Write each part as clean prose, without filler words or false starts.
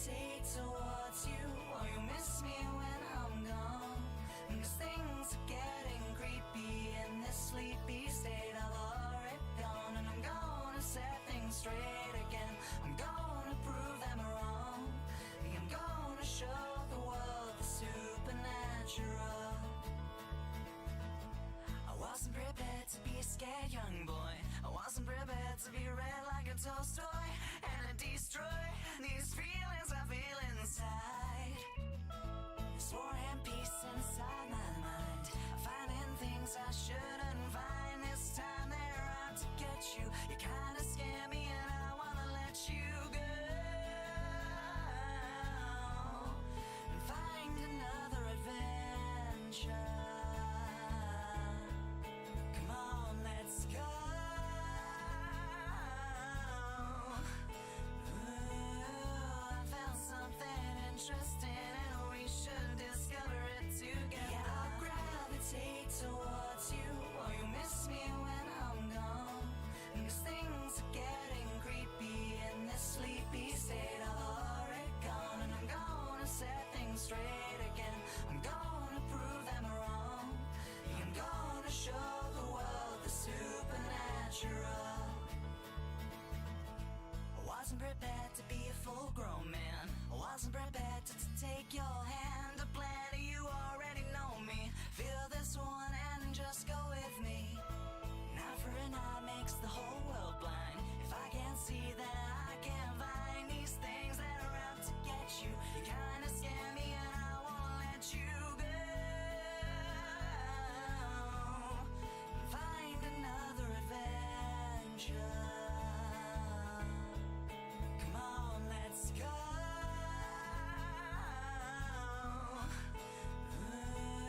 gravitate towards you, or you miss me when I'm gone. 'Cause things are getting creepy in this sleepy state of Oregon. And I'm gonna set things straight again. I'm gonna prove them wrong. I'm gonna show the world the supernatural. I wasn't prepared to be a scared young boy. I wasn't prepared to be read like a Tolstoy and to destroy these feelings I feel inside. This war and peace inside my mind. I'm finding things I shouldn't find. This time they're out to get you. You kinda scare me and I wanna let you go and find another adventure. Come on, let's go. Ooh, I found something interesting and we should discover it together. Yeah, I'll gravitate towards you, or you miss me when I'm gone. 'Cause things are getting creepy in this sleepy state of Oregon. And I'm gonna set things straight again. I'm gonna prove them wrong. I'm gonna show the world the supernatural. I wasn't prepared to be a full-grown man. I wasn't prepared to take your hand. A plan you already know me. Feel this one and just go with me. An eye for an eye makes the whole world blind. If I can't see, then I can't find these things that are out to get you. You kinda scare me and I won't let you go. Find another adventure. Come on, let's go. Ooh,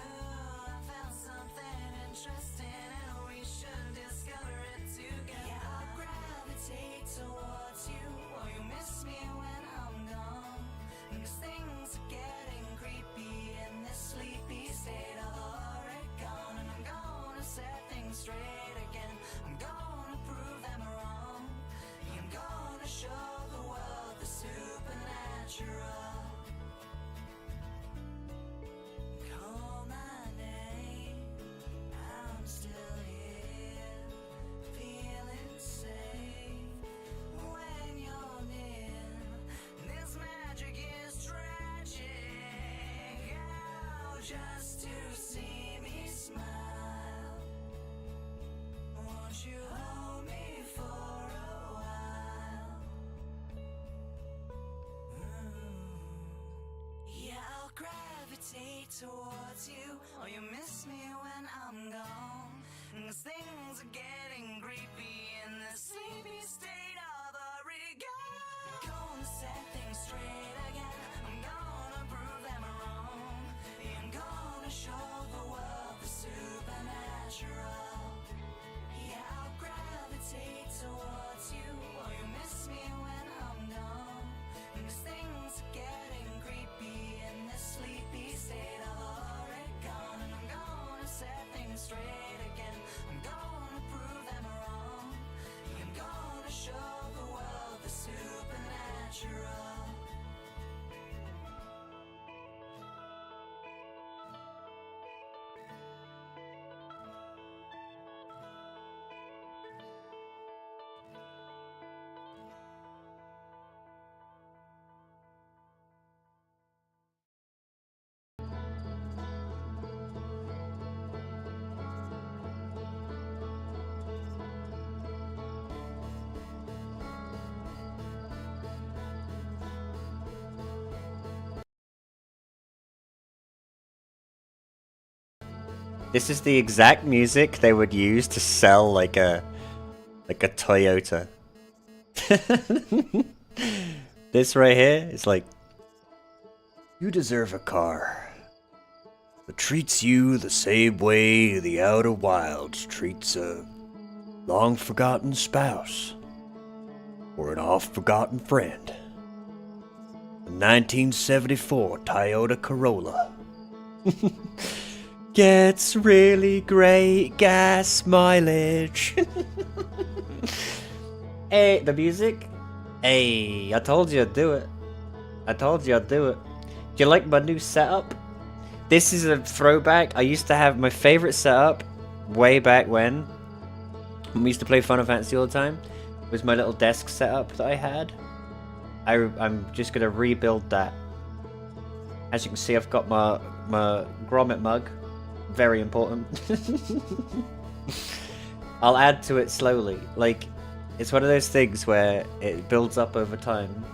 I found something interesting and we should discover it together. Yeah, I'll gravitate towards you, or you miss me when I'm gone. 'Cause things are getting creepy in this sleepy state of Oregon. And I'm gonna set things straight again. I'm gonna prove them wrong. I'm gonna show the world the supernatural. Call my name, I'm still here, feeling safe when you're near. This magic is tragic. Oh, just to see me smile. Won't you hold me for a while? Yeah, I'll gravitate towards you, or you miss me when I'm gone. 'Cause things are getting creepy in the sleepy state of Oregon. Gonna set things straight again. I'm gonna prove them wrong. I'm gonna show the world the supernatural. Yeah, I'll gravitate towards you, or you miss me when I'm gone. 'Cause things are getting creepy in this sleepy state of Oregon. And I'm gonna set things straight again. I'm gonna prove them wrong. I'm gonna show the world the supernatural. This is the exact music they would use to sell like a Toyota. This right here is like, you deserve a car that treats you the same way the outer wilds treats a long forgotten spouse or an oft forgotten friend. The 1974 Toyota Corolla gets really great gas mileage. Hey, the music? Hey, I told you to do it. I told you I'd do it. Do you like my new setup? This is a throwback. I used to have my favorite setup way back when we used to play Final Fantasy all the time. It was my little desk setup that I had. I'm just gonna rebuild that. As you can see, I've got my Grommet mug. Very important. I'll add to it slowly. Like, it's one of those things where it builds up over time.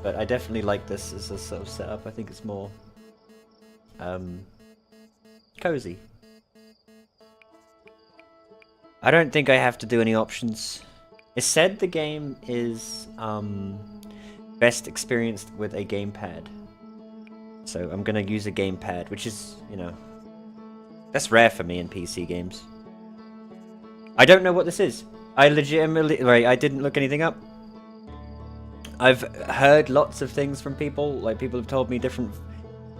But I definitely like this as a sort of setup. I think it's more cozy. I don't think I have to do any options. It said the game is best experienced with a gamepad. So I'm gonna use a gamepad, which is, you know, that's rare for me in PC games. I don't know what this is. I legitimately, right, I didn't look anything up. I've heard lots of things from people, like people have told me different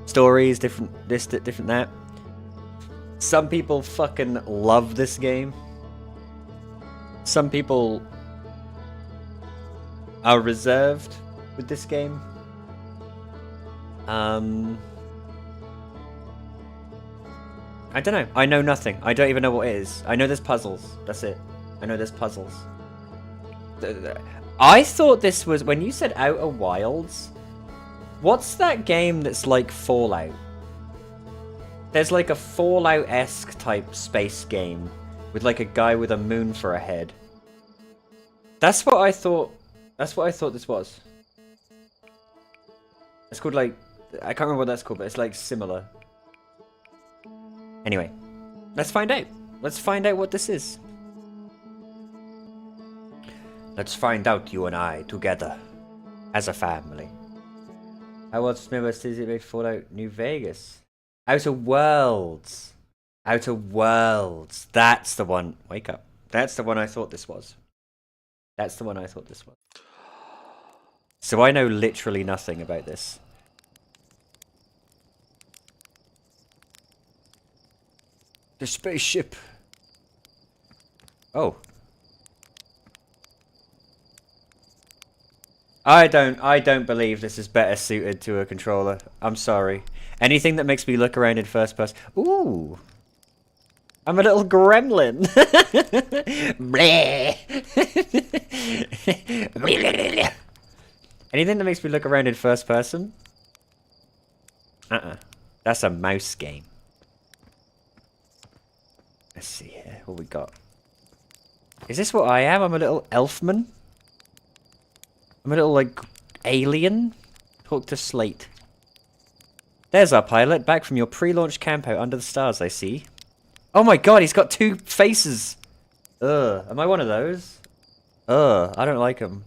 stories, different this, different that. Some people fucking love this game. Some people are reserved with this game. I don't know. I know nothing. I don't even know what it is. I know there's puzzles. That's it. I know there's puzzles. I thought this was... When you said Outer Wilds, what's that game that's like Fallout? There's like a Fallout-esque type space game with like a guy with a moon for a head. That's what I thought. That's what I thought this was. It's called like... I can't remember what that's called, but it's like similar. Anyway, let's find out. Let's find out what this is. Let's find out, you and I, together. As a family. I was never City Fallout New Vegas. Outer Worlds. Outer Worlds. That's the one. Wake up. That's the one I thought this was. That's the one I thought this was. So I know literally nothing about this. The spaceship. Oh. I don't believe this is better suited to a controller. I'm sorry. Anything that makes me look around in first person. Ooh. I'm a little gremlin. Anything that makes me look around in first person? That's a mouse game. Let's see here. What we got? Is this what I am? I'm a little elfman? I'm a little, like, alien? Talk to Slate. There's our pilot, back from your pre-launch camp out under the stars, I see. Oh my god, he's got two faces! Ugh, am I one of those? Ugh, I don't like him.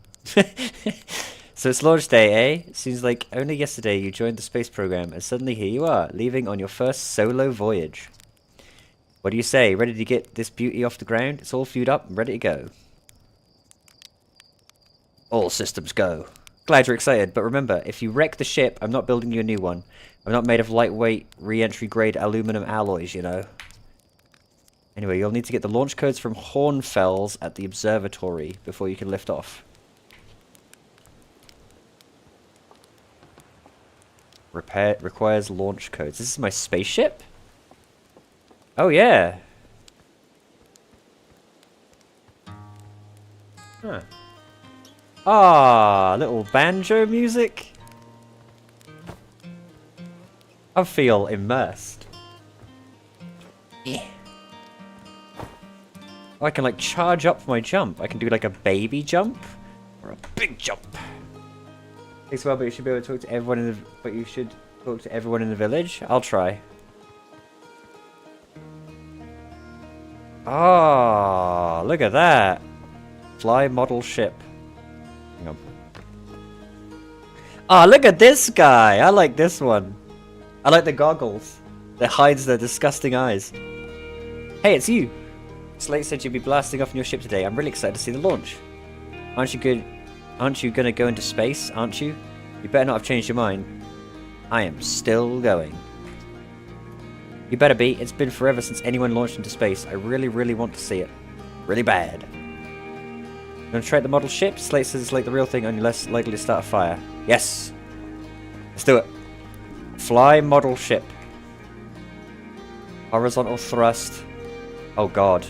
So it's launch day, eh? Seems like only yesterday you joined the space program, and suddenly here you are, leaving on your first solo voyage. What do you say? Ready to get this beauty off the ground? It's all fueled up and ready to go. All systems go. Glad you're excited, but remember, if you wreck the ship, I'm not building you a new one. I'm not made of lightweight, re-entry grade aluminum alloys, you know. Anyway, you'll need to get the launch codes from Hornfells at the observatory before you can lift off. Requires launch codes. This is my spaceship? Oh, yeah. Huh. Ah, little banjo music. I feel immersed. Yeah. Oh, I can like charge up my jump. I can do like a baby jump or a big jump. Thanks, well, but you should be able to talk to everyone in the. But you should talk to everyone in the village. I'll try. Ah, look at that. Fly model ship. Hang on. Ah, look at this guy. I like this one. I like the goggles that hides their disgusting eyes. Hey, it's you. Slate said you'd be blasting off in your ship today. I'm really excited to see the launch. Aren't you good? Aren't you gonna go into space? Aren't you? You better not have changed your mind. I am still going. You better be. It's been forever since anyone launched into space. I really, really want to see it. Really bad. Gonna try the model ship. Slate says it's like the real thing, only less likely to start a fire. Yes! Let's do it. Fly model ship. Horizontal thrust. Oh god.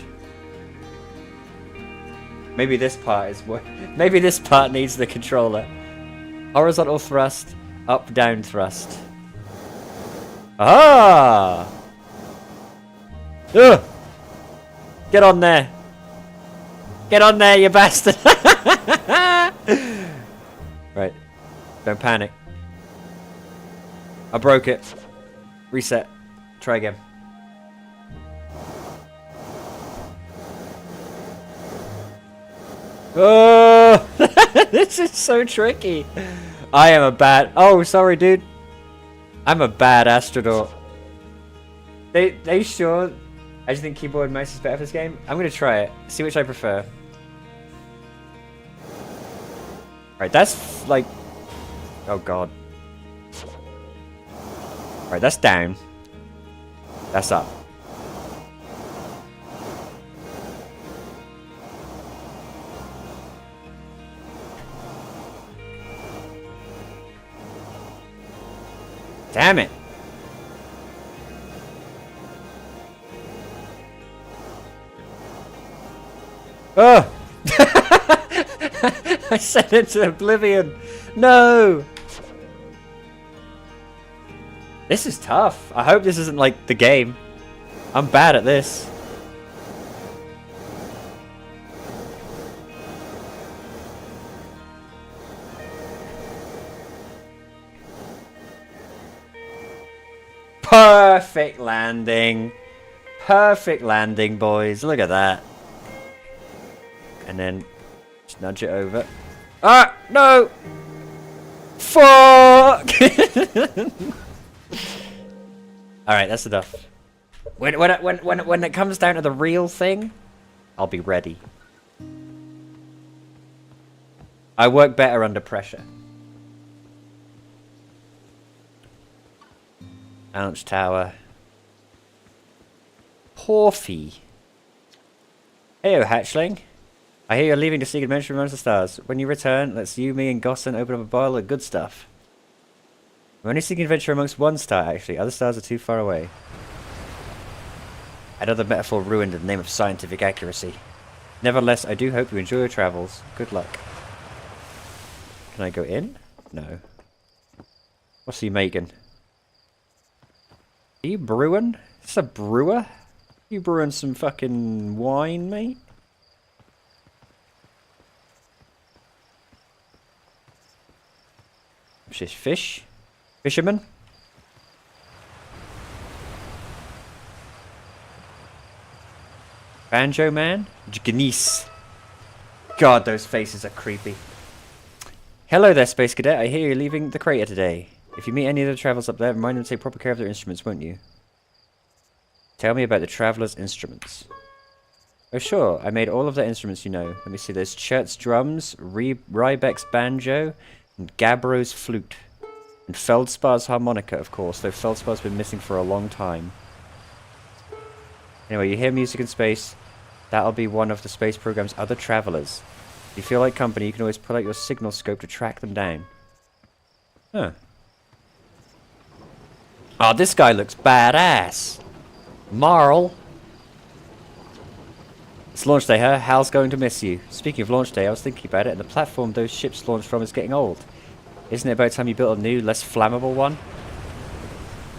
Maybe this part is what. Maybe this part needs the controller. Horizontal thrust, up down thrust. Ah! Ugh! Get on there! Get on there, you bastard! Right. Don't panic. I broke it. Reset. Try again. Oh! This is so tricky. I am a bad... Oh, sorry, dude. I'm a bad astronaut. They sure... I just think keyboard and mouse is better for this game. I'm gonna try it. See which I prefer. Right, that's like... Oh god. Right, that's down. That's up. Damn it. Oh! I sent it to oblivion. No! This is tough. I hope this isn't like the game. I'm bad at this. Perfect landing. Perfect landing, boys. Look at that. And then just nudge it over. Ah, no! Fuck! Alright, that's enough. When it comes down to the real thing, I'll be ready. I work better under pressure. Launch tower. Porphy. Heyo, hatchling. I hear you're leaving to seek adventure amongst the stars. When you return, let's you, me, and Gossan open up a bottle of good stuff. We're only seeking adventure amongst one star, actually. Other stars are too far away. Another metaphor ruined in the name of scientific accuracy. Nevertheless, I do hope you enjoy your travels. Good luck. Can I go in? No. What's he making? Are you brewing? Is this a brewer? You brewing some fucking wine, mate? What's this, fish? Fisherman? Banjo man? Janice. God, those faces are creepy. Hello there, Space Cadet. I hear you're leaving the crater today. If you meet any of the travelers up there, remind them to take proper care of their instruments, won't you? Tell me about the travelers' instruments. Oh sure, I made all of their instruments, you know. Let me see, there's Chert's drums, Rybeck's banjo, and Gabbro's flute. And Feldspar's harmonica, of course, though Feldspar's been missing for a long time. Anyway, you hear music in space. That'll be one of the space program's other travelers. If you feel like company, you can always pull out your signal scope to track them down. Huh. Oh, this guy looks badass. Marl. It's launch day, huh? Hal's going to miss you. Speaking of launch day, I was thinking about it, and the platform those ships launched from is getting old. Isn't it about time you built a new, less flammable one?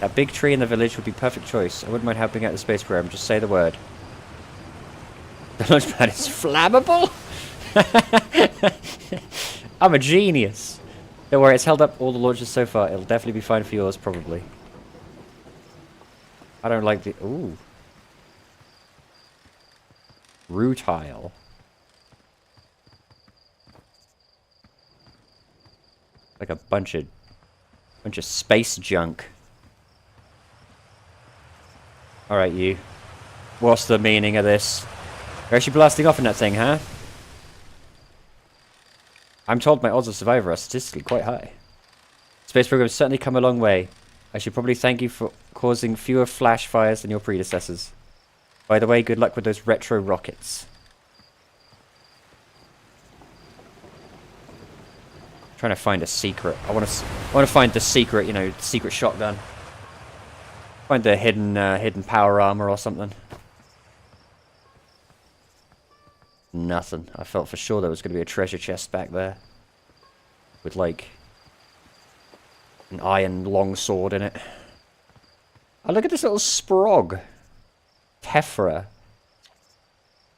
That big tree in the village would be perfect choice. I wouldn't mind helping out the space program, just say the word. The launch pad is flammable? I'm a genius. Don't worry, it's held up all the launches so far. It'll definitely be fine for yours, probably. I don't like the... Ooh. Rutile. Like a bunch of space junk. Alright, you. What's the meaning of this? You're actually blasting off in that thing, huh? I'm told my odds of survival are statistically quite high. Space program has certainly come a long way. I should probably thank you for causing fewer flash fires than your predecessors. By the way, good luck with those retro rockets. trying to find a secret. I want to find the secret, you know, secret shotgun. Find the hidden power armor or something. Nothing. I felt for sure there was going to be a treasure chest back there. With, like, an iron longsword in it. Oh, look at this little sprog. Tephra.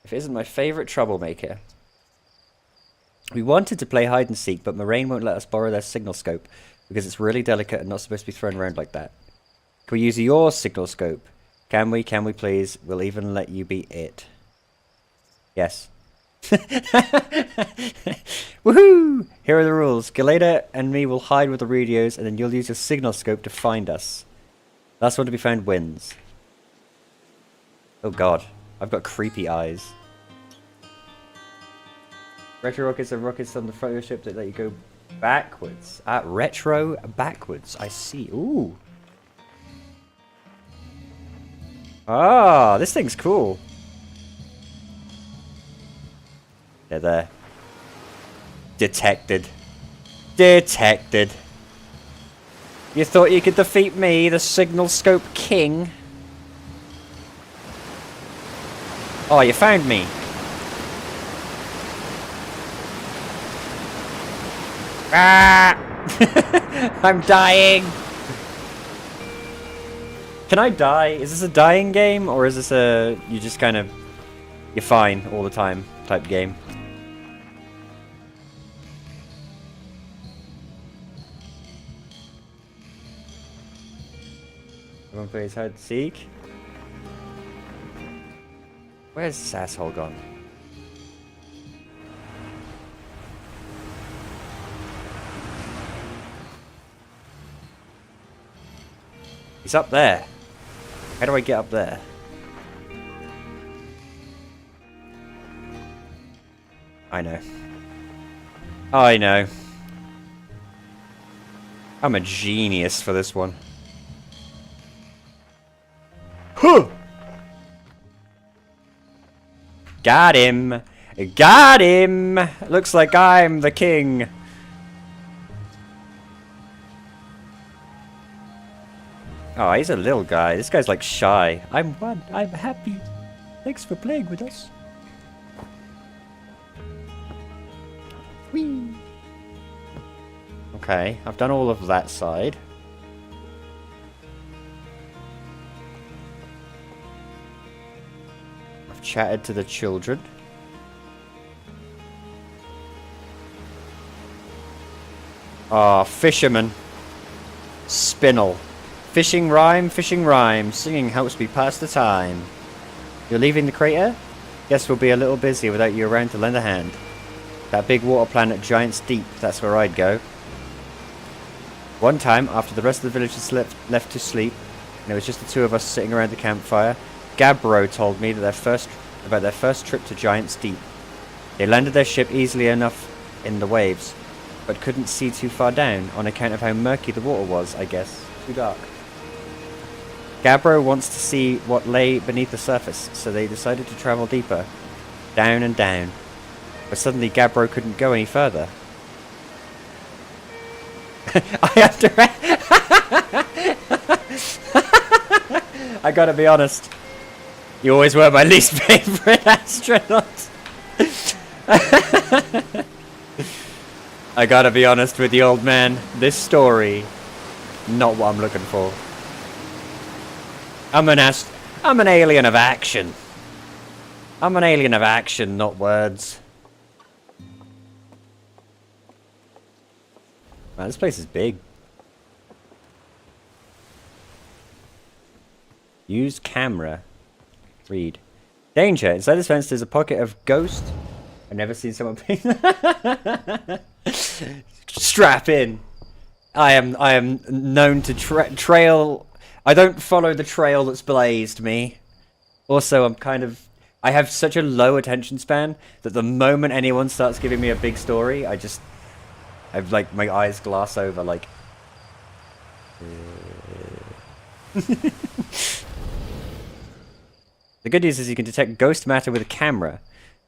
If it isn't my favourite troublemaker. We wanted to play hide and seek, but Moraine won't let us borrow their signal scope. Because it's really delicate and not supposed to be thrown around like that. Can we use your signal scope? Can we? Can we please? We'll even let you be it. Yes. Woohoo! Here are the rules. Galeda and me will hide with the radios, and then you'll use your signal scope to find us. Last one to be found wins. Oh god, I've got creepy eyes. Retro rockets are rockets on the front of your ship that let you go backwards. Retro backwards. I see. Ooh. Ah, this thing's cool. They're there. Detected. Detected. You thought you could defeat me, the signal scope king? Oh, you found me. Ah! I'm dying. Can I die? Is this a dying game, or is this a you just kind of you're fine all the time type game? Everyone plays hide and seek. Where's this asshole gone? He's up there. How do I get up there? I know. I know. I'm a genius for this one. Huh! Got him! Got him! Looks like I'm the king. Oh, he's a little guy. This guy's like shy. I'm one. I'm happy. Thanks for playing with us. Whee! Okay, I've done all of that side. I've chatted to the children. Ah, fisherman. Spinel. Fishing rhyme, singing helps me pass the time. You're leaving the crater? Guess we'll be a little busy without you around to lend a hand. That big water planet Giant's Deep, that's where I'd go. One time, after the rest of the villagers left to sleep, and it was just the two of us sitting around the campfire, Gabbro told me that about their first trip to Giant's Deep. They landed their ship easily enough in the waves, but couldn't see too far down on account of how murky the water was, I guess. Too dark. Gabbro wants to see what lay beneath the surface, so they decided to travel deeper. Down and down. But suddenly Gabbro couldn't go any further. I have to... I gotta be honest. You always were my least favorite astronaut. I gotta be honest with you, old man. This story, not what I'm looking for. I'm an alien of action. I'm an alien of action, not words. Man, this place is big. Use camera. Read. Danger. Inside this fence there's a pocket of ghost. I've never seen someone pay. Strap in. I am known to trail. I don't follow the trail that's blazed me. Also, I have such a low attention span that the moment anyone starts giving me a big story, I've like my eyes glass over like. The good news is you can detect ghost matter with a camera.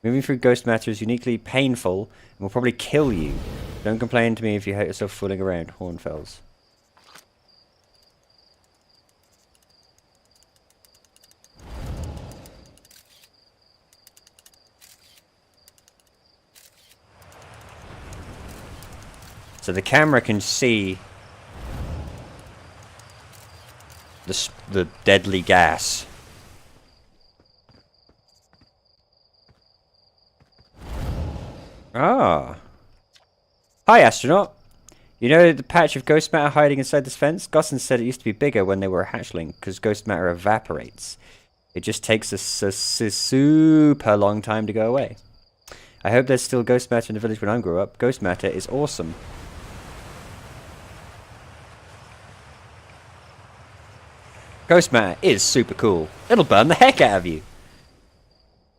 Moving through ghost matter is uniquely painful and will probably kill you. Don't complain to me if you hurt yourself fooling around, Hornfells. So the camera can see the deadly gas. Ah. Hi, astronaut. You know the patch of ghost matter hiding inside this fence? Gosson said it used to be bigger when they were a hatchling, because ghost matter evaporates. It just takes a super long time to go away. I hope there's still ghost matter in the village when I grow up. Ghost matter is awesome. Ghost matter is super cool. It'll burn the heck out of you.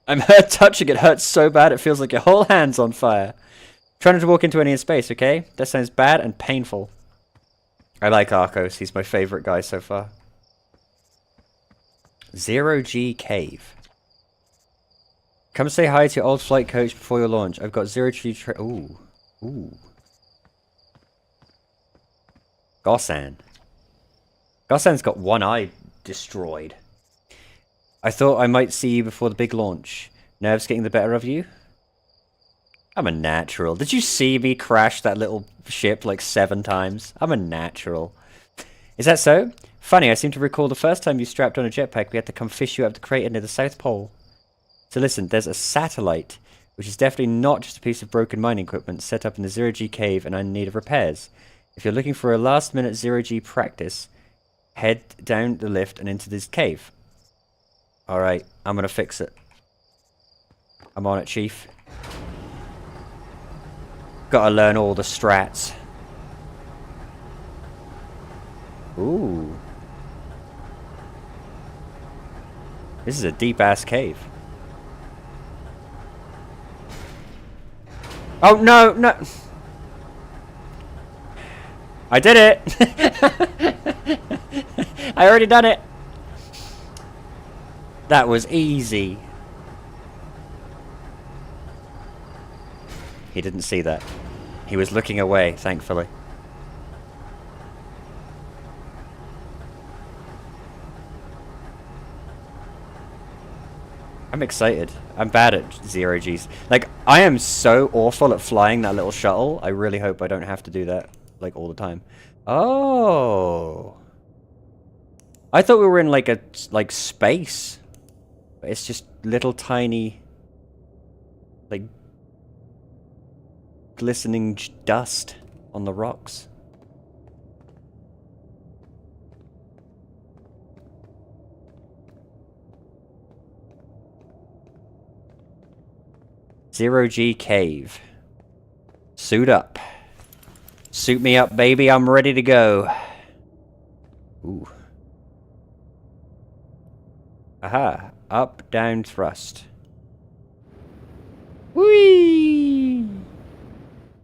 I'm hurt touching it. Hurts so bad it feels like your whole hand's on fire. Try not to walk into any in space, okay? That sounds bad and painful. I like Arcos. He's my favorite guy so far. Zero G Cave. Come say hi to your old flight coach before your launch. I've got Zero G Ooh. Ooh. Gossan. Gossan's got one eye destroyed. I thought I might see you before the big launch. Nerves getting the better of you? I'm a natural. Did you see me crash that little ship like 7 times? I'm a natural. Is that so? Funny, I seem to recall the first time you strapped on a jetpack, we had to come fish you out of the crater near the South Pole. So listen, there's a satellite, which is definitely not just a piece of broken mining equipment set up in the Zero G cave and in need of repairs. If you're looking for a last-minute Zero G practice, head down the lift and into this cave. Alright, I'm gonna fix it. I'm on it, Chief. Gotta learn all the strats. Ooh. This is a deep-ass cave. Oh, no, no! I did it! I already done it! That was easy. He didn't see that. He was looking away, thankfully. I'm excited. I'm bad at Zero Gs. Like, I am so awful at flying that little shuttle. I really hope I don't have to do that, like, all the time. Oh. I thought we were in, like, space. But it's just little tiny, like, glistening dust on the rocks. Zero G cave. Suit up. Suit me up, baby. I'm ready to go. Ooh. Aha. Up, down, thrust. Whee!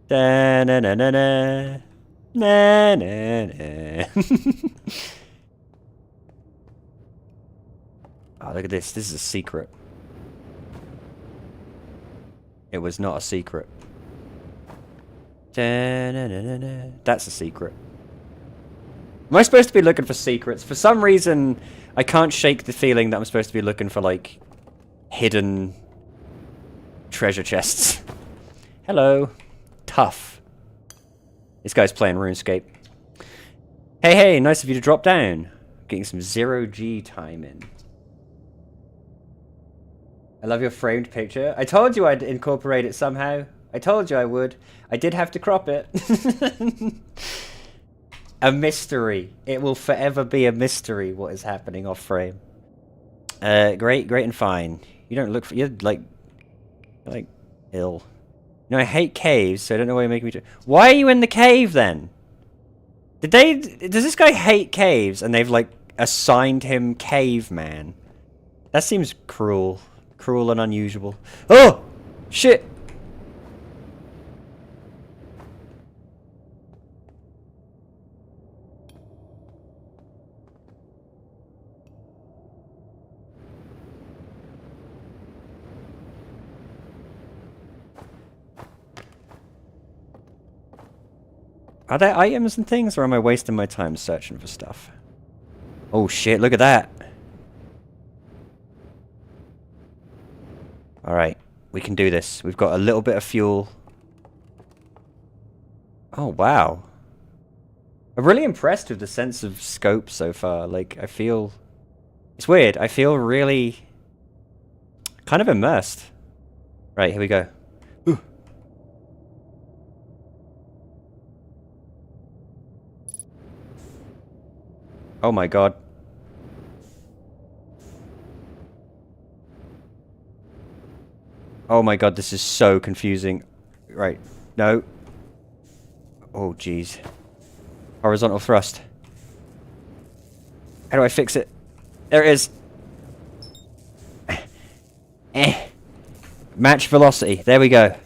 Da-na-na-na-na. Na-na-na. Oh, look at this. This is a secret. It was not a secret. Da-na-na-na-na. That's a secret. Am I supposed to be looking for secrets? For some reason, I can't shake the feeling that I'm supposed to be looking for, like, hidden treasure chests. Hello. Tough. This guy's playing RuneScape. Hey, hey, nice of you to drop down. Getting some Zero G time in. I love your framed picture. I told you I'd incorporate it somehow. I told you I would. I did have to crop it. A mystery. It will forever be a mystery what is happening off frame. Great, great and fine. You don't look for... You're like ill. You know, I hate caves, so I don't know why you're making me do... Why are you in the cave, then? Did they... Does this guy hate caves, and they've, like, assigned him caveman? That seems cruel. Cruel and unusual. Oh! Shit! Are there items and things, or am I wasting my time searching for stuff? Oh shit, look at that. Alright, we can do this. We've got a little bit of fuel. Oh, wow. I'm really impressed with the sense of scope so far. Like, I feel... It's weird. I feel really... kind of immersed. Right, here we go. Ooh. Oh my god. Oh my god, this is so confusing. Right, no. Oh jeez. Horizontal thrust. How do I fix it? There it is. Match velocity. There we go.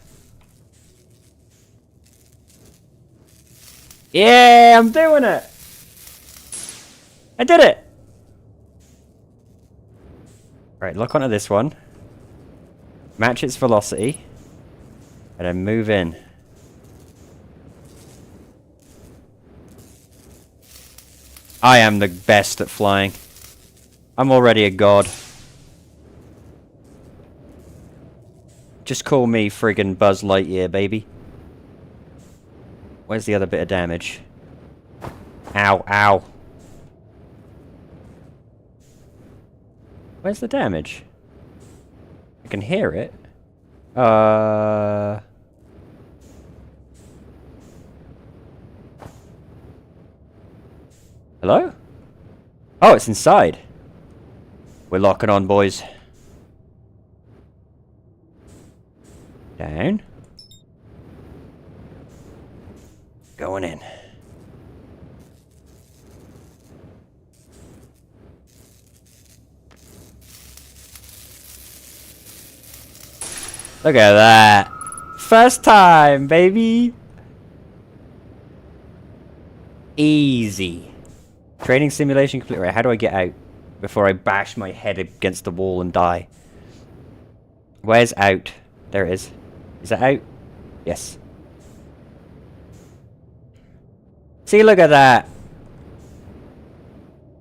Yeah, I'm doing it. I did it. Right, lock onto this one. Match its velocity. And then move in. I am the best at flying. I'm already a god. Just call me friggin' Buzz Lightyear, baby. Where's the other bit of damage? Ow, ow. Where's the damage? I can hear it. Hello? Oh, it's inside. We're locking on, boys. Down. Going in. Look at that. First time, baby. Easy. Training simulation complete. Right, how do I get out before I bash my head against the wall and die? Where's out? There it is. Is that out? Yes. See, look at that.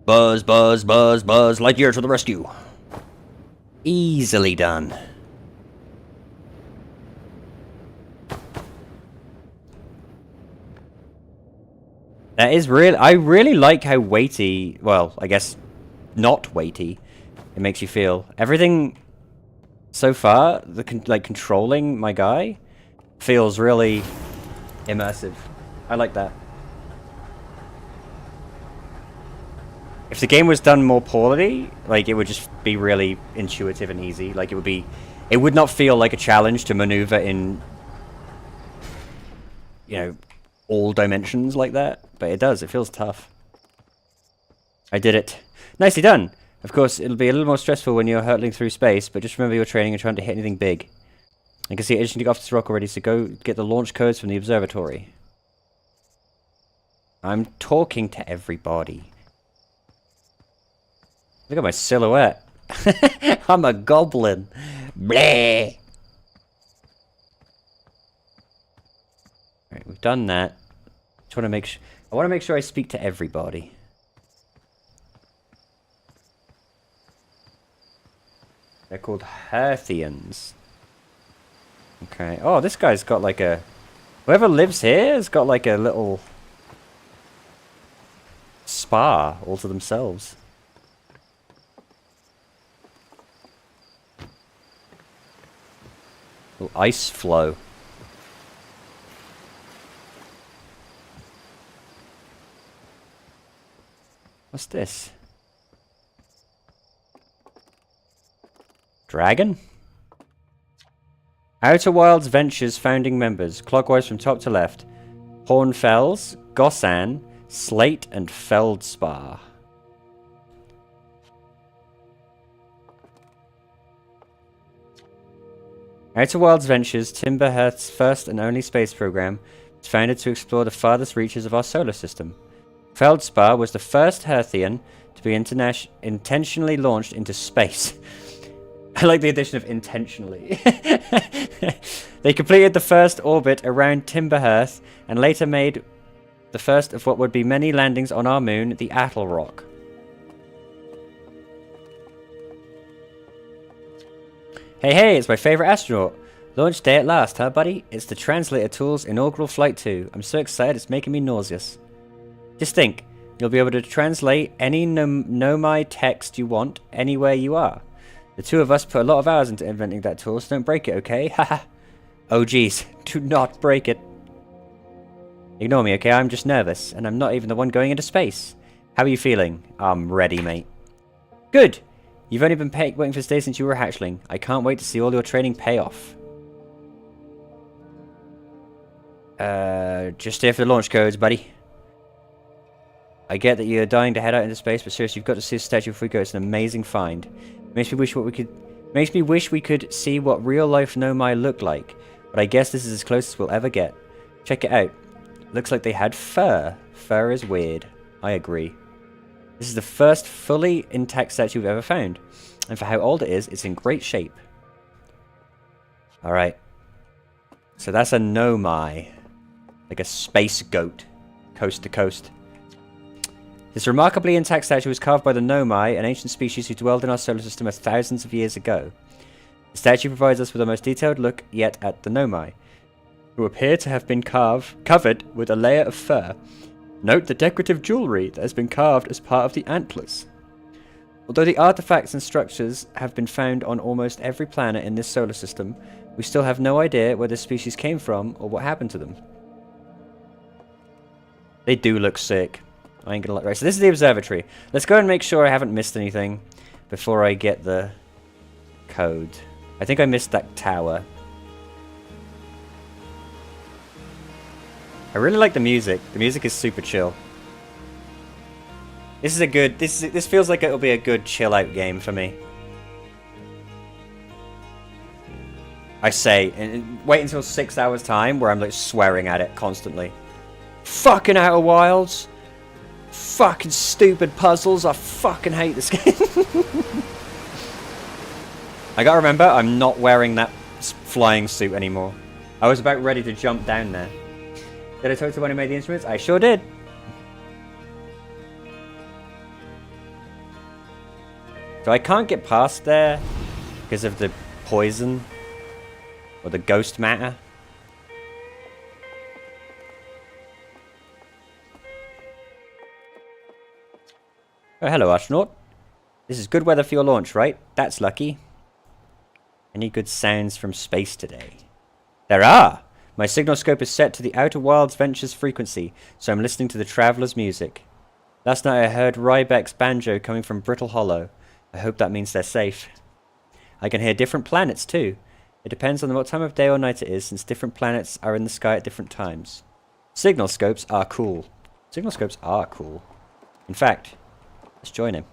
Buzz, buzz, buzz, buzz. Lightyear to the rescue. Easily done. That is real. I really like how weighty, well, I guess not weighty, it makes you feel. Everything so far, like controlling my guy, feels really immersive. I like that. If the game was done more poorly, like it would just be really intuitive and easy. Like it would not feel like a challenge to maneuver in, you know, all dimensions like that. But it does. It feels tough. I did it. Nicely done. Of course, it'll be a little more stressful when you're hurtling through space, but just remember you're training and trying to hit anything big. I can see it itching to go off this rock already, so go get the launch codes from the observatory. I'm talking to everybody. Look at my silhouette. I'm a goblin. Bleh. Alright, we've done that. Just want to make I want to make sure I speak to everybody. They're called Hearthians. Okay. Oh, this guy's got like a... Whoever lives here has got like a little... spa all to themselves. Little ice flow. What's this? Dragon? Outer Wilds Ventures founding members, clockwise from top to left. Hornfells, Gossan, Slate, and Feldspar. Outer Wilds Ventures, Timberhearth's first and only space program, was founded to explore the farthest reaches of our solar system. Feldspar was the first Hearthian to be intentionally launched into space. I like the addition of intentionally. They completed the first orbit around Timberhearth and later made the first of what would be many landings on our moon, the Atl Rock. Hey, hey, it's my favorite astronaut. Launch day at last, huh, buddy? It's the Translator Tool's inaugural flight too. I'm so excited, it's making me nauseous. Just think, you'll be able to translate any Nomai text you want, anywhere you are. The two of us put a lot of hours into inventing that tool, so don't break it, okay? Haha. Oh geez, do not break it. Ignore me, okay? I'm just nervous, and I'm not even the one going into space. How are you feeling? I'm ready, mate. Good! You've only been waiting for this day since you were a hatchling. I can't wait to see all your training pay off. Just here for the launch codes, buddy. I get that you're dying to head out into space, but seriously, you've got to see the statue before we go. It's an amazing find. Makes me wish we could see what real-life Nomai looked like, but I guess this is as close as we'll ever get. Check it out. Looks like they had fur. Fur is weird. I agree. This is the first fully intact statue we've ever found, and for how old it is, it's in great shape. Alright. So that's a Nomai. Like a space goat. Coast to coast. This remarkably intact statue was carved by the Nomai, an ancient species who dwelled in our solar system thousands of years ago. The statue provides us with the most detailed look yet at the Nomai, who appear to have been covered with a layer of fur. Note the decorative jewellery that has been carved as part of the antlers. Although the artifacts and structures have been found on almost every planet in this solar system, we still have no idea where this species came from or what happened to them. They do look sick. I ain't gonna lie. Right, so this is the observatory. Let's go and make sure I haven't missed anything before I get the code. I think I missed that tower. I really like the music. The music is super chill. This is a good... This feels like it'll be a good chill out game for me. I say, and wait until 6 hours time where I'm like swearing at it constantly. Fucking Outer Wilds. Fucking stupid puzzles. I fucking hate this game. I gotta remember, I'm not wearing that flying suit anymore. I was about ready to jump down there. Did I talk to the one who made the instruments? I sure did. So I can't get past there because of the poison or the ghost matter. Oh, hello, astronaut. This is good weather for your launch, right? That's lucky. Any good sounds from space today? There are! My signal scope is set to the Outer Wilds Ventures frequency, so I'm listening to the Traveller's music. Last night I heard Rybeck's banjo coming from Brittle Hollow. I hope that means they're safe. I can hear different planets too. It depends on what time of day or night it is, since different planets are in the sky at different times. Signal scopes are cool. Signal scopes are cool. In fact, let's join him.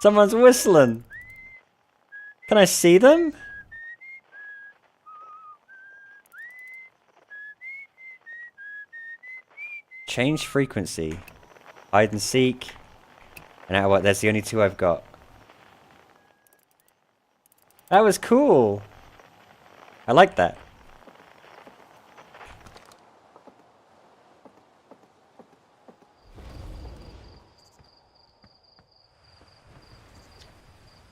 Someone's whistling. Can I see them? Change frequency. Hide and seek. And now what? There's the only two I've got. That was cool. I like that.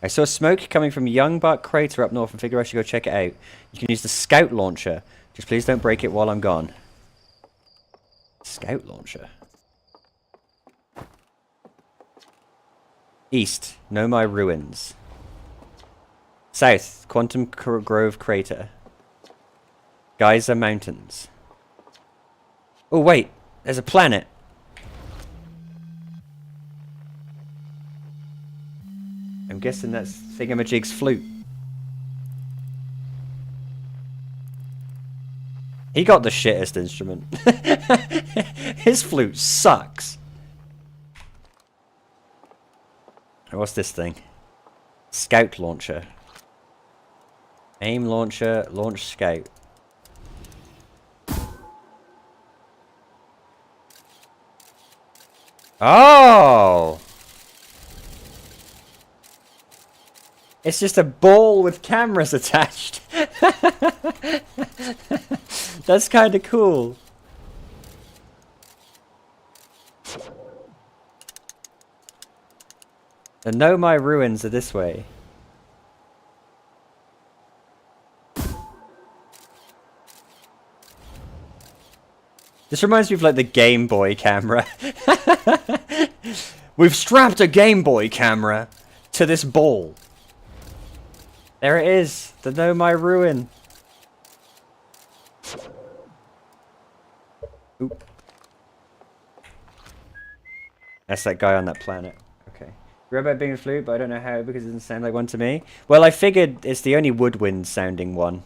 I saw smoke coming from Youngbark Crater up north and figure I should go check it out. You can use the scout launcher. Just please don't break it while I'm gone. Scout launcher. East, Nomai Ruins. South, Quantum Grove Crater. Geyser Mountains. Oh wait, there's a planet. I'm guessing that's Thingamajig's flute. He got the shittest instrument. His flute sucks. What's this thing? Scout launcher. Aim launcher, launch scout. Oh! It's just a ball with cameras attached. That's kind of cool. The Nomai ruins are this way. This reminds me of like the Game Boy camera. We've strapped a Game Boy camera to this ball. There it is, the Nomai ruin. Oop. That's that guy on that planet. Okay. Robot being a flute, but I don't know how because it doesn't sound like one to me. Well, I figured it's the only woodwind sounding one.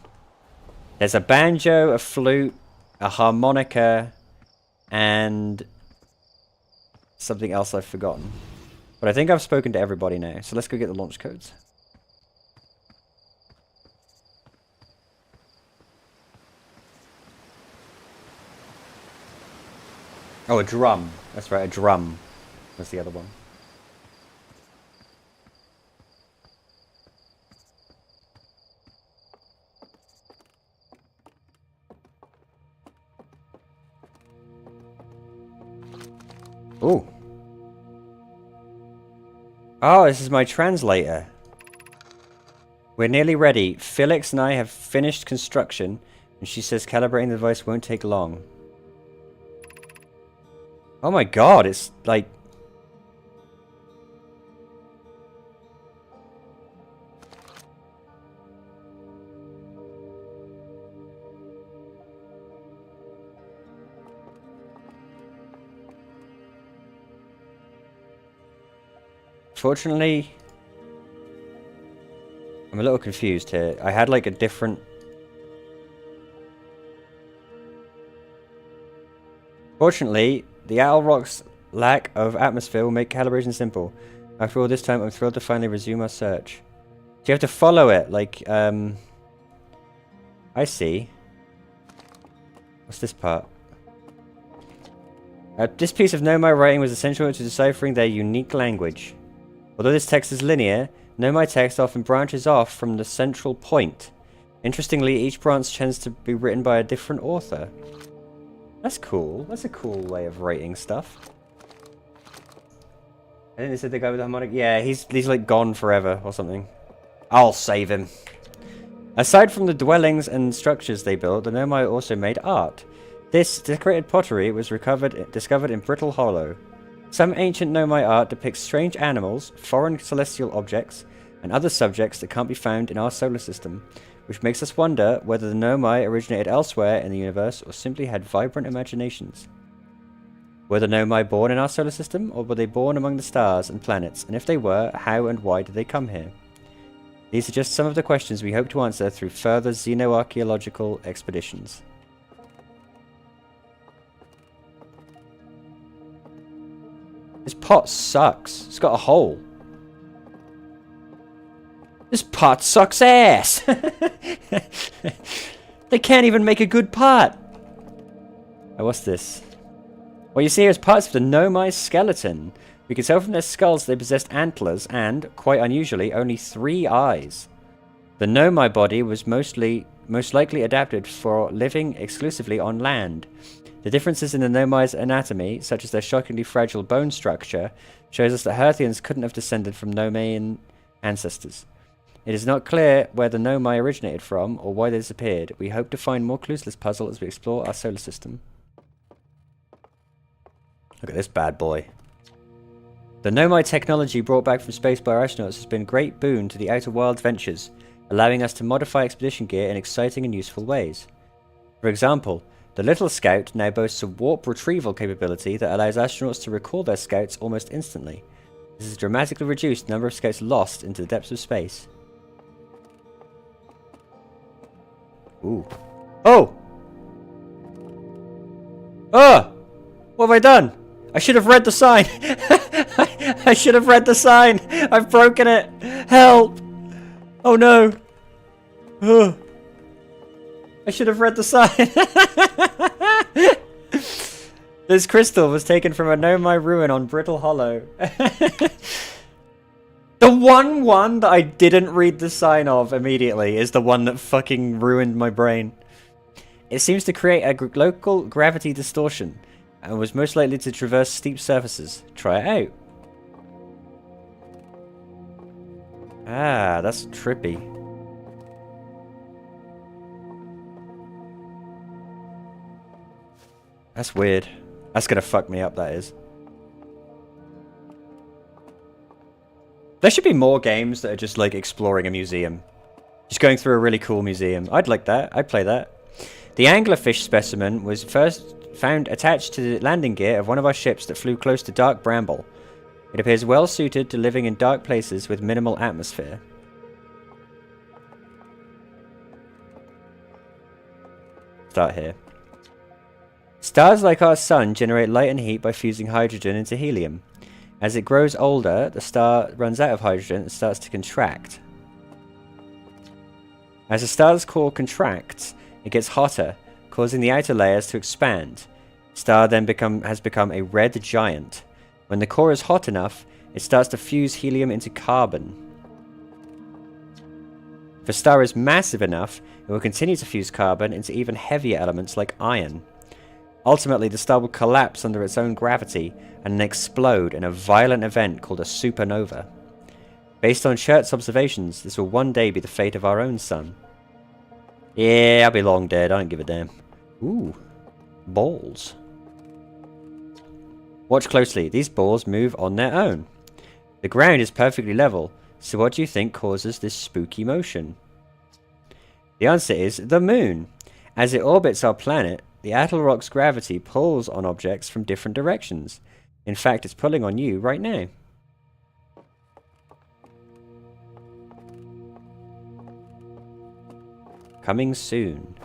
There's a banjo, a flute, a harmonica, and something else I've forgotten. But I think I've spoken to everybody now, so let's go get the launch codes. Oh, a drum. That's right, a drum was the other one. Ooh. Oh, this is my translator. We're nearly ready. Felix and I have finished construction, and she says calibrating the device won't take long. Oh my god, it's like... Fortunately, I'm a little confused here. I had like a different... Fortunately, the Owl Rock's lack of atmosphere will make calibration simple. After all this time, I'm thrilled to finally resume our search. So you have to follow it, like, I see. What's this part? This piece of Nomai writing was essential to deciphering their unique language. Although this text is linear, Nomai text often branches off from the central point. Interestingly, each branch tends to be written by a different author. That's cool. That's a cool way of writing stuff. I think they said the guy with the harmonic... Yeah, he's like gone forever or something. I'll save him. Aside from the dwellings and structures they built, the Nomai also made art. This decorated pottery was discovered in Brittle Hollow. Some ancient Nomai art depicts strange animals, foreign celestial objects, and other subjects that can't be found in our solar system, which makes us wonder whether the Nomai originated elsewhere in the universe or simply had vibrant imaginations. Were the Nomai born in our solar system, or were they born among the stars and planets, and if they were, how and why did they come here? These are just some of the questions we hope to answer through further xenoarchaeological expeditions. This pot sucks. It's got a hole. This pot sucks ass! They can't even make a good pot! Oh, what's this? What you see here is parts of the Nomai skeleton. We can tell from their skulls they possessed antlers and, quite unusually, only 3 eyes. The Nomai body was most likely adapted for living exclusively on land. The differences in the Nomai's anatomy, such as their shockingly fragile bone structure, shows us that Hearthians couldn't have descended from Nomaian ancestors. It is not clear where the Nomai originated from, or why they disappeared. We hope to find more clues to this puzzle as we explore our solar system. Look at this bad boy. The Nomai technology brought back from space by our astronauts has been a great boon to the Outer Wilds ventures, allowing us to modify expedition gear in exciting and useful ways. For example, the Little Scout now boasts a warp retrieval capability that allows astronauts to recall their scouts almost instantly. This has dramatically reduced the number of scouts lost into the depths of space. Ooh. Oh! Ah! What have I done? I should have read the sign! I should have read the sign! I've broken it! Help! Oh no! I should have read the sign. This crystal was taken from a Nomai ruin on Brittle Hollow. The one that I didn't read the sign of immediately is the one that fucking ruined my brain. It seems to create a local gravity distortion and was most likely to traverse steep surfaces. Try it out. Ah, that's trippy. That's weird. That's gonna fuck me up, that is. There should be more games that are just like exploring a museum. Just going through a really cool museum. I'd like that. I'd play that. The anglerfish specimen was first found attached to the landing gear of one of our ships that flew close to Dark Bramble. It appears well suited to living in dark places with minimal atmosphere. Start here. Stars like our sun generate light and heat by fusing hydrogen into helium. As it grows older, the star runs out of hydrogen and starts to contract. As the star's core contracts, it gets hotter, causing the outer layers to expand. The star then has become a red giant. When the core is hot enough, it starts to fuse helium into carbon. If a star is massive enough, it will continue to fuse carbon into even heavier elements like iron. Ultimately, the star will collapse under its own gravity and then explode in a violent event called a supernova. Based on Schert's observations, this will one day be the fate of our own sun. Yeah, I'll be long dead, I don't give a damn. Ooh, balls. Watch closely, these balls move on their own. The ground is perfectly level, so what do you think causes this spooky motion? The answer is the moon. As it orbits our planet, the Attlerock's gravity pulls on objects from different directions. In fact, it's pulling on you right now. Coming soon.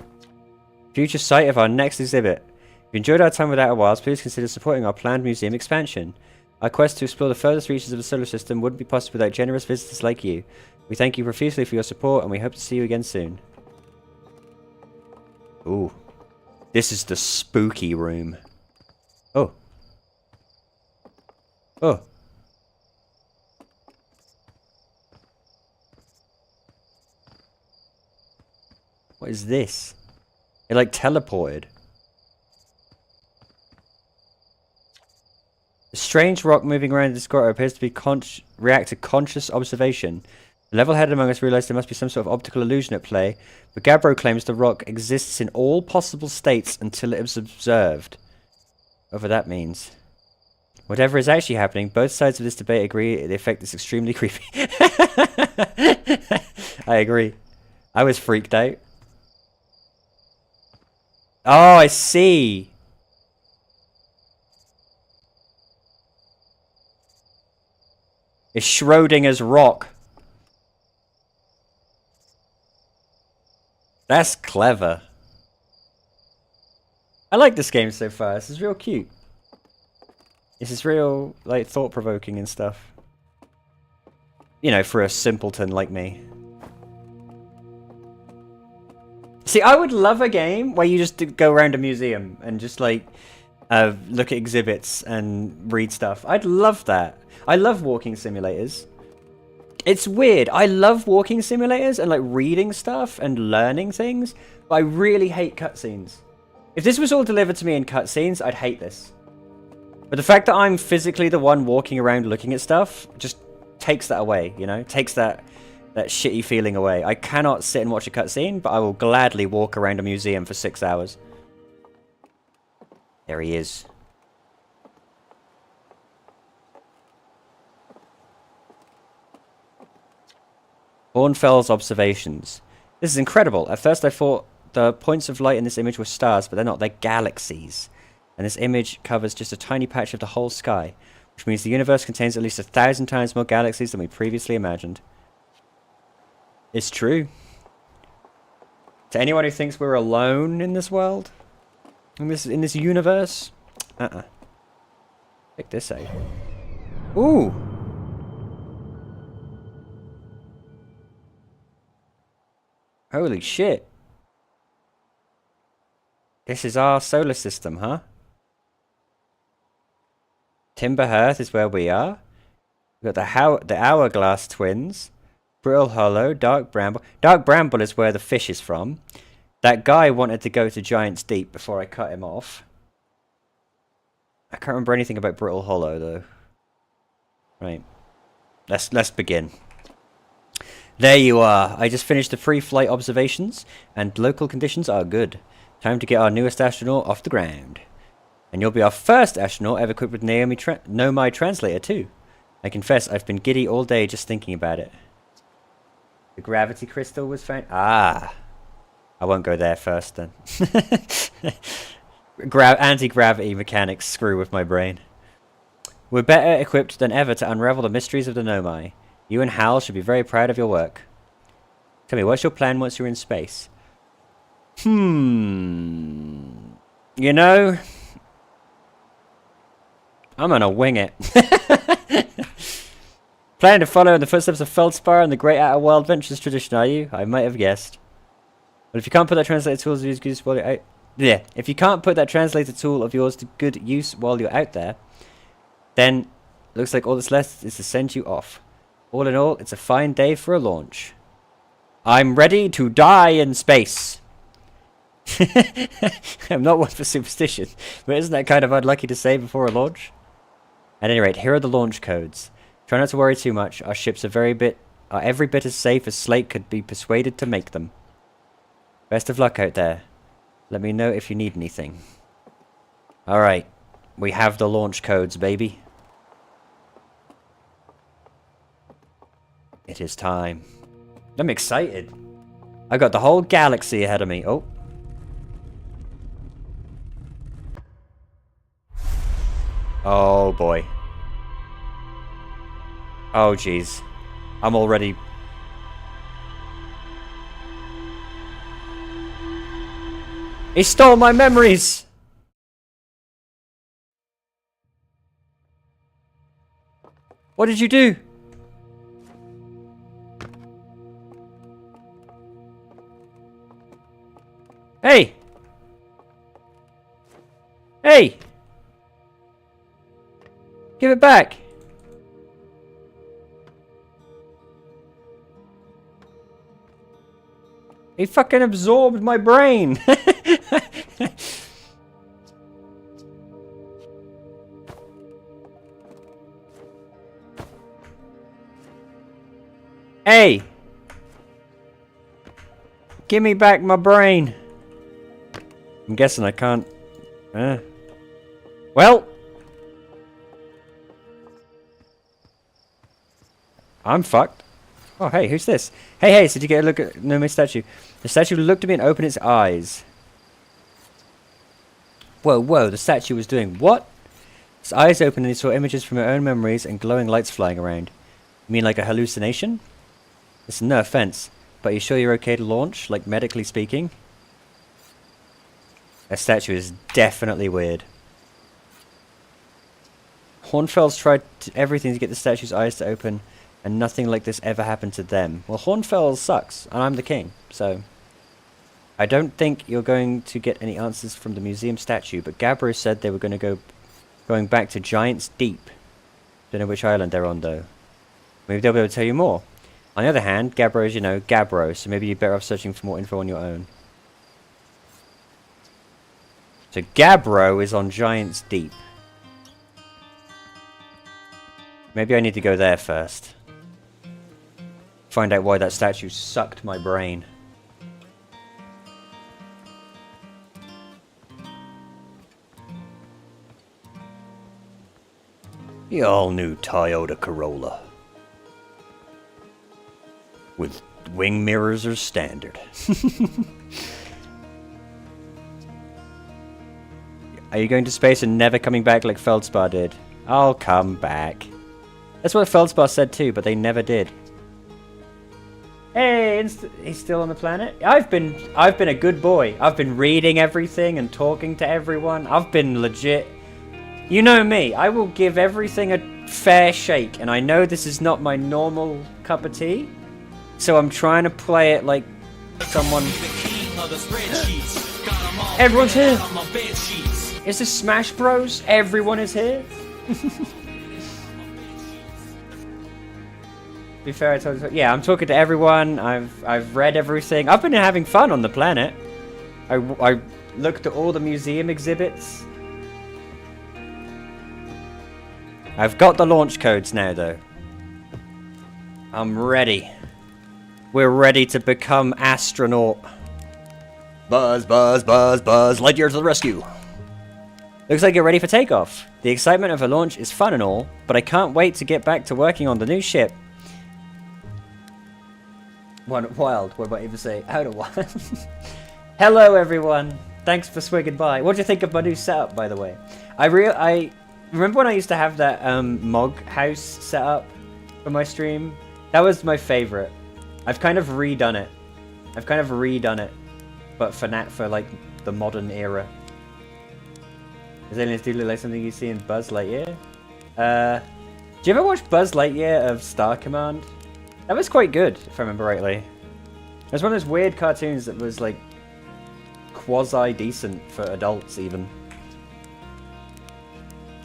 Future site of our next exhibit. If you enjoyed our time with Outer Wilds, please consider supporting our planned museum expansion. Our quest to explore the furthest reaches of the solar system wouldn't be possible without generous visitors like you. We thank you profusely for your support, and we hope to see you again soon. Ooh. This is the spooky room. Oh. Oh. What is this? It like teleported. The strange rock moving around this grotto appears to be react to conscious observation. The level-headed among us realize there must be some sort of optical illusion at play, but Gabbro claims the rock exists in all possible states until it is observed. Whatever that means. Whatever is actually happening, both sides of this debate agree the effect is extremely creepy. I agree. I was freaked out. Oh, I see. It's Schrodinger's rock. That's clever. I like this game so far. This is real cute. This is real, like, thought-provoking and stuff. You know, for a simpleton like me. See, I would love a game where you just go around a museum and just, like, look at exhibits and read stuff. I'd love that. I love walking simulators. It's weird. I love walking simulators and, like, reading stuff and learning things, but I really hate cutscenes. If this was all delivered to me in cutscenes, I'd hate this. But the fact that I'm physically the one walking around looking at stuff just takes that away, you know? Takes that shitty feeling away. I cannot sit and watch a cutscene, but I will gladly walk around a museum for 6 hours. There he is. Bornfell's observations. This is incredible. At first I thought the points of light in this image were stars, but they're not. They're galaxies. And this image covers just a tiny patch of the whole sky, which means the universe contains at least 1,000 times more galaxies than we previously imagined. It's true. To anyone who thinks we're alone in this world, in this universe, check this out. Ooh. Holy shit. This is our solar system, huh? Timber Hearth is where we are. We've got the Hourglass Twins. Brittle Hollow, Dark Bramble. Dark Bramble is where the fish is from. That guy wanted to go to Giant's Deep before I cut him off. I can't remember anything about Brittle Hollow, though. Right. Let's begin. There you are. I just finished the pre-flight observations, and local conditions are good. Time to get our newest astronaut off the ground. And you'll be our first astronaut ever equipped with Nomai Translator, too. I confess, I've been giddy all day just thinking about it. The gravity crystal was found... Ah. I won't go there first, then. Anti-gravity mechanics screw with my brain. We're better equipped than ever to unravel the mysteries of the Nomai. You and Hal should be very proud of your work. Tell me, what's your plan once you're in space? You know... I'm gonna wing it. Planning to follow in the footsteps of Feldspar and the Great Outer Wild Ventures tradition, are you? I might have guessed. But if you can't put that translator tool of yours to use while you're out... Yeah, if you can't put that translator tool of yours to good use while you're out there, then looks like all that's left is to send you off. All in all, it's a fine day for a launch. I'm ready to die in space. I'm not one for superstition, but isn't that kind of unlucky to say before a launch? At any rate, here are the launch codes. Try not to worry too much. Our ships are every bit as safe as Slate could be persuaded to make them. Best of luck out there. Let me know if you need anything. Alright. We have the launch codes, baby. It is time. I'm excited. I got the whole galaxy ahead of me. Oh. Oh boy. Oh jeez. I'm already... He stole my memories! What did you do? Hey! Hey! Give it back! He fucking absorbed my brain! Hey! Give me back my brain! I'm guessing I can't... Well! I'm fucked. Oh, hey, who's this? Hey, so did you get a look at Nomai's statue? The statue looked at me and opened its eyes. Whoa, the statue was doing what? Its eyes opened and he saw images from her own memories and glowing lights flying around. You mean like a hallucination? Listen, no offense, but are you sure you're okay to launch, like medically speaking? That statue is definitely weird. Hornfels tried everything to get the statue's eyes to open, and nothing like this ever happened to them. Well, Hornfels sucks, and I'm the king, so... I don't think you're going to get any answers from the museum statue, but Gabbro said they were going back to Giant's Deep. Don't know which island they're on, though. Maybe they'll be able to tell you more. On the other hand, Gabbro is, you know, Gabbro, so maybe you're better off searching for more info on your own. So Gabbro is on Giant's Deep. Maybe I need to go there first. Find out why that statue sucked my brain. The all-new Toyota Corolla. With wing mirrors are standard. Are you going to space and never coming back like Feldspar did? I'll come back. That's what Feldspar said too, but they never did. Hey, he's still on the planet? I've been a good boy. I've been reading everything and talking to everyone. I've been legit. You know me. I will give everything a fair shake, and I know this is not my normal cup of tea. So I'm trying to play it like Someone. Everyone's here. Is this Smash Bros? Everyone is here. Be fair, I told you. Yeah, I'm talking to everyone. I've read everything. I've been having fun on the planet. I looked at all the museum exhibits. I've got the launch codes now, though. I'm ready. We're ready to become astronaut. Buzz, buzz, buzz, buzz. Lightyear to the rescue. Looks like you're ready for takeoff. The excitement of a launch is fun and all, but I can't wait to get back to working on the new ship. Wild. What about even say? Out of wild. Hello, everyone. Thanks for swigging by. What do you think of my new setup, by the way? I remember when I used to have that Mog house set up for my stream. That was my favorite. I've kind of redone it. But for like the modern era. Is Aliens do look like something you see in Buzz Lightyear? Do you ever watch Buzz Lightyear of Star Command? That was quite good, if I remember rightly. It was one of those weird cartoons that was like quasi-decent for adults even.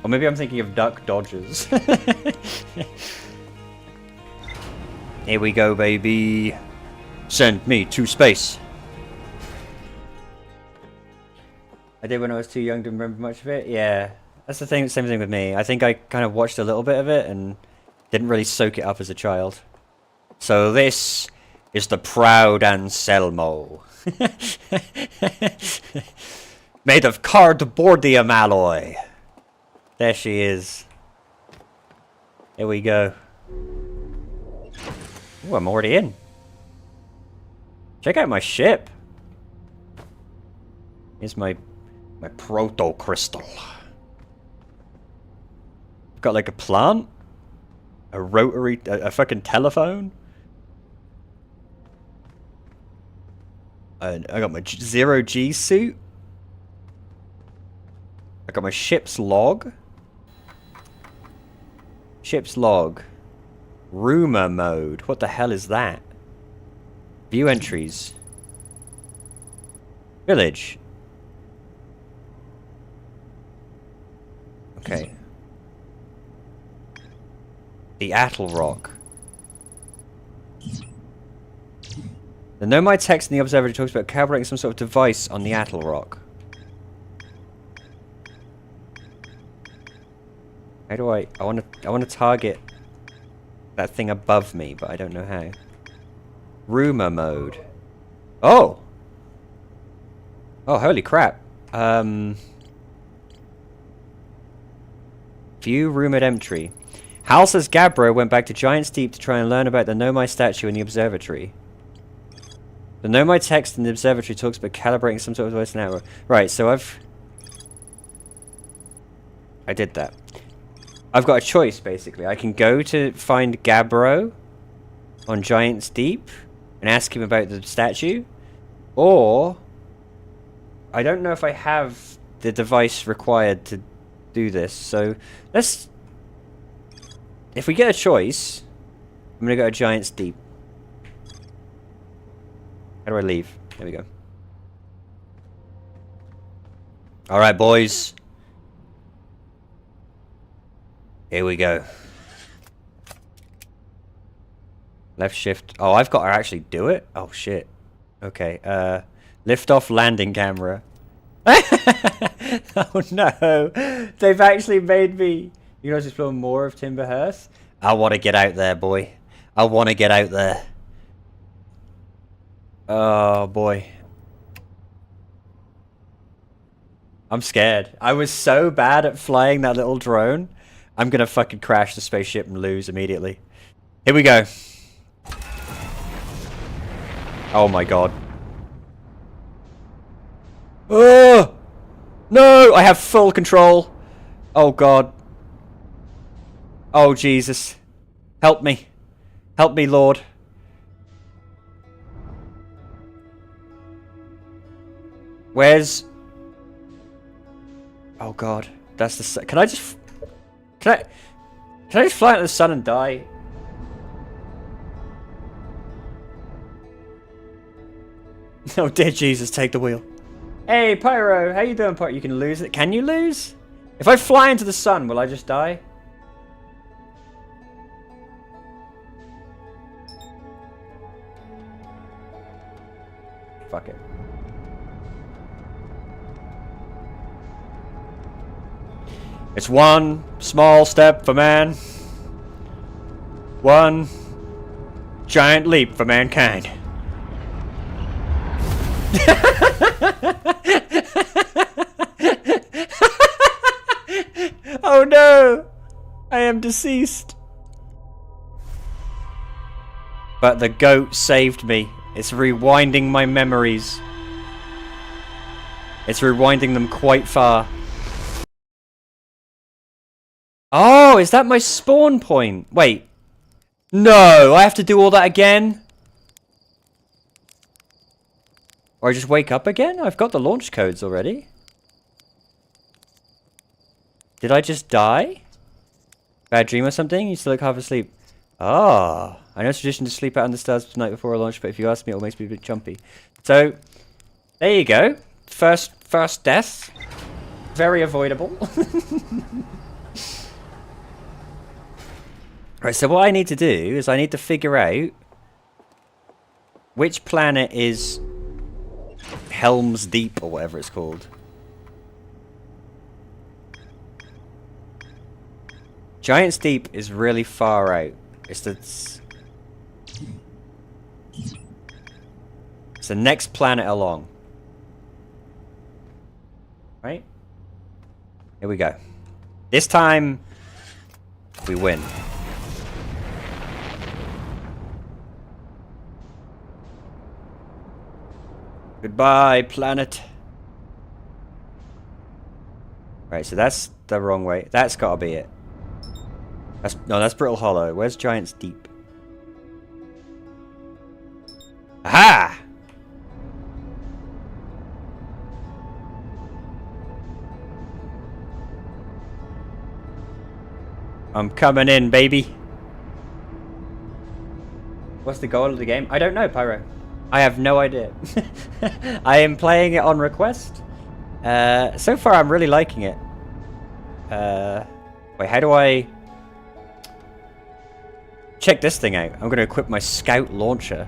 Or maybe I'm thinking of Duck Dodgers. Here we go, baby. Send me to space. I did when I was too young to remember much of it. Yeah, that's the thing. Same thing with me. I think I kind of watched a little bit of it and didn't really soak it up as a child. So this is the proud Anselmo. Made of cardboardium alloy. There she is. Here we go. Ooh, I'm already in. Check out my ship. Here's my proto crystal. Got like a plant, a rotary, a fucking telephone. I got my zero G suit. I got my ship's log. Ship's log. Rumor mode. What the hell is that? View entries. Village. Okay. The Attle Rock. The Nomai text in the observatory talks about calibrating some sort of device on the Attle Rock. How do I want to target that thing above me, but I don't know how. Rumor mode. Oh! Oh, holy crap. View rumored entry. Hal says Gabbro went back to Giant's Deep to try and learn about the Nomai statue in the observatory. The Nomai text in the observatory talks about calibrating some sort of device in Attle. Right, so I did that. I've got a choice, basically. I can go to find Gabbro on Giant's Deep and ask him about the statue, or I don't know if I have the device required to do this, so let's... If we get a choice, I'm gonna go to Giant's Deep. How do I leave? There we go. Alright, boys. Here we go. Left shift. Oh, I've got to actually do it? Oh, shit. Okay, lift off landing camera. Oh, no. They've actually made me... You guys explore more of Timberhurst? I want to get out there, boy. I want to get out there. Oh, boy. I'm scared. I was so bad at flying that little drone. I'm gonna fucking crash the spaceship and lose immediately. Here we go. Oh my god. Oh! No! I have full control. Oh god. Oh Jesus. Help me. Help me, Lord. Where's... Oh god. That's the... Can I just... Can I just fly into the sun and die? Oh dear Jesus, take the wheel. Hey Pyro, how you doing, Pyro? You can lose it. Can you lose? If I fly into the sun, will I just die? Fuck it. It's one small step for man. One giant leap for mankind. Oh no! I am deceased. But the goat saved me. It's rewinding my memories. It's rewinding them quite far. Oh, is that my spawn point? Wait. No, I have to do all that again? Or I just wake up again? I've got the launch codes already. Did I just die? Bad dream or something? You still look half asleep. Ah, I know it's tradition to sleep out on the stars the night before a launch, but if you ask me, it makes me a bit jumpy. So, there you go. First death. Very avoidable. Right, so what I need to do is I need to figure out which planet is Helm's Deep or whatever it's called. Giant's Deep is really far out. It's the next planet along. Right? Here we go. This time, we win. Goodbye, planet. Right, so that's the wrong way. That's gotta be it. That's Brittle Hollow. Where's Giant's Deep? Aha! I'm coming in, baby. What's the goal of the game? I don't know, Pyro. I have no idea. I am playing it on request. So far, I'm really liking it. Wait, how do I check this thing out? I'm going to equip my scout launcher.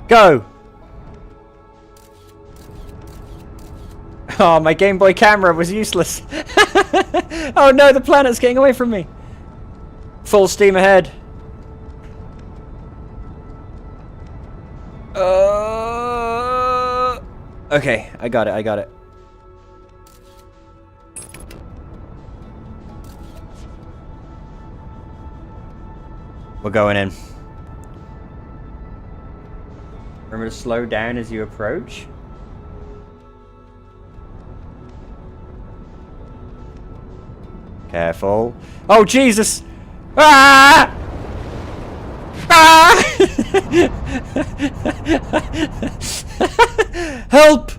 Go! Oh, my Game Boy camera was useless. Oh no, the planet's getting away from me. Full steam ahead. Okay, I got it. We're going in. Remember to slow down as you approach. Careful. Oh, Jesus! Ah! Ah! Help!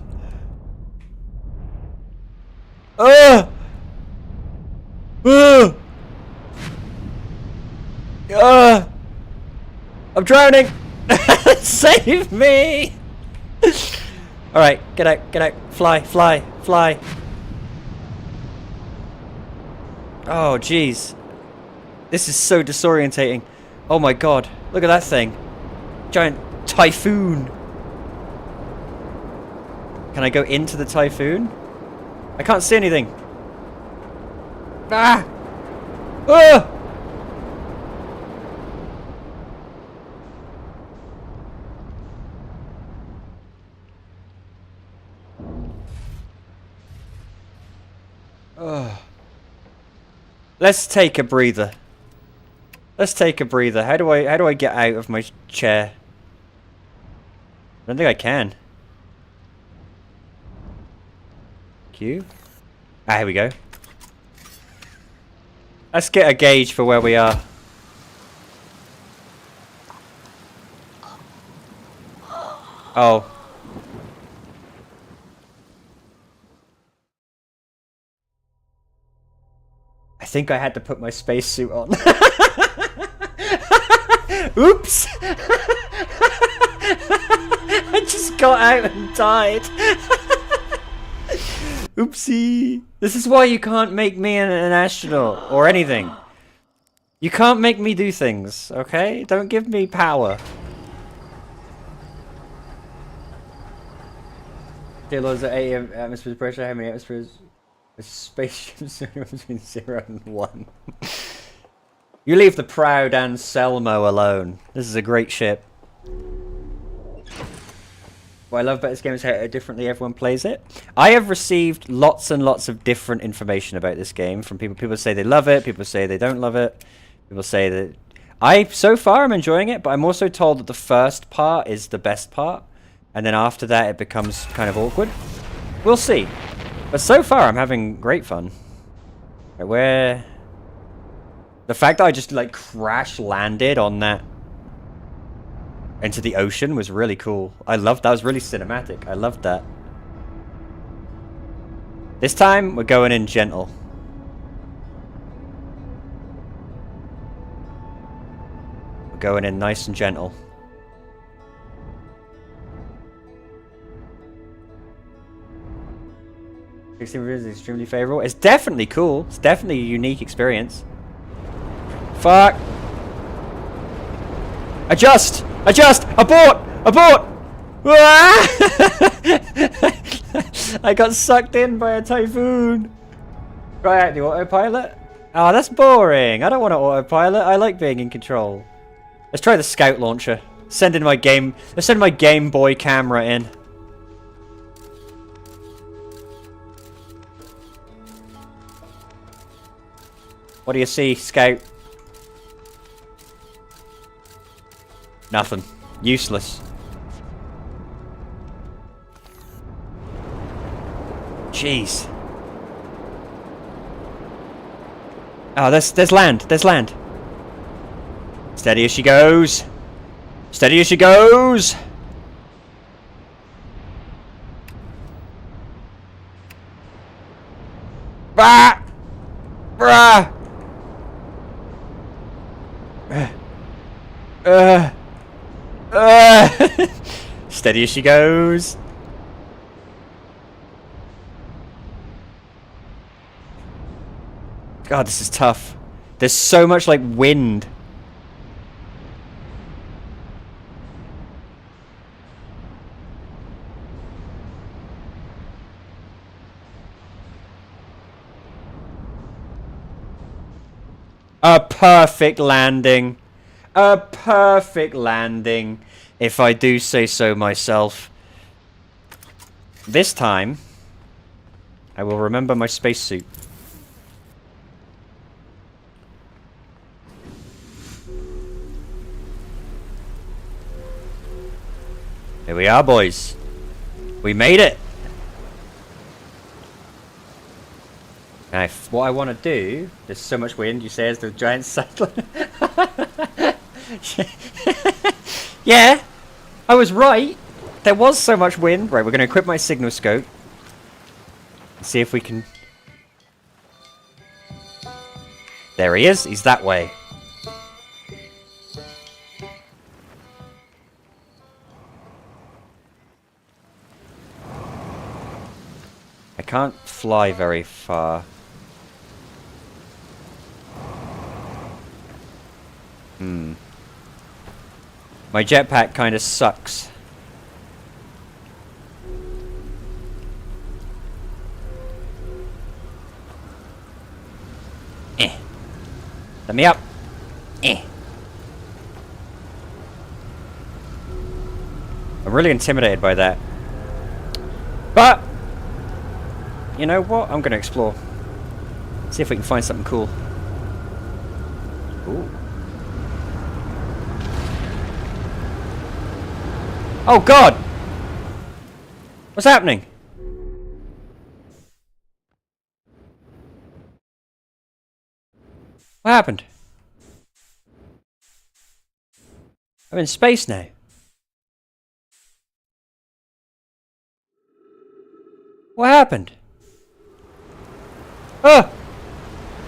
I'm drowning! Save me! Alright, get out, fly. Oh, jeez. This is so disorientating. Oh my god, look at that thing. Giant typhoon. Can I go into the typhoon? I can't see anything. Ah! Ah! Let's take a breather. How do I get out of my chair? I don't think I can. Q? Ah, here we go. Let's get a gauge for where we are. Oh. I think I had to put my spacesuit on. Oops! I just got out and died. Oopsie. This is why you can't make me an astronaut or anything. You can't make me do things, okay? Don't give me power. Kilos at 80 atmospheres pressure. How many atmospheres? A spaceship's between 0 and 1. You leave the proud Anselmo alone. This is a great ship. What I love about this game is how differently everyone plays it. I have received lots and lots of different information about this game from people. People say they love it. People say they don't love it. People say that... so far, I'm enjoying it, but I'm also told that the first part is the best part. And then after that, it becomes kind of awkward. We'll see. But so far, I'm having great fun. Right, where... The fact that I just, like, crash landed on that... into the ocean was really cool. I loved that. It was really cinematic. I loved that. This time, we're going in gentle. We're going in nice and gentle. 16 is extremely favorable. It's definitely cool. It's definitely a unique experience. Fuck. Adjust! Adjust! Abort! Abort! I got sucked in by a typhoon. Right out the autopilot. Oh, that's boring. I don't want to autopilot. I like being in control. Let's try the scout launcher. Let's send my Game Boy camera in. What do you see, Scout? Nothing. Useless. Jeez. Oh, there's land. There's land. Steady as she goes. Steady as she goes. Bah! Bruh! Steady as she goes. God, this is tough. There's so much, like, wind. A perfect landing. A perfect landing, if I do say so myself. This time, I will remember my spacesuit. Here we are, boys. We made it. Now, what I want to do... There's so much wind, you say, as the giant cyclone. Yeah, I was right. There was so much wind. Right, we're going to equip my signal scope. And see if we can... There he is. He's that way. I can't fly very far. My jetpack kind of sucks. Let me up. I'm really intimidated by that. But you know what? I'm gonna explore. See if we can find something cool. Ooh. Oh God! What's happening? What happened? I'm in space now. What happened? Ah!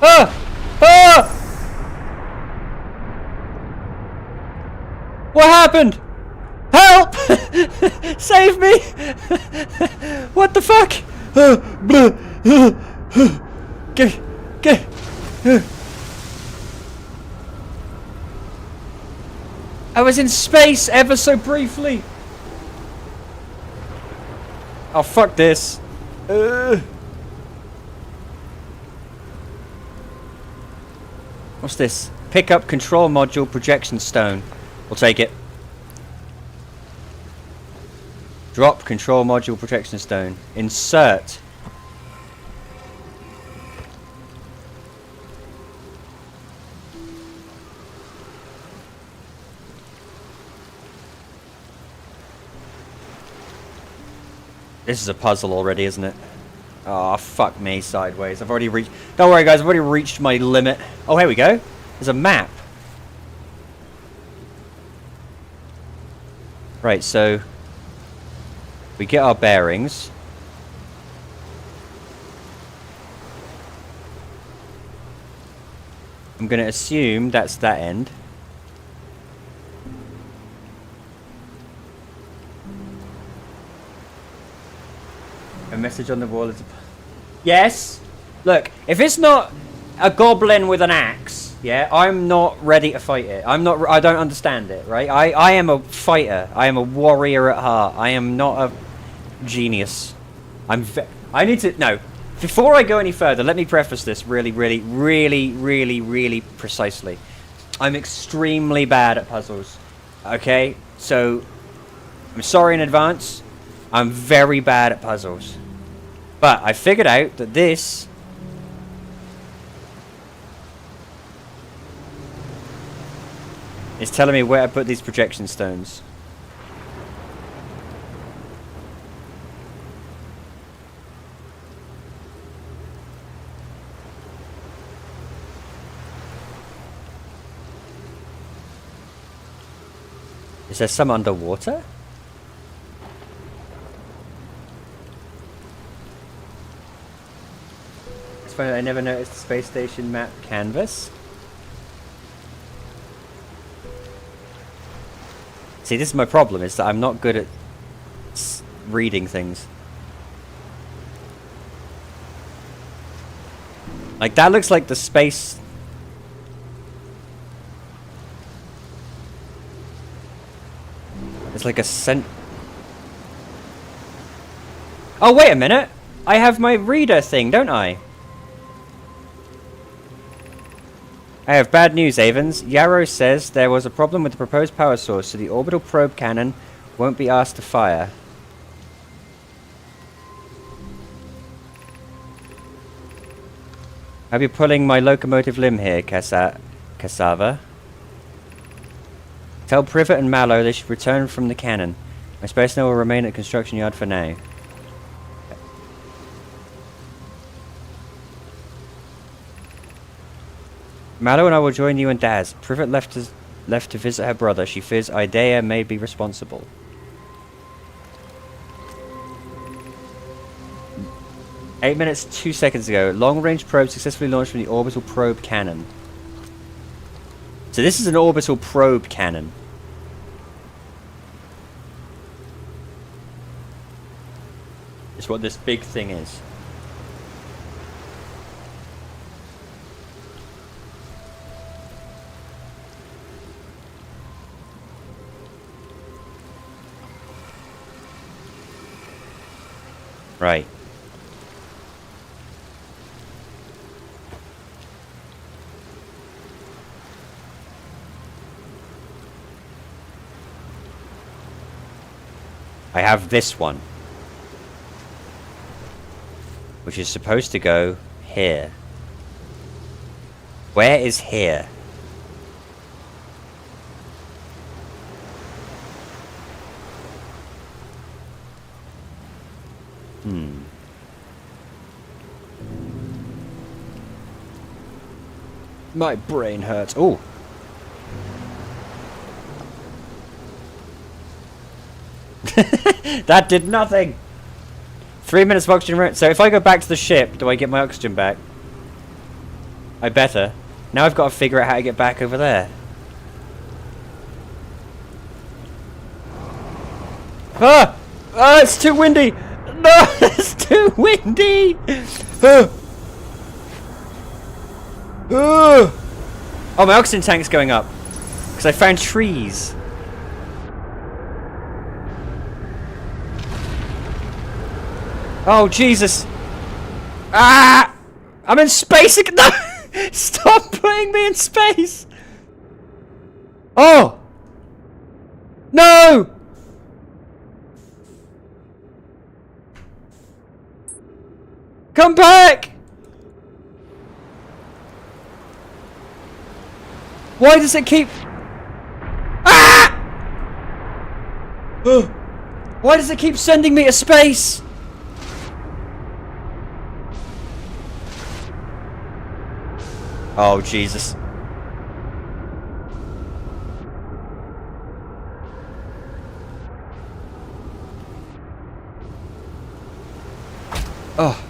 Ah! Ah! What happened? Help! Save me! What the fuck? Get. I was in space ever so briefly. Oh, fuck this. What's this? Pick up control module projection stone. We'll take it. Drop control module projection stone. Insert. This is a puzzle already, isn't it? Oh, fuck me, sideways. I've already reached... Don't worry, guys. I've already reached my limit. Oh, here we go. There's a map. Right, so... we get our bearings. I'm going to assume that's that end. A message on the wall is... Yes! Look, if it's not a goblin with an axe, yeah, I'm not ready to fight it. I don't understand it, right? I am a fighter. I am a warrior at heart. I am not a genius. I need to... No. Before I go any further, let me preface this really precisely. I'm extremely bad at puzzles. Okay? So, I'm sorry in advance. I'm very bad at puzzles. But I figured out that this... is telling me where to put these projection stones. Is there some underwater? It's funny, I never noticed the space station map canvas. See, this is my problem, is that I'm not good at reading things. Like, that looks like the space... It's like a Oh, wait a minute! I have my reader thing, don't I? I have bad news, Avens. Yarrow says there was a problem with the proposed power source, so the orbital probe cannon won't be asked to fire. I'll be pulling my locomotive limb here, Cassava. Tell Privet and Mallow they should return from the cannon. My personnel will remain at the construction yard for now. Mallow and I will join you and Daz. Privet left to visit her brother. She fears Idea may be responsible. Eight minutes, 2 seconds ago. Long-range probe successfully launched from the orbital probe cannon. So this is an orbital probe cannon. It's what this big thing is. Right. I have this one, which is supposed to go here. Where is here? My brain hurts. Oh. That did nothing. 3 minutes of oxygen. So if I go back to the ship, do I get my oxygen back? I better. Now I've got to figure out how to get back over there. Ah! Ah, it's too windy! No, it's too windy! Ah. Ah. Oh, my oxygen tank's going up. Because I found trees. Oh, Jesus. Ah! I'm in space again! No! Stop putting me in space! Oh! No! Come back! Why does it keep... Ah! Why does it keep sending me to space? Oh, Jesus. Oh.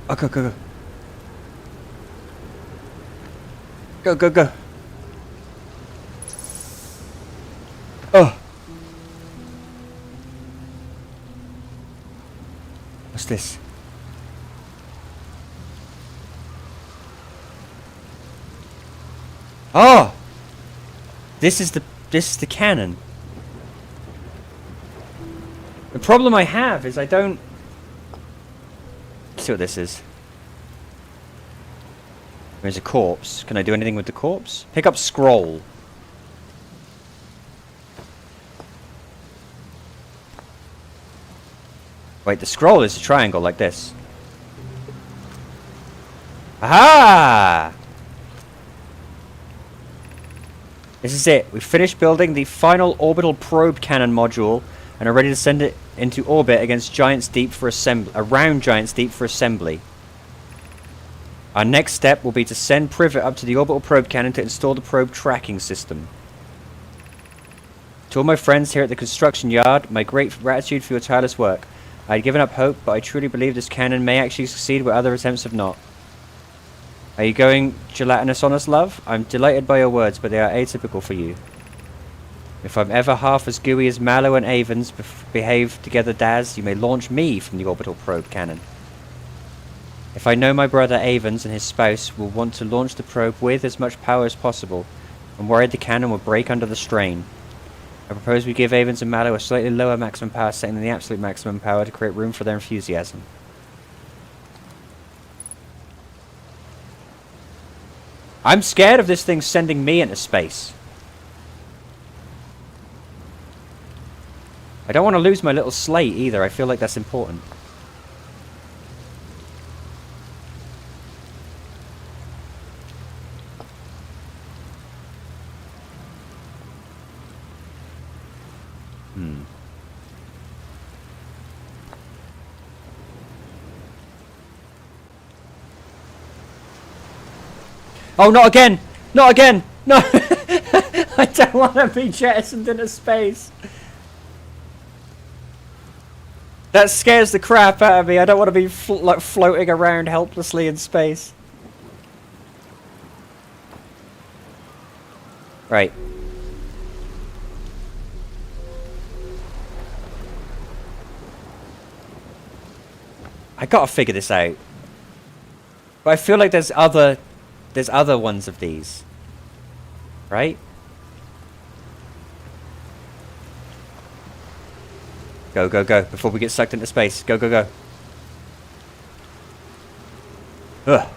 Oh, go, go, go. Go, go, go. Oh. What's this? Oh! This is the cannon. The problem I have is I don't... Let's see what this is. There's a corpse. Can I do anything with the corpse? Pick up scroll. Wait, the scroll is a triangle like this. Aha! This is it. We've finished building the final orbital probe cannon module and are ready to send it into orbit against Giants Deep for around Giants Deep for assembly. Our next step will be to send Privet up to the orbital probe cannon to install the probe tracking system. To all my friends here at the construction yard, my great gratitude for your tireless work. I had given up hope, but I truly believe this cannon may actually succeed where other attempts have not. Are you going gelatinous on us, love? I'm delighted by your words, but they are atypical for you. If I'm ever half as gooey as Mallow and Avens behave together, Daz, you may launch me from the orbital probe cannon. If I know my brother Avens and his spouse will want to launch the probe with as much power as possible, I'm worried the cannon will break under the strain. I propose we give Avens and Mallow a slightly lower maximum power setting than the absolute maximum power to create room for their enthusiasm. I'm scared of this thing sending me into space. I don't want to lose my little slate either. I feel like that's important. Oh, not again! Not again! No! I don't want to be jettisoned into space. That scares the crap out of me. I don't want to be like floating around helplessly in space. Right. I gotta figure this out. But I feel like there's other ones of these. Right? Go, go, go. Before we get sucked into space. Go, go, go. Ugh.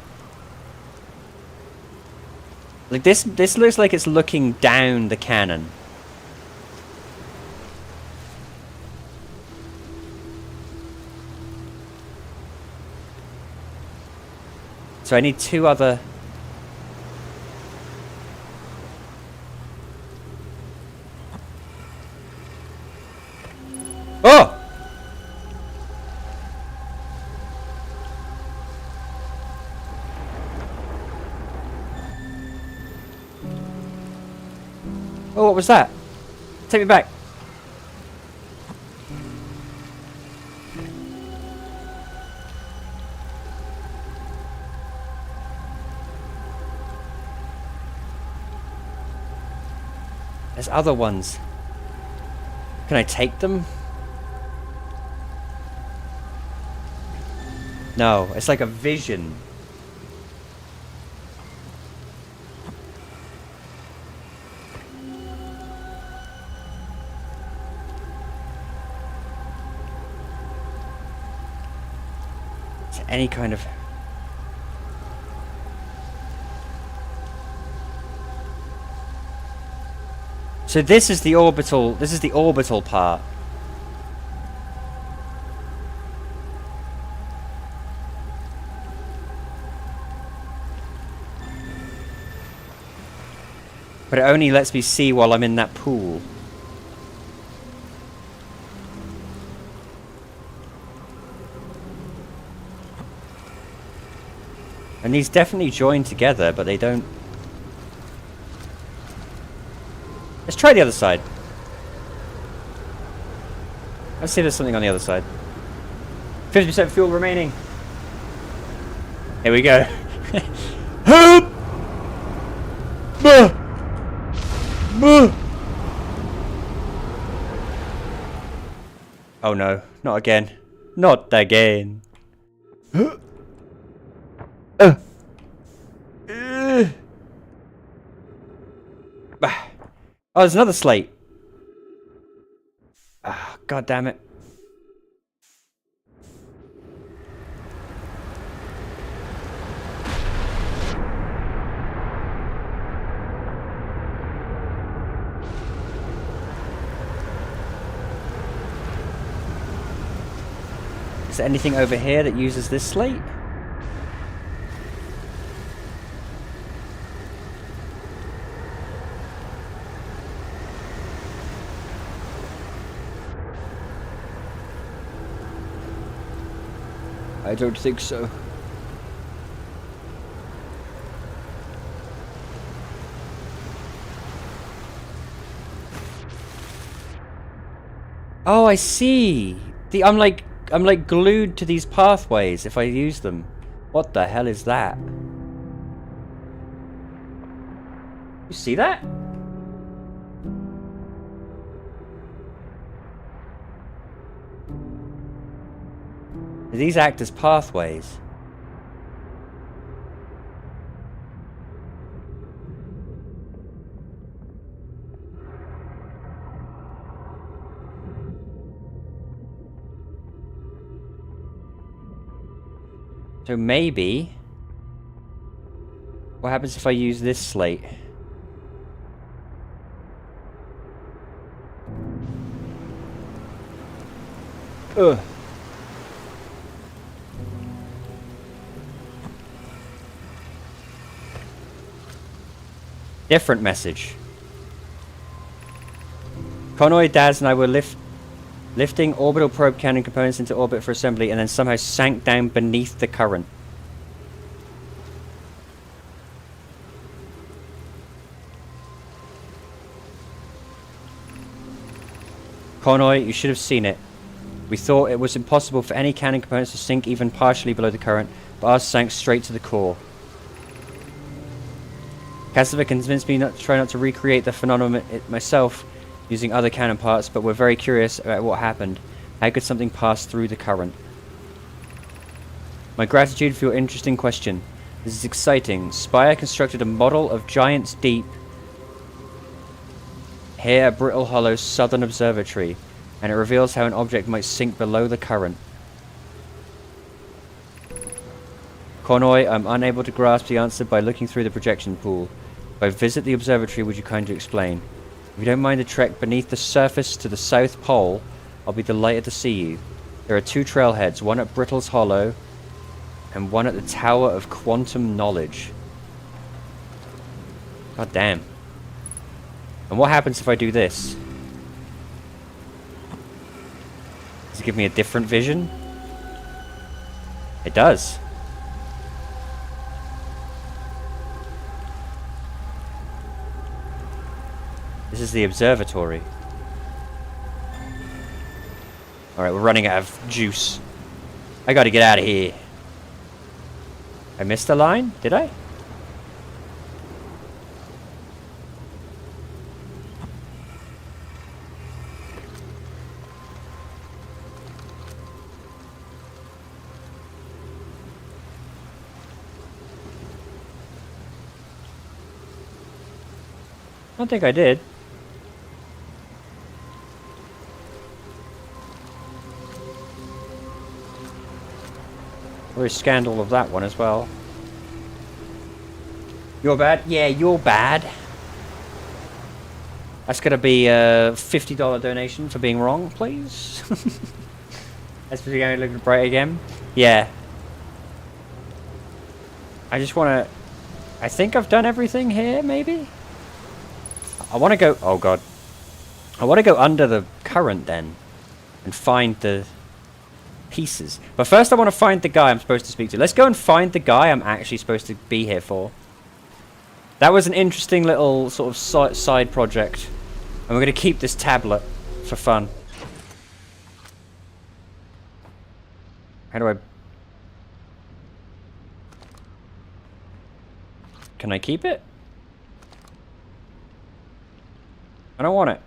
Like this looks like it's looking down the cannon. So I need two other... Oh! Oh, what was that? Take me back. There's other ones. Can I take them? No, it's like a vision. It's any kind of... So this is the orbital part. But it only lets me see while I'm in that pool. And these definitely join together, but they don't... Let's try the other side. Let's see if there's something on the other side. 50% fuel remaining. Here we go. Help! Oh no, not again. Not again. Oh, there's another slate. Ah, God damn it. Is there anything over here that uses this slate? I don't think so. Oh, I see. I'm like glued to these pathways if I use them. What the hell is that? You see that? These act as pathways. So maybe... What happens if I use this slate? Ugh. Different message. Conroy, Daz, and I were lifting orbital probe cannon components into orbit for assembly and then somehow sank down beneath the current. Conroy, you should have seen it. We thought it was impossible for any cannon components to sink even partially below the current, but ours sank straight to the core. Cassiva convinced me not to try not to recreate the phenomenon myself using other cannon parts, but we're very curious about what happened. How could something pass through the current? My gratitude for your interesting question. This is exciting. Spire constructed a model of Giant's Deep here at Brittle Hollow's Southern Observatory, and it reveals how an object might sink below the current. Conroy, I'm unable to grasp the answer by looking through the projection pool. If I visit the observatory, would you kindly explain? If you don't mind the trek beneath the surface to the South Pole, I'll be delighted to see you. There are 2 trailheads, one at Brittle's Hollow, and one at the Tower of Quantum Knowledge. God damn. And what happens if I do this? Does it give me a different vision? It does. This is the observatory. Alright, we're running out of juice. I gotta get out of here. I missed a line? Did I? don't think I did. We scanned all of that one as well. You're bad? Yeah, you're bad. That's gonna be a $50 donation for being wrong, please. That's for going looking bright again. Yeah. I just wanna... I think I've done everything here, maybe? I wanna go... Oh god. I wanna go under the current then. And find the pieces. But first I wanna find the guy I'm supposed to speak to. Let's go and find the guy I'm actually supposed to be here for. That was an interesting little sort of side project. And we're going to keep this tablet for fun. How do I... Can I keep it? I don't want it.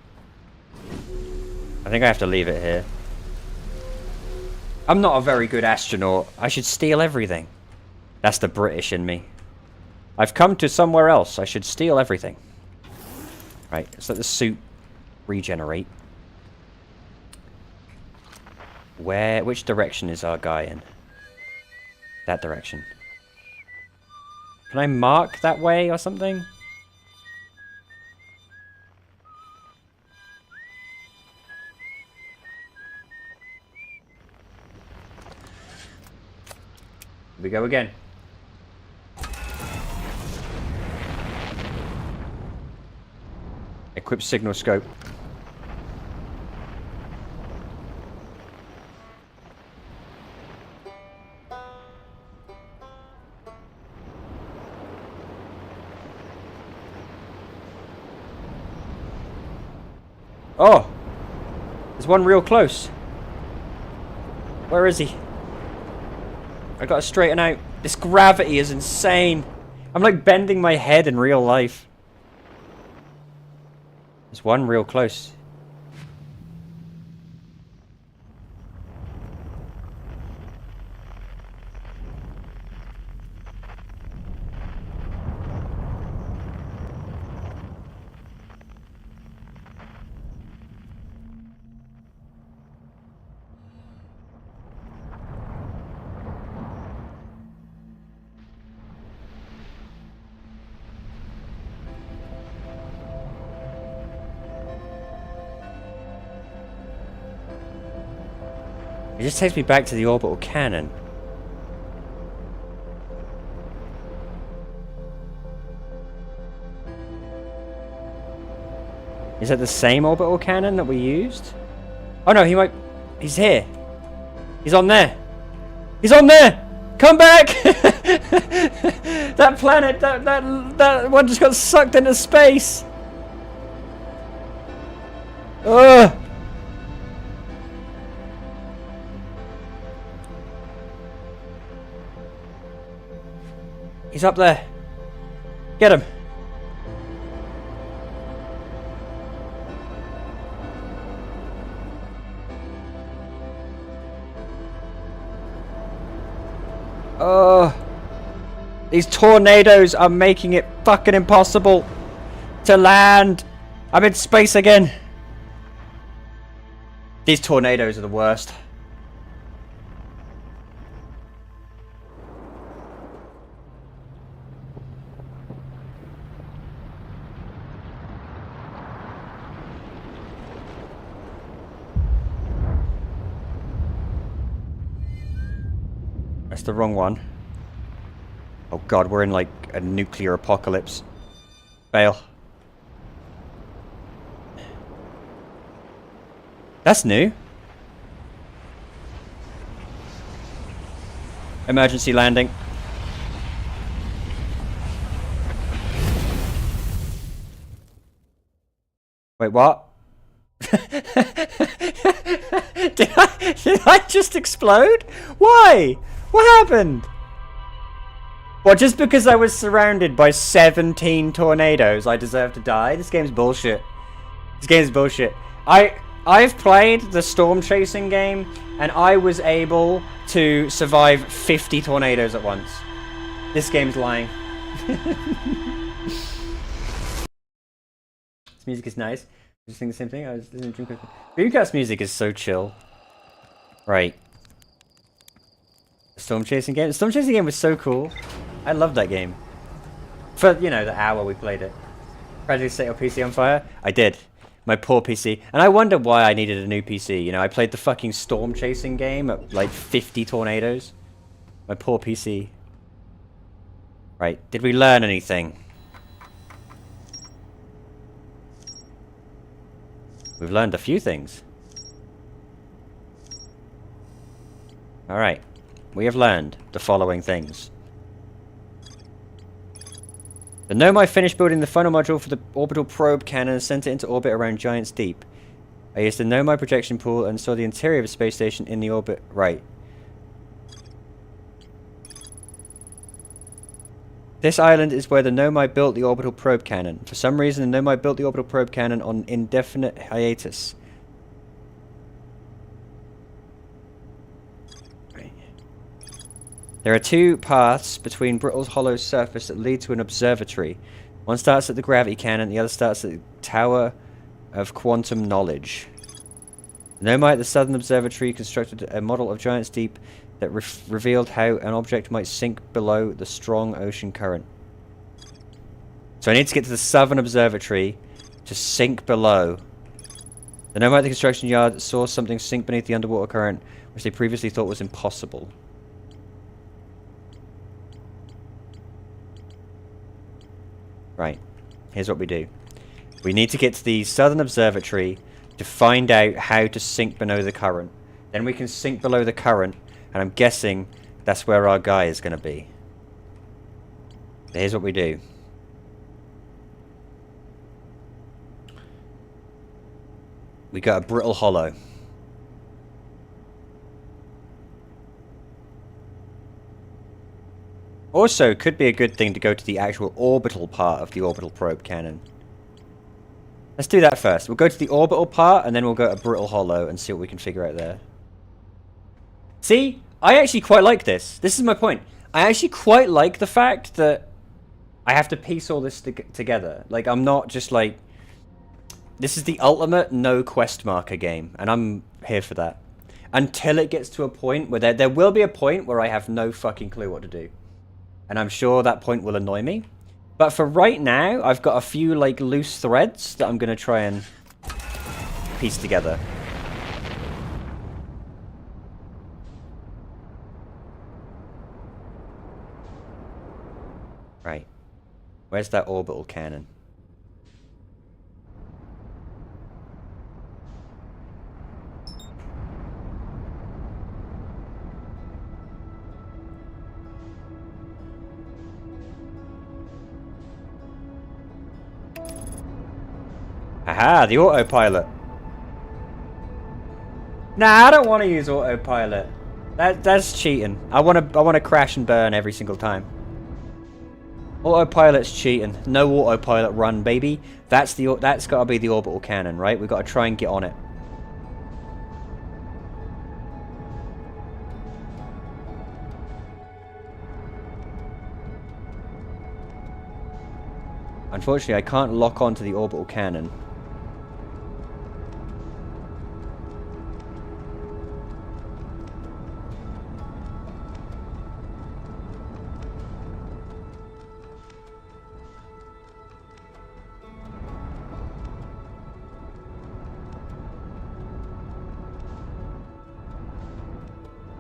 I think I have to leave it here. I'm not a very good astronaut. I should steal everything. That's the British in me. I've come to somewhere else. I should steal everything. Right, let's let the suit regenerate. Which direction is our guy in? That direction. Can I mark that way or something? Here we go again. Equip signal scope. Oh! There's one real close. Where is he? I gotta straighten out. This gravity is insane. I'm like bending my head in real life. There's one real close. It just takes me back to the orbital cannon. Is that the same orbital cannon that we used? Oh no, he's here. He's on there. He's on there! Come back! That planet, that one just got sucked into space. Ugh! He's up there. Get him. Oh. These tornadoes are making it fucking impossible to land. I'm in space again. These tornadoes are the worst. That's the wrong one. Oh god, we're in like a nuclear apocalypse. Fail. That's new. Emergency landing. Wait, what? Did I just explode? Why? What happened? What, just because I was surrounded by 17 tornadoes, I deserve to die? This game's bullshit. This game's bullshit. I've played the storm chasing game, and I was able to survive 50 tornadoes at once. This game's lying. This music is nice. Just think the same thing. I was listening to Dreamcast music is so chill. Right. Storm Chasing game. The Storm Chasing game was so cool. I loved that game. For, you know, the hour we played it. Tragically set your PC on fire? I did. My poor PC. And I wonder why I needed a new PC. You know, I played the fucking Storm Chasing game at like 50 tornadoes. My poor PC. Right. Did we learn anything? We've learned a few things. Alright. We have learned the following things. The Nomai finished building the final module for the orbital probe cannon and sent it into orbit around Giant's Deep. I used the Nomai projection pool and saw the interior of the space station in the orbit. Right. This island is where the Nomai built the orbital probe cannon. For some reason, the Nomai built the orbital probe cannon on indefinite hiatus. Right. There are two paths between Brittle's hollow surface that lead to an observatory. One starts at the gravity cannon, the other starts at the Tower of Quantum Knowledge. The Nomai at the Southern Observatory constructed a model of Giant's Deep that revealed how an object might sink below the strong ocean current. So I need to get to the Southern Observatory to sink below. The Nomai at the construction yard saw something sink beneath the underwater current, which they previously thought was impossible. Right. Here's what we do. We need to get to the Southern Observatory to find out how to sink below the current. Then we can sink below the current. And I'm guessing that's where our guy is going to be. So here's what we do. We got a brittle hollow. Also, could be a good thing to go to the actual orbital part of the orbital probe cannon. Let's do that first. We'll go to the orbital part, and then we'll go to brittle hollow and see what we can figure out there. See? I actually quite like this. This is my point. I actually quite like the fact that I have to piece all this together. Like, I'm not just like... This is the ultimate no quest marker game, and I'm here for that. Until it gets to a point where there will be a point where I have no fucking clue what to do. And I'm sure that point will annoy me. But for right now, I've got a few, like, loose threads that I'm going to try and piece together. Right. Where's that orbital cannon? Aha, the autopilot. Nah, I don't want to use autopilot. That's cheating. I want to crash and burn every single time. Autopilot's cheating. No autopilot run, baby. That's got to be the orbital cannon, right? We've got to try and get on it. Unfortunately, I can't lock onto the orbital cannon.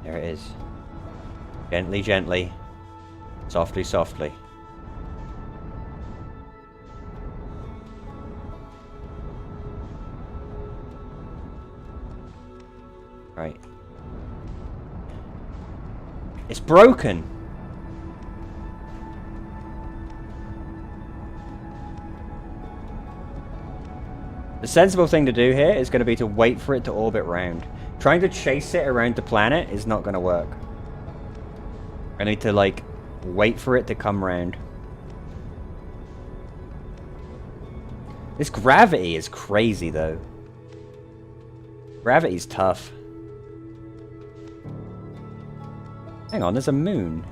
There it is. Gently, gently. Softly, softly. Right. It's broken. The sensible thing to do here is going to be to wait for it to orbit round. Trying to chase it around the planet is not going to work. I need to, like, wait for it to come round. This gravity is crazy, though. Gravity's tough. Hang on, there's a moon.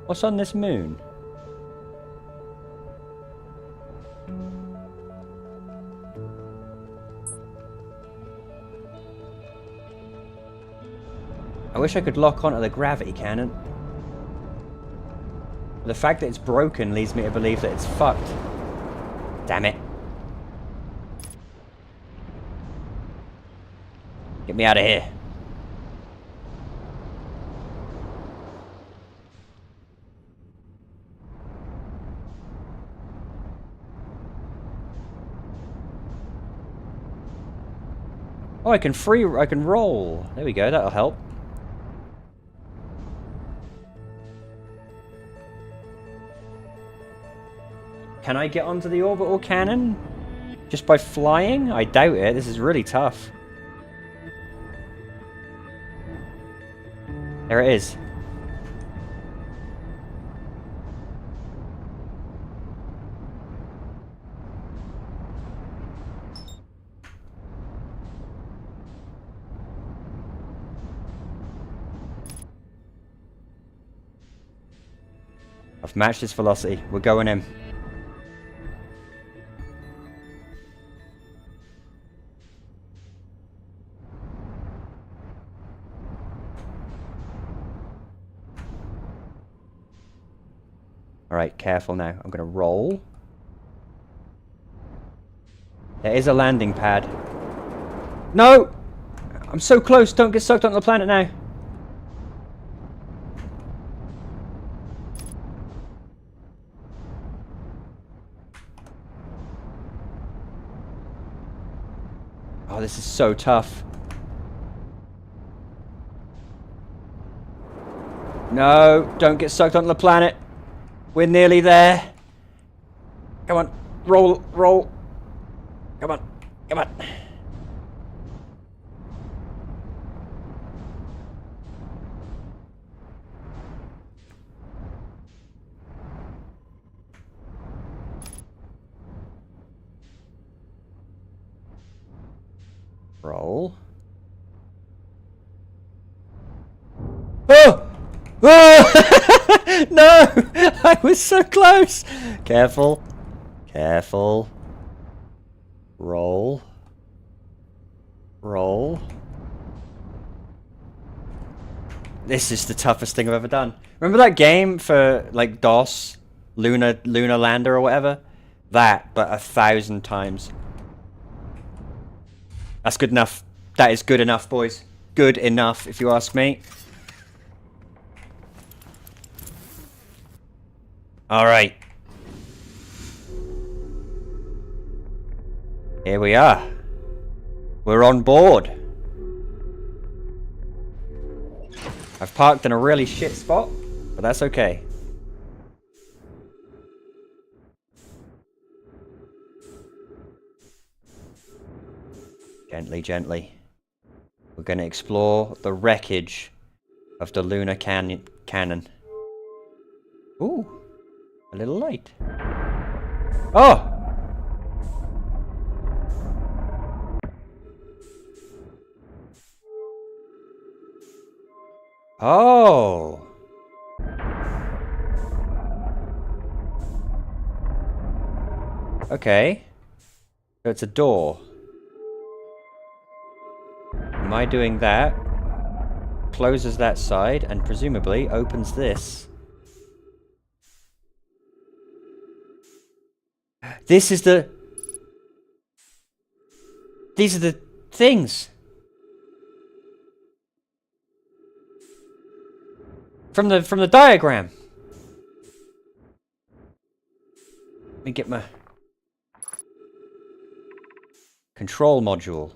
What's on this moon? I wish I could lock onto the gravity cannon. The fact that it's broken leads me to believe that it's fucked. Damn it. Get me out of here. Oh, I can roll. There we go, that'll help. Can I get onto the orbital cannon? Just by flying? I doubt it. This is really tough. There it is. I've matched its velocity. We're going in. Alright, careful now. I'm going to roll. There is a landing pad. No! I'm so close. Don't get sucked onto the planet now. Oh, this is so tough. No, don't get sucked onto the planet. We're nearly there. Come on, roll, roll. Come on, come on. Roll. Oh! Oh! No! I was so close! Careful. Careful. Roll. Roll. This is the toughest thing I've ever done. Remember that game for, like, DOS? Lunar Lander or whatever? That, but 1,000 times. That's good enough. That is good enough, boys. Good enough, if you ask me. Alright. Here we are. We're on board. I've parked in a really shit spot, but that's okay. Gently, gently. We're going to explore the wreckage of the lunar cannon. Ooh, a little light. Oh! Oh! Okay. So it's a door. Am I doing that? Closes that side and presumably opens this. This is the... These are the things. From the diagram. Let me get my control module.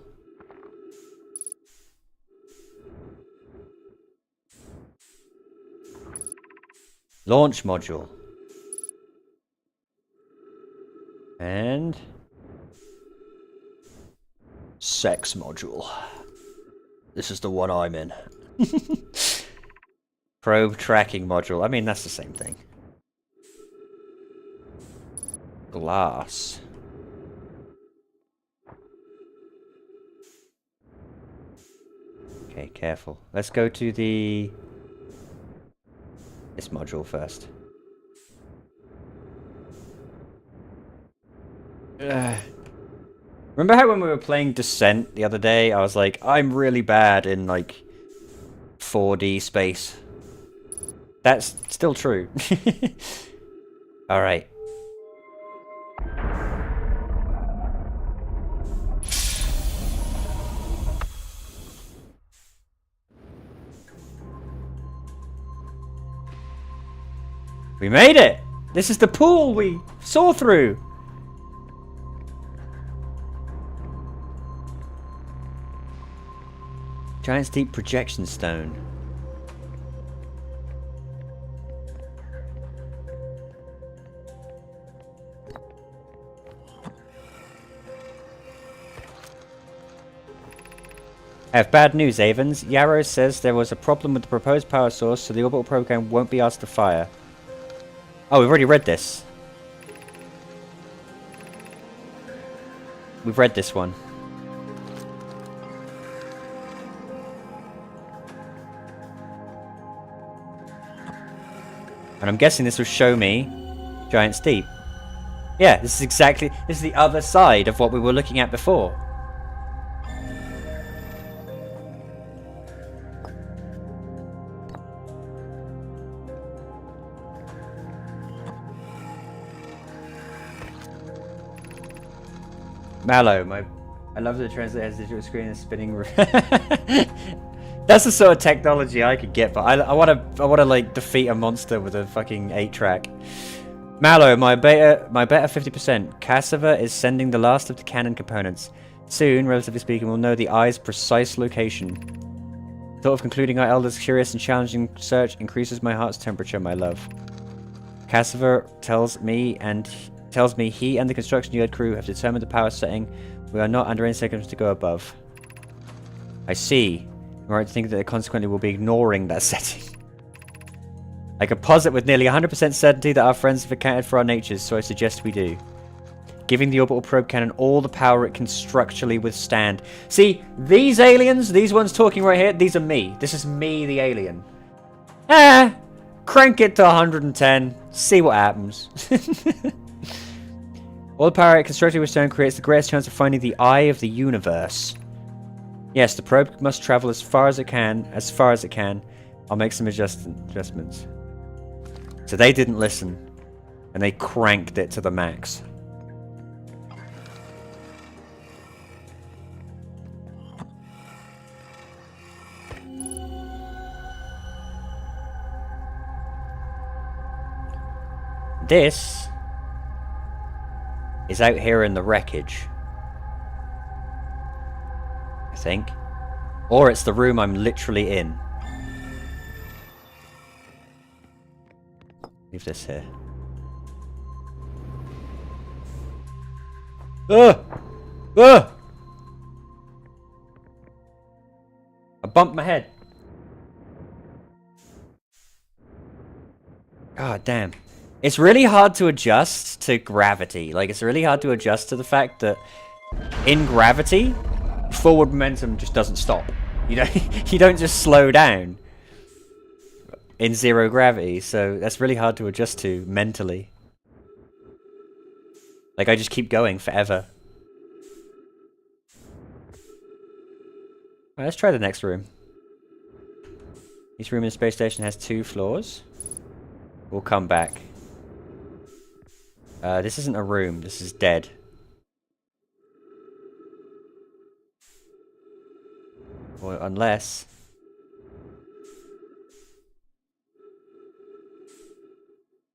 Launch module. And sex module. This is the one I'm in. Probe tracking module. I mean, that's the same thing. Glass. Okay, careful. Let's go to the this module first. Remember how when we were playing Descent the other day, I was like, I'm really bad in, like, 4D space. That's still true. Alright. We made it! This is the pool we saw through! Giant's Deep Projection Stone. I have bad news, Avens. Yarrow says there was a problem with the proposed power source, so the orbital program won't be asked to fire. Oh, we've already read this. We've read this one. And I'm guessing this will show me Giant's Deep. Yeah, this is the other side of what we were looking at before. Mallow, I love the translator has digital screen and spinning. That's the sort of technology I could get, but I wanna like defeat a monster with a fucking 8-track. Mallow, my beta 50%. Cassava is sending the last of the cannon components. Soon, relatively speaking, we'll know the eye's precise location. Thought of concluding our elder's curious and challenging search increases my heart's temperature, my love. Cassava tells me he and the construction yard crew have determined the power setting. We are not under any circumstances to go above. I see. I'm right to think that they consequently will be ignoring that setting. I can posit with nearly 100% certainty that our friends have accounted for our natures, so I suggest we do. Giving the orbital probe cannon all the power it can structurally withstand. See, these aliens, these ones talking right here, these are me. This is me, the alien. Crank it to 110. See what happens. All the power it can structurally withstand creates the greatest chance of finding the eye of the universe. Yes, the probe must travel as far as it can. I'll make some adjustments. So they didn't listen, and they cranked it to the max. This is out here in the wreckage, I think. Or it's the room I'm literally in. Leave this here. I bumped my head. God damn. It's really hard to adjust to gravity. Like, it's really hard to adjust to the fact that in gravity, forward momentum just doesn't stop. You don't just slow down in zero gravity, so that's really hard to adjust to mentally. Like, I just keep going forever. Alright, let's try the next room. Each room in the space station has 2 floors. We'll come back. This isn't a room, this is dead. Or unless...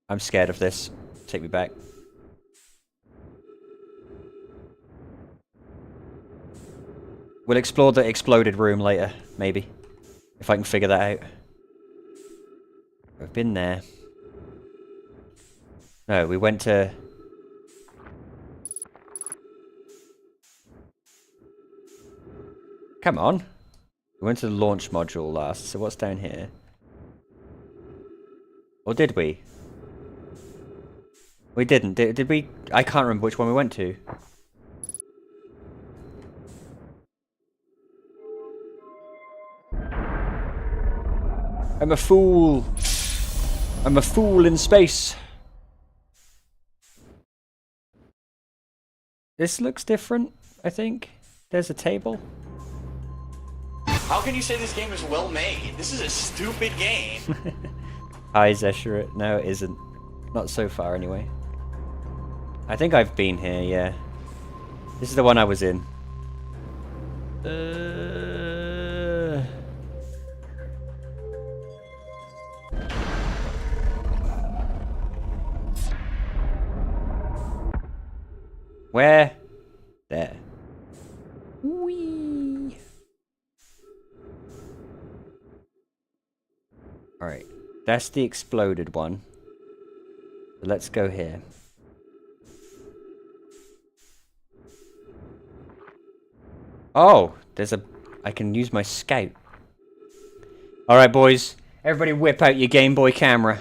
I'm scared of this. Take me back. We'll explore the exploded room later, maybe. If I can figure that out. I've been there. No, we went to... Come on. We went to the launch module last, so what's down here? Or did we? We didn't. Did we? I can't remember which one we went to. I'm a fool. I'm a fool in space. This looks different, I think. There's a table. How can you say this game is well made? This is a stupid game. Hi, Zesherit. No, it isn't. Not so far, anyway. I think I've been here, yeah. This is the one I was in. Where? There. Whee! Alright. That's the exploded one. So let's go here. Oh! There's a... I can use my scout. Alright, boys. Everybody whip out your Game Boy camera.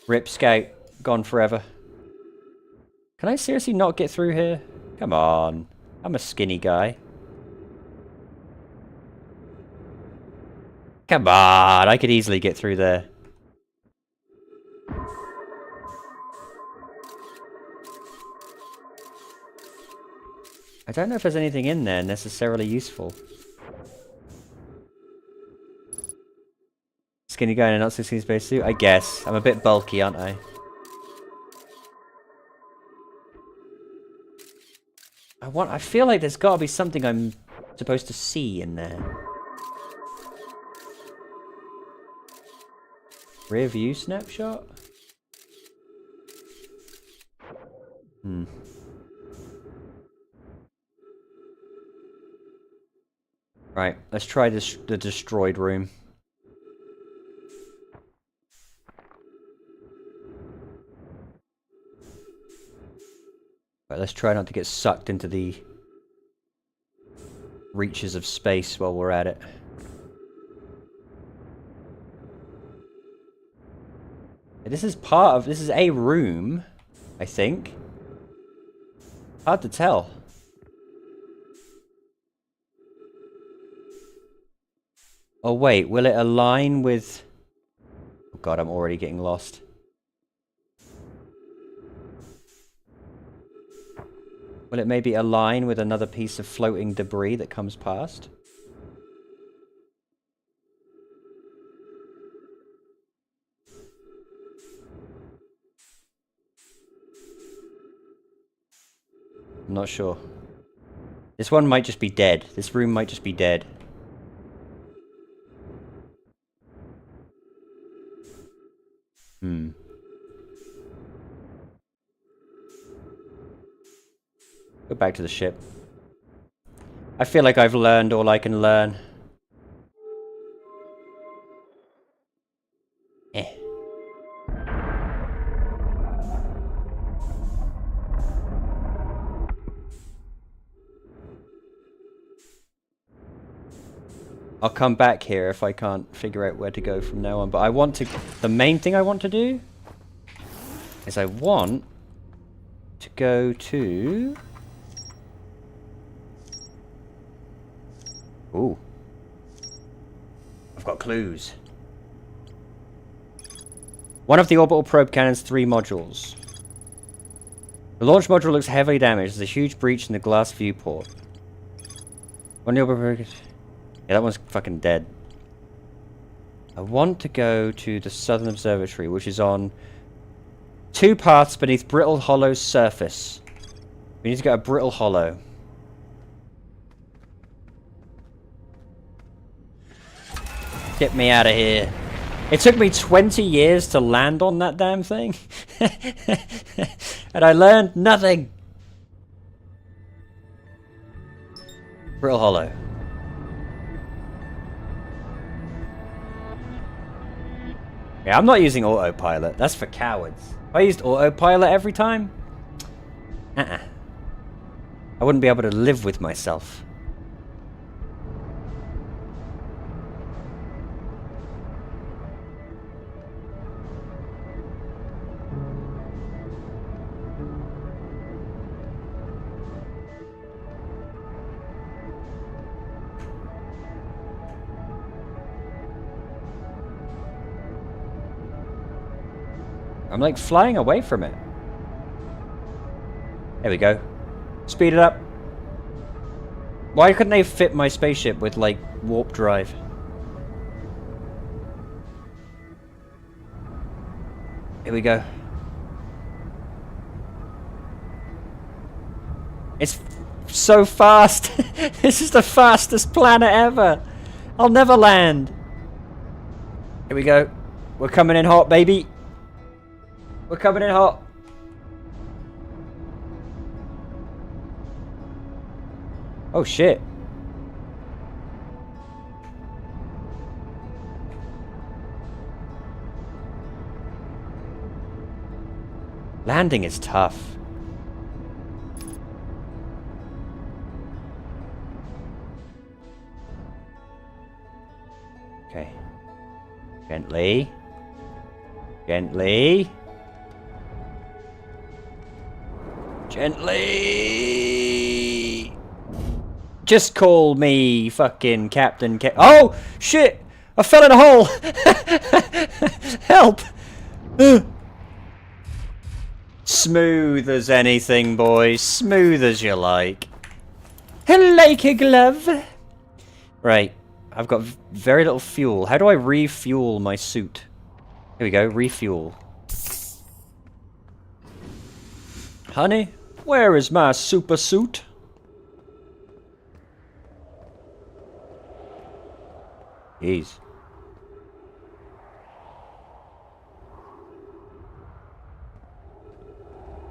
Rip Scout. Gone forever. Can I seriously not get through here? Come on. I'm a skinny guy. Come on. I could easily get through there. I don't know if there's anything in there necessarily useful. Skinny guy in a not so skinny spacesuit? I guess. I'm a bit bulky, aren't I? I feel like there's gotta be something I'm supposed to see in there. Rear view snapshot? Hmm. Right, let's try this, the destroyed room. Right, let's try not to get sucked into the reaches of space while we're at it. This is part of... This is a room, I think. Hard to tell. Oh wait, will it align with... Oh god, I'm already getting lost. Will it maybe align with another piece of floating debris that comes past? I'm not sure. This one might just be dead. This room might just be dead. Hmm. Go back to the ship. I feel like I've learned all I can learn. Eh. I'll come back here if I can't figure out where to go from now on. But I want to... The main thing I want to do is I want to go to... Ooh. I've got clues. One of the orbital probe cannon's 3 modules. The launch module looks heavily damaged. There's a huge breach in the glass viewport. One of the orbital... Yeah, that one's fucking dead. I want to go to the Southern Observatory, which is on 2 paths beneath Brittle Hollow's surface. We need to go to Brittle Hollow. Get me out of here. It took me 20 years to land on that damn thing. And I learned nothing. Brittle Hollow. Yeah, I'm not using autopilot. That's for cowards. If I used autopilot every time, I wouldn't be able to live with myself. I'm like flying away from it. There we go. Speed it up. Why couldn't they fit my spaceship with like warp drive? Here we go. It's so fast. This is the fastest planet ever. I'll never land. Here we go. We're coming in hot, baby. We're coming in hot. Oh shit. Landing is tough. Okay. Gently. Gently. Gently. Just call me fucking Captain Oh shit! I fell in a hole. Help! Smooth as anything, boys. Smooth as you like. Like a glove. Right. I've got very little fuel. How do I refuel my suit? Here we go. Refuel. Honey, where is my super suit? Jeez.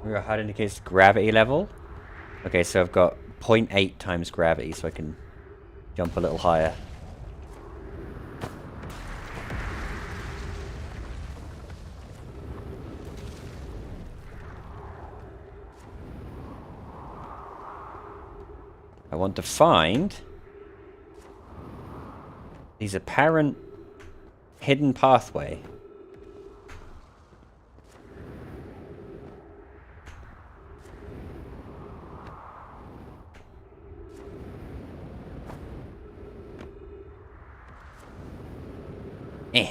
HUD indicates gravity level. Okay, so I've got 0.8 times gravity, so I can jump a little higher. I want to find these apparent hidden pathway. Eh.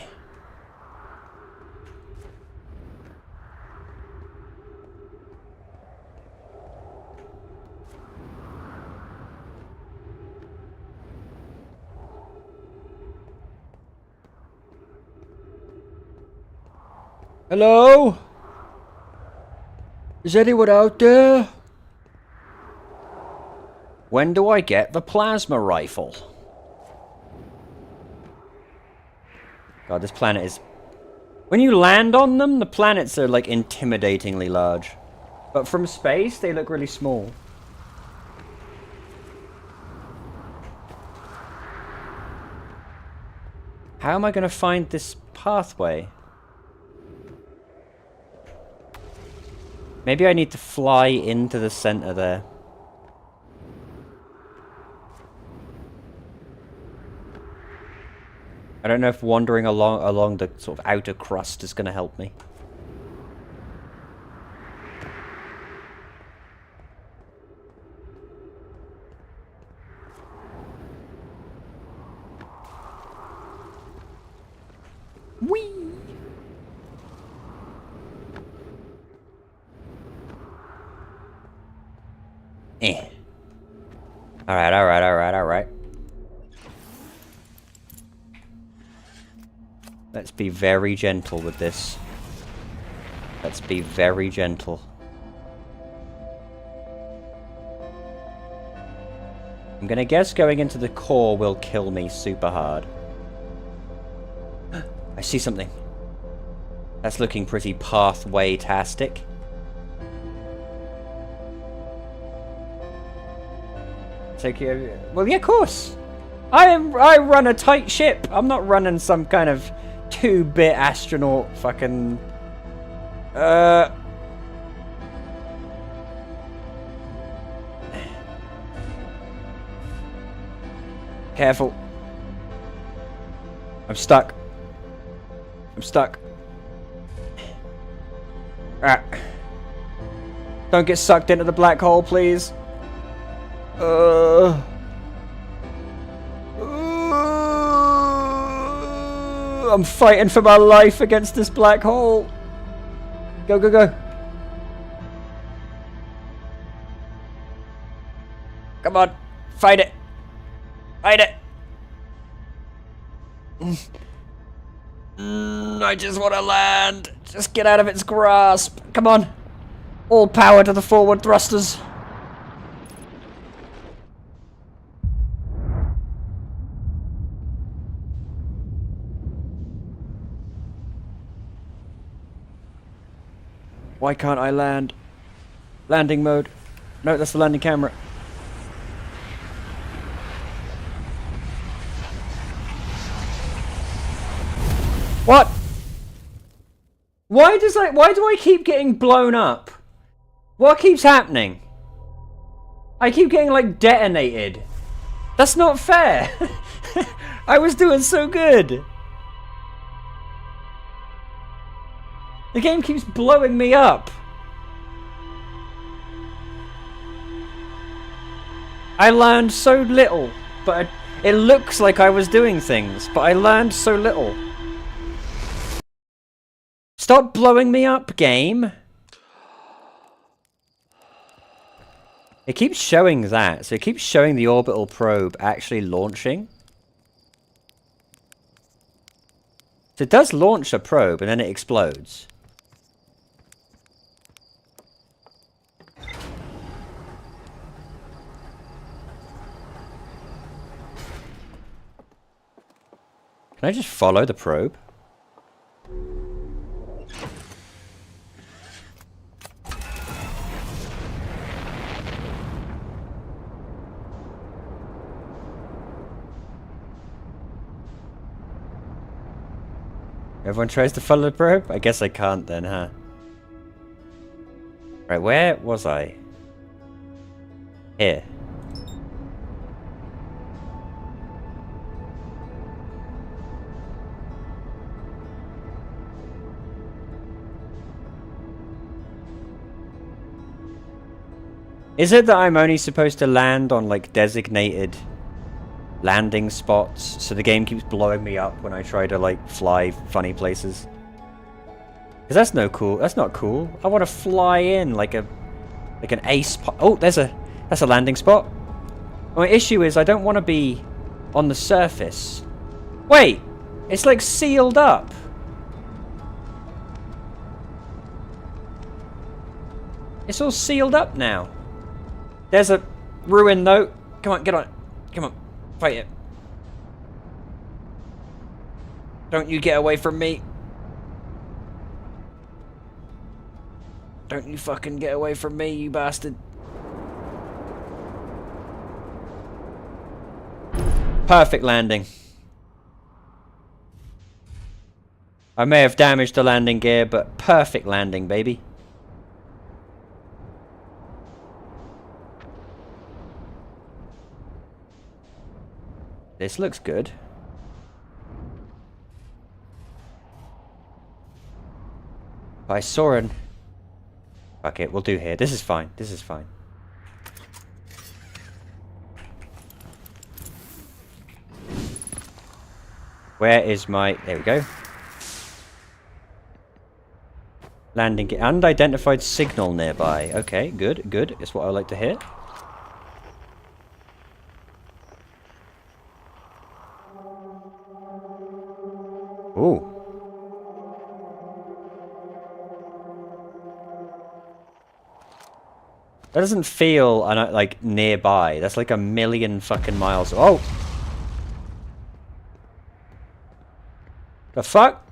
Hello? Is anyone out there? When do I get the plasma rifle? God, this planet is... When you land on them, the planets are like intimidatingly large. But from space, they look really small. How am I going to find this pathway? Maybe I need to fly into the center there. I don't know if wandering along the sort of outer crust is going to help me. Whee! Eh. Alright, alright, alright, alright. Let's be very gentle with this. Let's be very gentle. I'm gonna guess going into the core will kill me super hard. I see something. That's looking pretty pathway-tastic. Take you. Well, yeah, of course. I run a tight ship. I'm not running some kind of 2-bit astronaut fucking. Careful. I'm stuck. I'm stuck. Ah. Don't get sucked into the black hole, please. I'm fighting for my life against this black hole. Go, go, go. Come on. Fight it. Fight it. I just want to land. Just get out of its grasp. Come on. All power to the forward thrusters. Why can't I land? Landing mode. No, that's the landing camera. What? Why do I keep getting blown up? What keeps happening? I keep getting like detonated. That's not fair. I was doing so good. The game keeps blowing me up. I learned so little, but it looks like I was doing things, but I learned so little. Stop blowing me up, game. It keeps showing that, so it keeps showing the orbital probe actually launching. So it does launch a probe and then it explodes. Can I just follow the probe? Everyone tries to follow the probe? I guess I can't then, huh? Right, where was I? Here. Is it that I'm only supposed to land on like designated landing spots, so the game keeps blowing me up when I try to like fly funny places? Because that's no cool. That's not cool. I want to fly in like an ace. Oh, that's a landing spot. My issue is I don't want to be on the surface. Wait, it's like sealed up. It's all sealed up now. There's a ruin though. Come on, get on it. Come on, fight it. Don't you get away from me. Don't you fucking get away from me, you bastard. Perfect landing. I may have damaged the landing gear, but perfect landing, baby. This looks good. I saw an... Fuck it, we'll do here. This is fine. This is fine. Where is my... There we go. Landing gear. Unidentified signal nearby. Okay, good, good. That's what I like to hear. Ooh. That doesn't feel like nearby. That's like a million fucking miles. Oh! The fuck?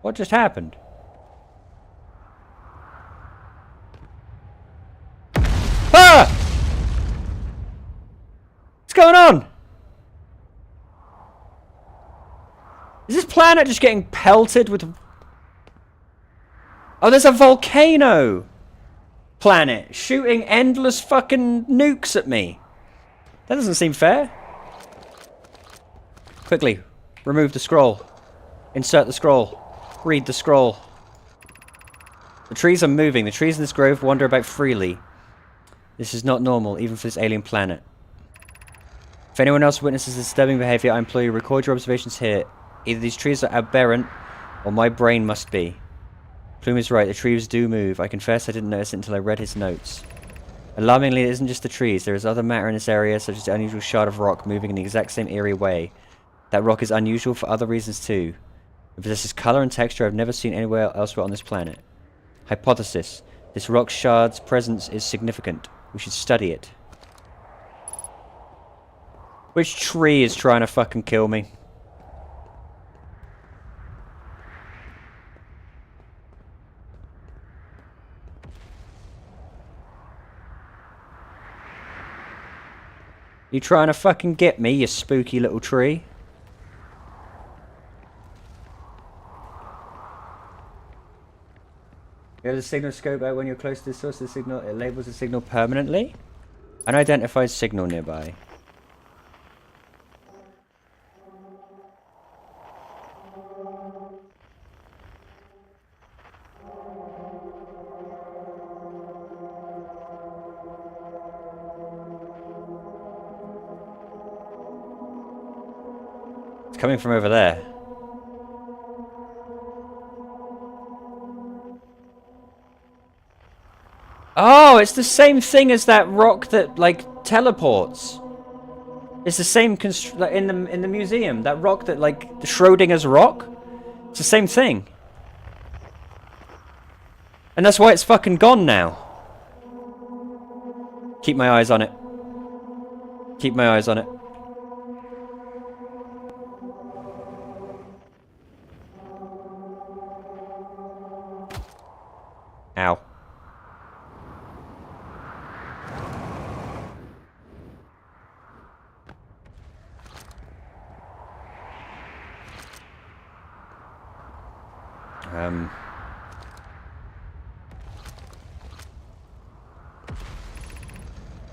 What just happened? Ah! What's going on? Is this planet just getting pelted with... Oh, there's a volcano planet shooting endless fucking nukes at me. That doesn't seem fair. Quickly, remove the scroll. Insert the scroll. Read the scroll. The trees are moving. The trees in this grove wander about freely. This is not normal, even for this alien planet. If anyone else witnesses disturbing behavior, I implore you record your observations here. Either these trees are aberrant, or my brain must be. Plume is right, the trees do move. I confess I didn't notice it until I read his notes. Alarmingly, it isn't just the trees. There is other matter in this area, such as the unusual shard of rock moving in the exact same eerie way. That rock is unusual for other reasons too. It possesses color and texture I've never seen anywhere elsewhere on this planet. Hypothesis. This rock shard's presence is significant. We should study it. Which tree is trying to fucking kill me? You trying to fucking get me, you spooky little tree? You have the signal scope out when you're close to the source of the signal. It labels the signal permanently. Unidentified signal nearby. It's coming from over there. Oh, it's the same thing as that rock that like teleports. It's the same in the museum. That rock that like the Schrodinger's rock. It's the same thing. And that's why it's fucking gone now. Keep my eyes on it. Keep my eyes on it. Ow.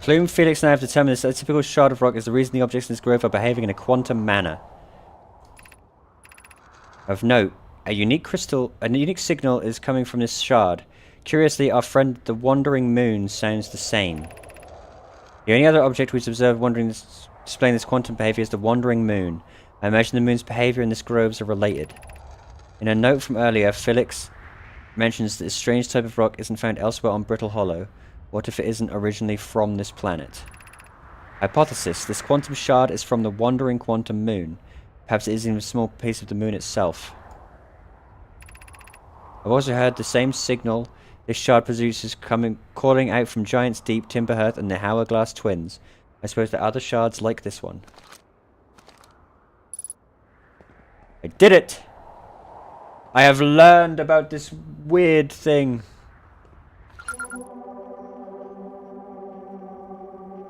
Plume, Felix and I have determined this atypical shard of rock is the reason the objects in this grove are behaving in a quantum manner. Of note, a unique signal is coming from this shard. Curiously, our friend the Wandering Moon sounds the same. The only other object we've observed displaying this quantum behavior is the Wandering Moon. I imagine the moon's behavior and this groves are related. In a note from earlier, Felix mentions that this strange type of rock isn't found elsewhere on Brittle Hollow. What if it isn't originally from this planet? Hypothesis. This quantum shard is from the Wandering Quantum Moon. Perhaps it is in a small piece of the moon itself. I've also heard the same signal this shard produces calling out from Giant's Deep, Timberhearth, and the Hourglass Twins. I suppose there are other shards like this one. I did it! I have learned about this weird thing.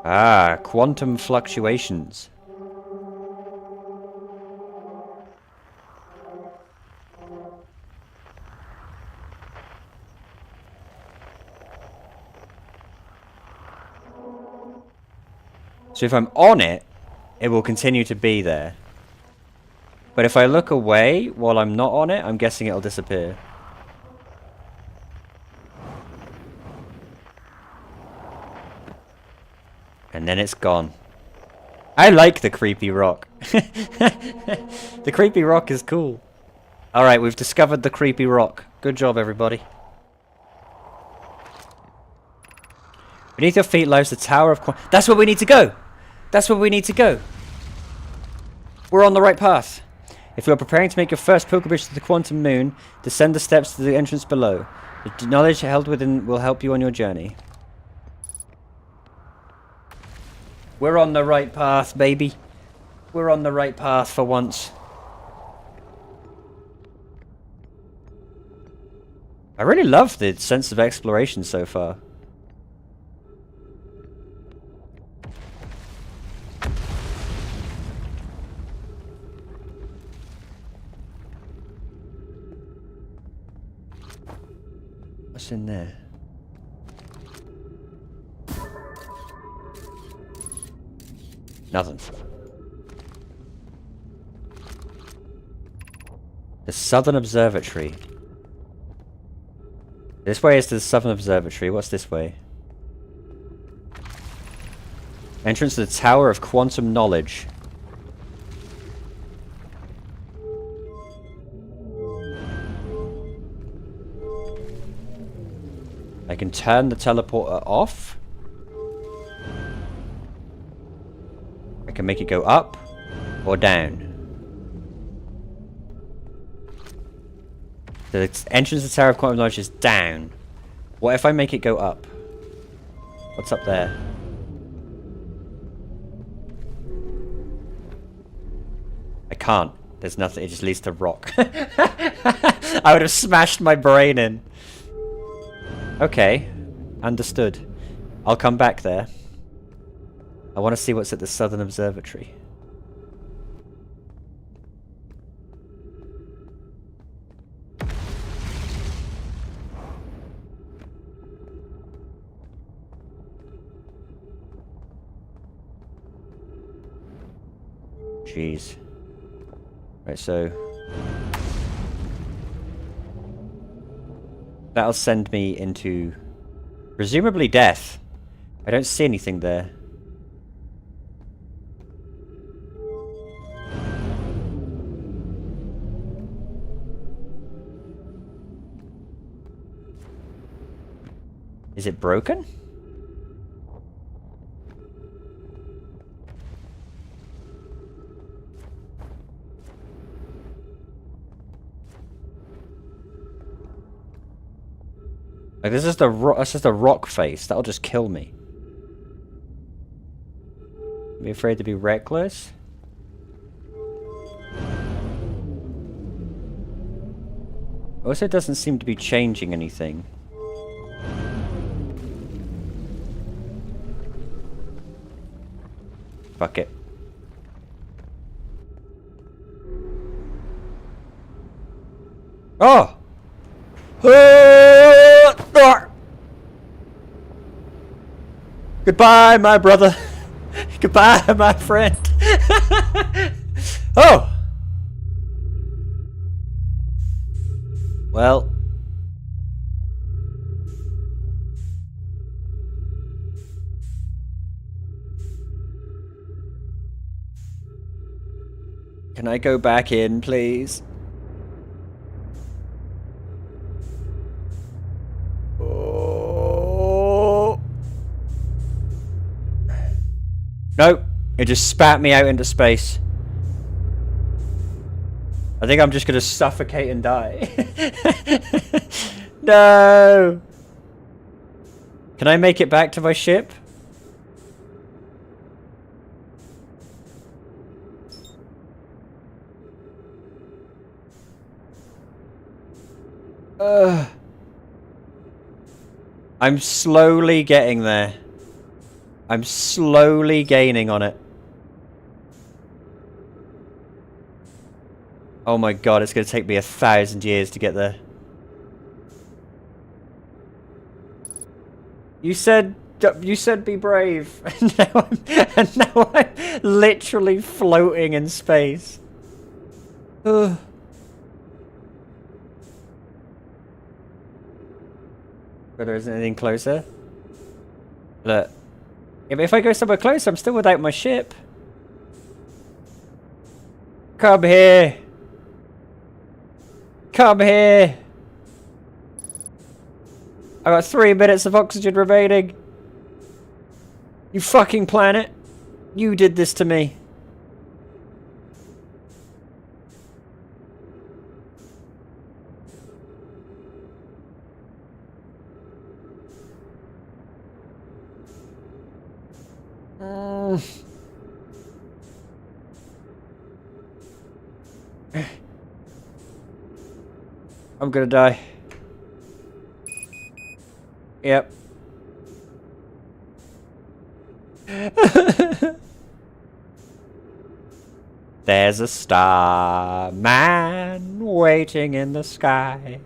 Ah, quantum fluctuations. So if I'm on it, it will continue to be there. But if I look away while I'm not on it, I'm guessing it'll disappear. And then it's gone. I like the creepy rock. The creepy rock is cool. Alright, we've discovered the creepy rock. Good job, everybody. Beneath your feet lies the Tower of That's where we need to go! That's where we need to go! We're on the right path. If you are preparing to make your first pilgrimage to the Quantum Moon, descend the steps to the entrance below. The knowledge held within will help you on your journey. We're on the right path, baby. We're on the right path for once. I really love the sense of exploration so far. What's in there? Nothing. The Southern Observatory. This way is to the Southern Observatory. What's this way? Entrance to the Tower of Quantum Knowledge. I can turn the teleporter off. I can make it go up or down. The entrance to the Tower of Quantum Knowledge is down. What if I make it go up? What's up there? I can't. There's nothing. It just leads to rock. I would have smashed my brain in. Okay. Understood. I'll come back there. I want to see what's at the Southern Observatory. Jeez. Right, so... that'll send me into... presumably death. I don't see anything there. Is it broken? Like, this is that's just a rock face. That'll just kill me. Be afraid to be reckless? Also, it doesn't seem to be changing anything. Fuck it. Oh! Goodbye, my brother. Goodbye, my friend. Oh! Well. Can I go back in, please? Oh. Nope. It just spat me out into space. I think I'm just gonna suffocate and die. No! Can I make it back to my ship? I'm slowly getting there. I'm slowly gaining on it. Oh my god, it's going to take me 1,000 years to get there. You said be brave. And now I'm literally floating in space. Ugh. But there isn't anything closer. Look. If I go somewhere closer, I'm still without my ship. Come here. Come here. I got 3 minutes of oxygen remaining. You fucking planet. You did this to me. I'm gonna die. Yep. There's a star man waiting in the sky.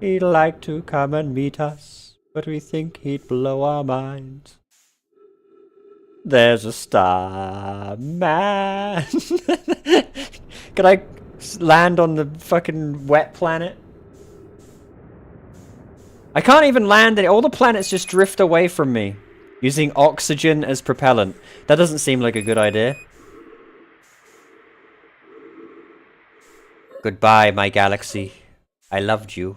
He'd like to come and meet us, but we think he'd blow our minds. There's a star man. Can I land on the fucking wet planet? I can't even land in it. All the planets just drift away from me. Using oxygen as propellant. That doesn't seem like a good idea. Goodbye, my galaxy. I loved you.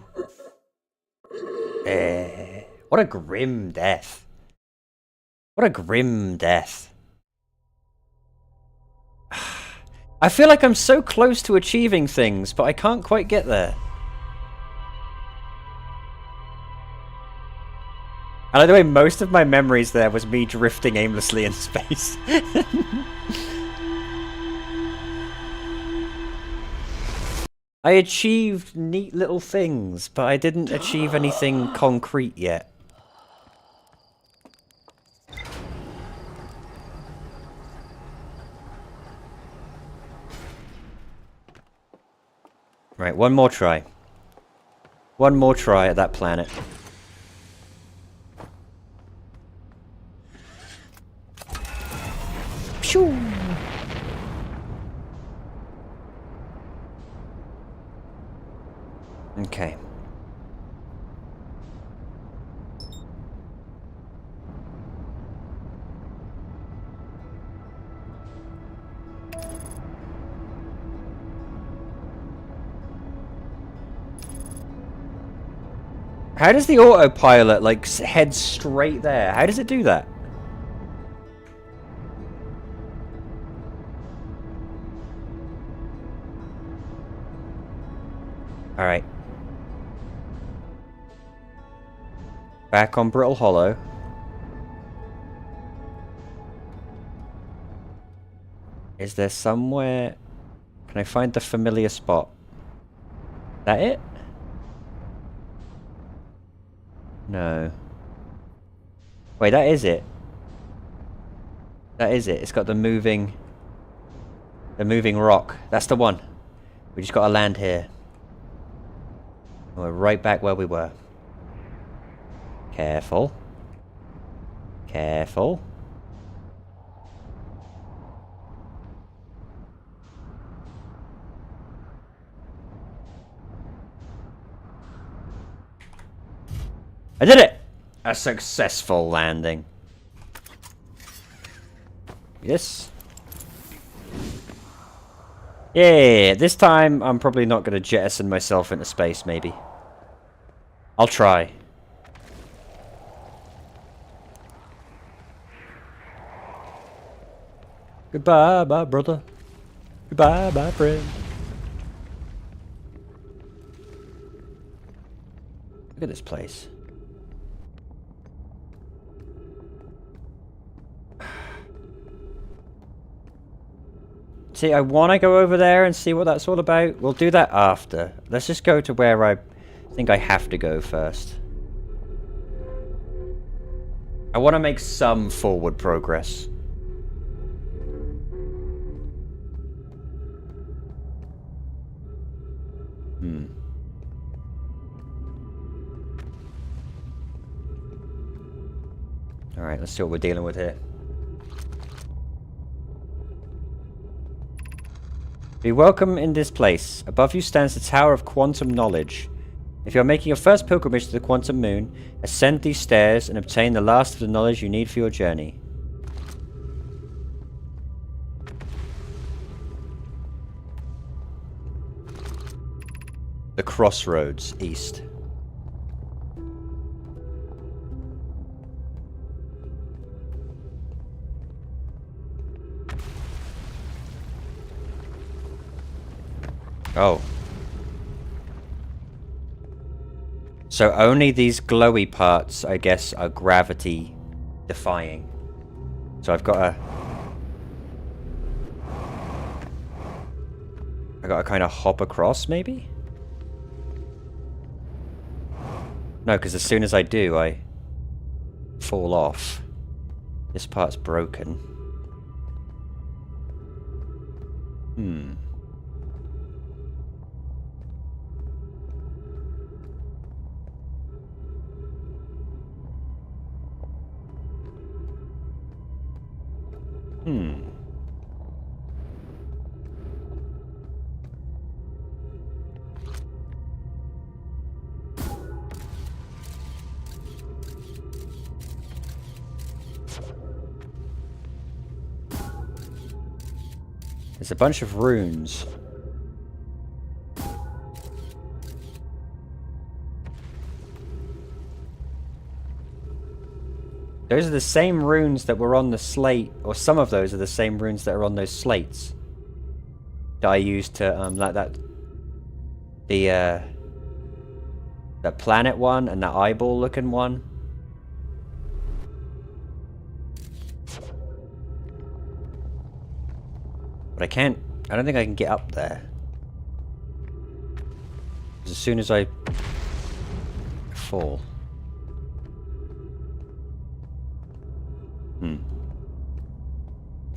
What a grim death. What a grim death. I feel like I'm so close to achieving things, but I can't quite get there. I like the way most of my memories there was me drifting aimlessly in space. I achieved neat little things, but I didn't achieve anything concrete yet. Right, one more try. One more try at that planet. Phew. Okay. How does the autopilot, like, head straight there? How does it do that? Alright. Back on Brittle Hollow. Is there somewhere... Can I find the familiar spot? That it? No. Wait, that is it. That is it. It's got the moving rock. That's the one. We just gotta land here. We're right back where we were. Careful. Careful. I did it! A successful landing. Yes. Yeah, this time I'm probably not going to jettison myself into space, maybe. I'll try. Goodbye, my brother. Goodbye, my friend. Look at this place. See, I want to go over there and see what that's all about. We'll do that after. Let's just go to where I think I have to go first. I want to make some forward progress. Alright, let's see what we're dealing with here. Be welcome in this place. Above you stands the Tower of Quantum Knowledge. If you are making your first pilgrimage to the Quantum Moon, ascend these stairs and obtain the last of the knowledge you need for your journey. The Crossroads, east. Oh. So only these glowy parts, I guess, are gravity defying. So I've got to... I got to kind of hop across, maybe? No, because as soon as I do, I fall off. This part's broken. There's a bunch of runes. Those are the same runes that were on the slate, or some of those are the same runes that are on those slates that I used to, the planet one and the eyeball looking one. But I don't think I can get up there. 'Cause as soon as I fall.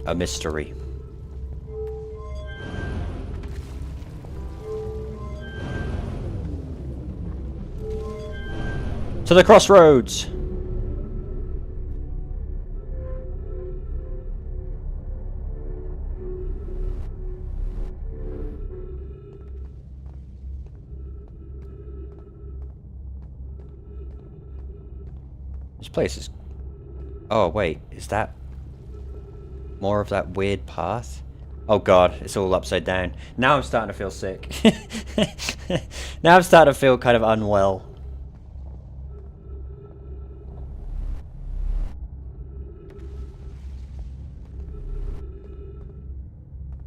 A mystery. To the crossroads! This place is... Oh, wait. Is that... more of that weird path? Oh god, it's all upside down. Now I'm starting to feel sick. Now I'm starting to feel kind of unwell.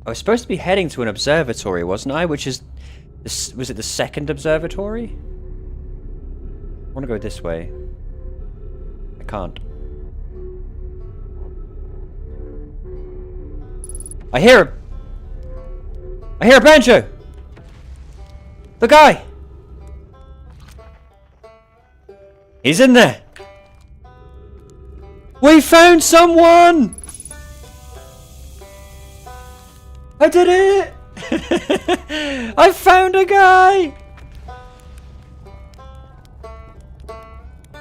I was supposed to be heading to an observatory, wasn't I? Which is... was it the second observatory? I want to go this way. I can't. I hear him! I hear Banjo! The guy! He's in there! We found someone! I did it! I found a guy!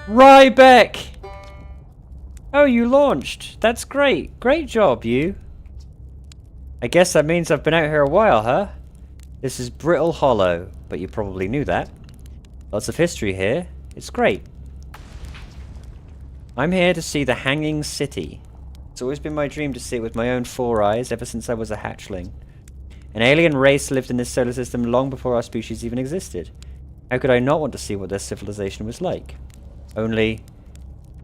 Rybeck! Oh, you launched. That's great. Great job, you. I guess that means I've been out here a while, huh? This is Brittle Hollow, but you probably knew that. Lots of history here. It's great. I'm here to see the Hanging City. It's always been my dream to see it with my own 4 eyes ever since I was a hatchling. An alien race lived in this solar system long before our species even existed. How could I not want to see what their civilization was like? Only,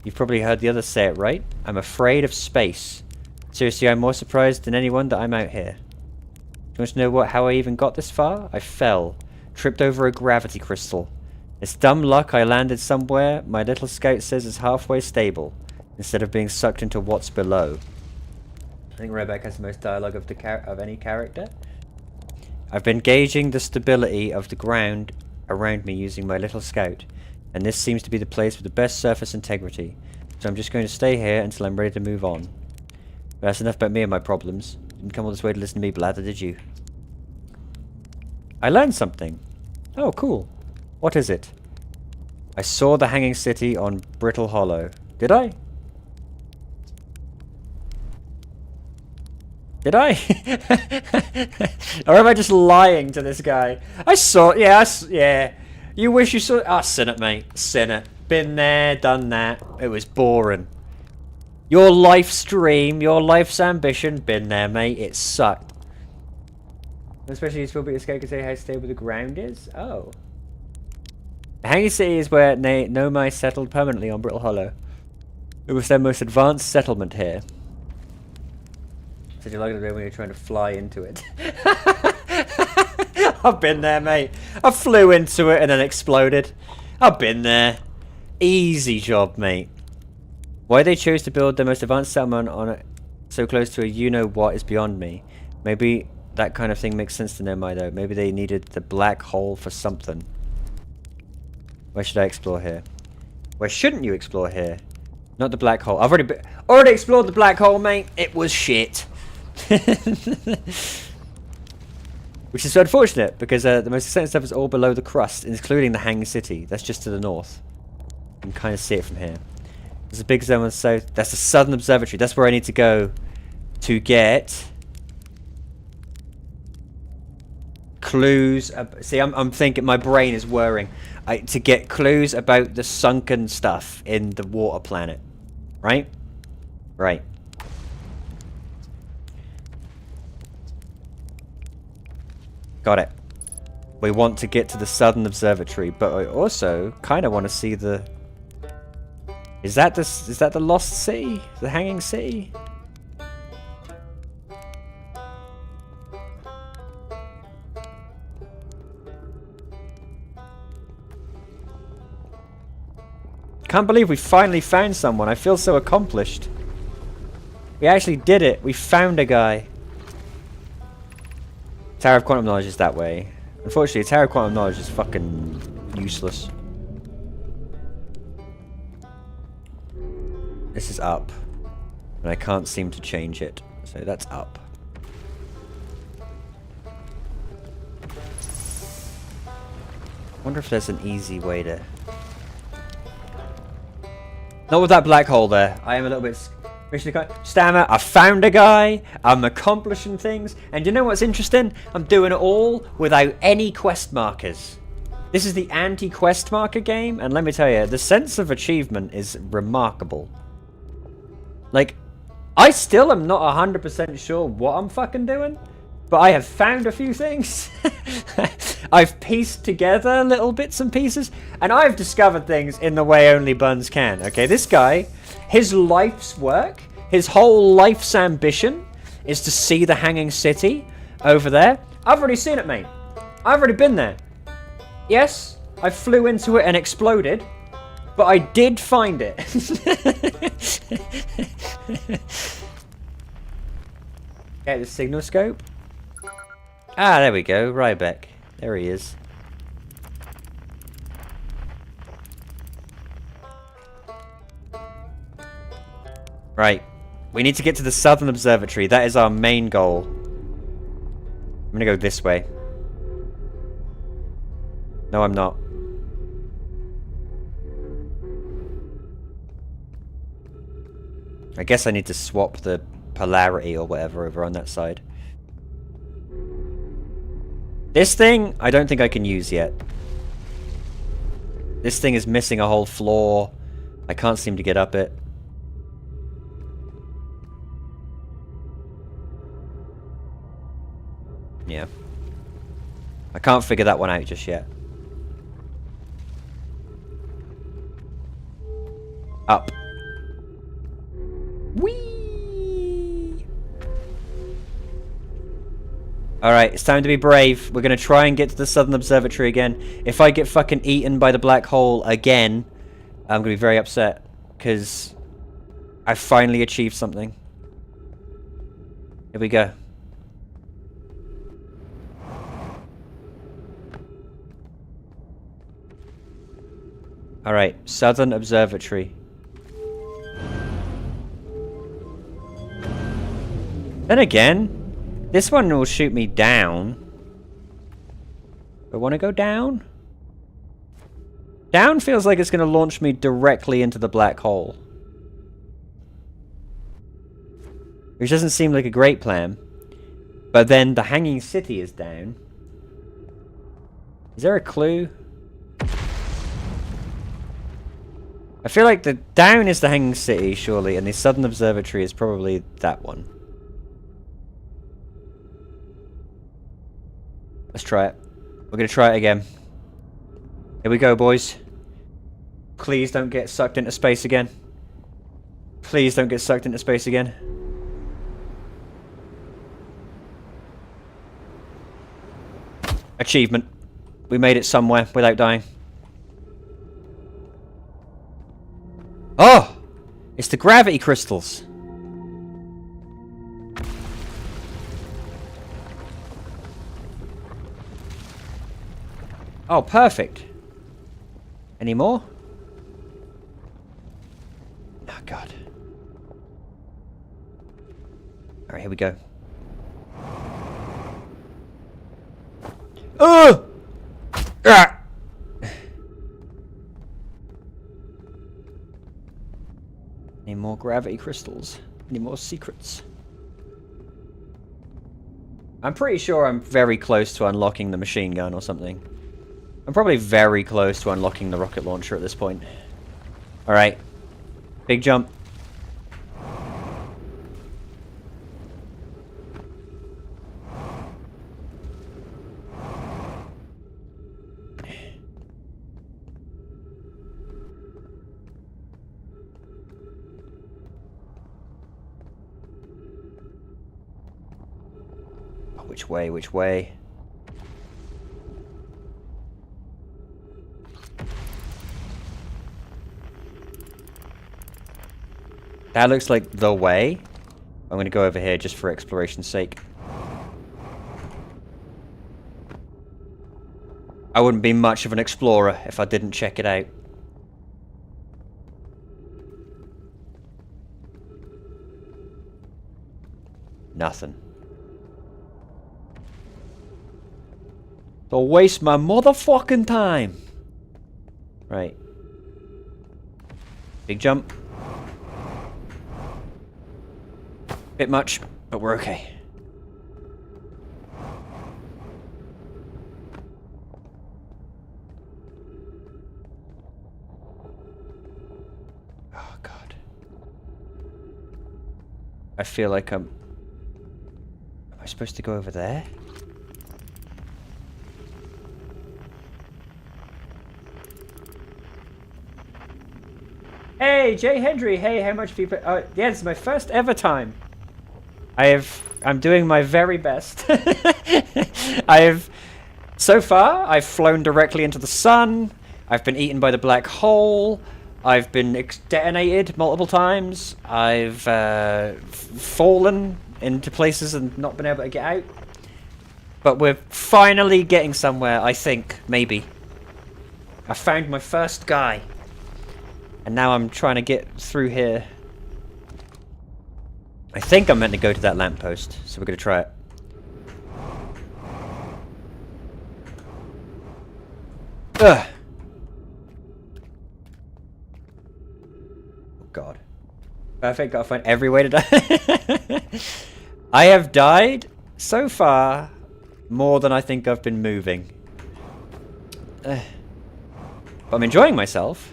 you've probably heard the others say it, right? I'm afraid of space. Seriously, I'm more surprised than anyone that I'm out here. Do you want to know how I even got this far? I fell. Tripped over a gravity crystal. It's dumb luck I landed somewhere my little scout says is halfway stable, instead of being sucked into what's below. I think Rybeck has the most dialogue of any character. I've been gauging the stability of the ground around me using my little scout, and this seems to be the place with the best surface integrity, so I'm just going to stay here until I'm ready to move on. But that's enough about me and my problems. Didn't come all this way to listen to me blather, did you? I learned something. Oh, cool. What is it? I saw the Hanging City on Brittle Hollow. Did I? Did I? Or am I just lying to this guy? I saw... Yeah. You wish you saw... Ah, sin it, mate. Sin it. Been there, done that. It was boring. Your life's dream, your life's ambition, been there, mate. It sucked. Especially useful, but your scout can say how stable the ground is? Oh. The Hanging City is where Nomai settled permanently on Brittle Hollow. It was their most advanced settlement here. Said you like it when you're trying to fly into it. I've been there, mate. I flew into it and then exploded. I've been there. Easy job, mate. Why they chose to build the most advanced settlement on it so close to a you-know-what is beyond me. Maybe that kind of thing makes sense to Nomai, though. Maybe they needed the black hole for something. Where should I explore here? Where shouldn't you explore here? Not the black hole. I've already explored the black hole, mate. It was shit. Which is unfortunate, because the most exciting stuff is all below the crust, including the Hanging City. That's just to the north. You can kind of see it from here. There's a big zone on the south. That's the Southern Observatory. That's where I need to go to get clues. See, I'm thinking, my brain is whirring. To get clues about the sunken stuff in the water planet. Right? Right. Got it. We want to get to the Southern Observatory, but I also kind of want to see the... Is that the Lost City? The Hanging City? Can't believe we finally found someone. I feel so accomplished. We actually did it. We found a guy. Tower of Quantum Knowledge is that way. Unfortunately, Tower of Quantum Knowledge is fucking useless. This is up. And I can't seem to change it. So that's up. Wonder if there's an easy way to... Not with that black hole there. I am a little bit... Stammer, I found a guy. I'm accomplishing things. And you know what's interesting? I'm doing it all without any quest markers. This is the anti-quest marker game. And let me tell you, the sense of achievement is remarkable. Like, I still am not 100% sure what I'm fucking doing. But I have found a few things. I've pieced together little bits and pieces. And I've discovered things in the way only Buns can. Okay, this guy, his life's work, his whole life's ambition is to see the Hanging City over there. I've already seen it, mate. I've already been there. Yes, I flew into it and exploded. But I did find it. Okay, the signal scope. Ah, there we go. Ryback. There he is. Right. We need to get to the Southern Observatory. That is our main goal. I'm gonna go this way. No, I'm not. I guess I need to swap the polarity or whatever over on that side. This thing, I don't think I can use yet. This thing is missing a whole floor. I can't seem to get up it. Yeah. I can't figure that one out just yet. Up. Whee! Alright, it's time to be brave. We're gonna try and get to the Southern Observatory again. If I get fucking eaten by the black hole again, I'm gonna be very upset. Because I finally achieved something. Here we go. Alright, Southern Observatory. Then again, this one will shoot me down. I want to go down? Down feels like it's going to launch me directly into the black hole. Which doesn't seem like a great plan. But then the Hanging City is down. Is there a clue? I feel like the down is the Hanging City, surely, and the Southern Observatory is probably that one. Let's try it. We're gonna try it again. Here we go, boys. Please don't get sucked into space again. Please don't get sucked into space again. Achievement. We made it somewhere without dying. Oh! It's the gravity crystals. Oh, perfect. Any more? Oh, God. Alright, here we go. Oh! Ah! Any more gravity crystals? Any more secrets? I'm pretty sure I'm very close to unlocking the machine gun or something. I'm probably very close to unlocking the rocket launcher at this point. Alright. Big jump. Which way, which way? That looks like the way. I'm gonna go over here just for exploration's sake. I wouldn't be much of an explorer if I didn't check it out. Nothing. Don't waste my motherfucking time. Right. Big jump. Bit much, but we're okay. Oh god. I feel like am I supposed to go over there? Hey, Jay Hendry. Hey, how much have you put? Yeah, this is my first ever time. I'm doing my very best. So far, I've flown directly into the sun. I've been eaten by the black hole. I've been detonated multiple times. I've fallen into places and not been able to get out. But we're finally getting somewhere, I think. Maybe. I found my first guy. And now I'm trying to get through here. I think I'm meant to go to that lamppost, so we're going to try it. Ugh. Oh god. Perfect, gotta find every way to die. I have died, so far, more than I think I've been moving. But I'm enjoying myself.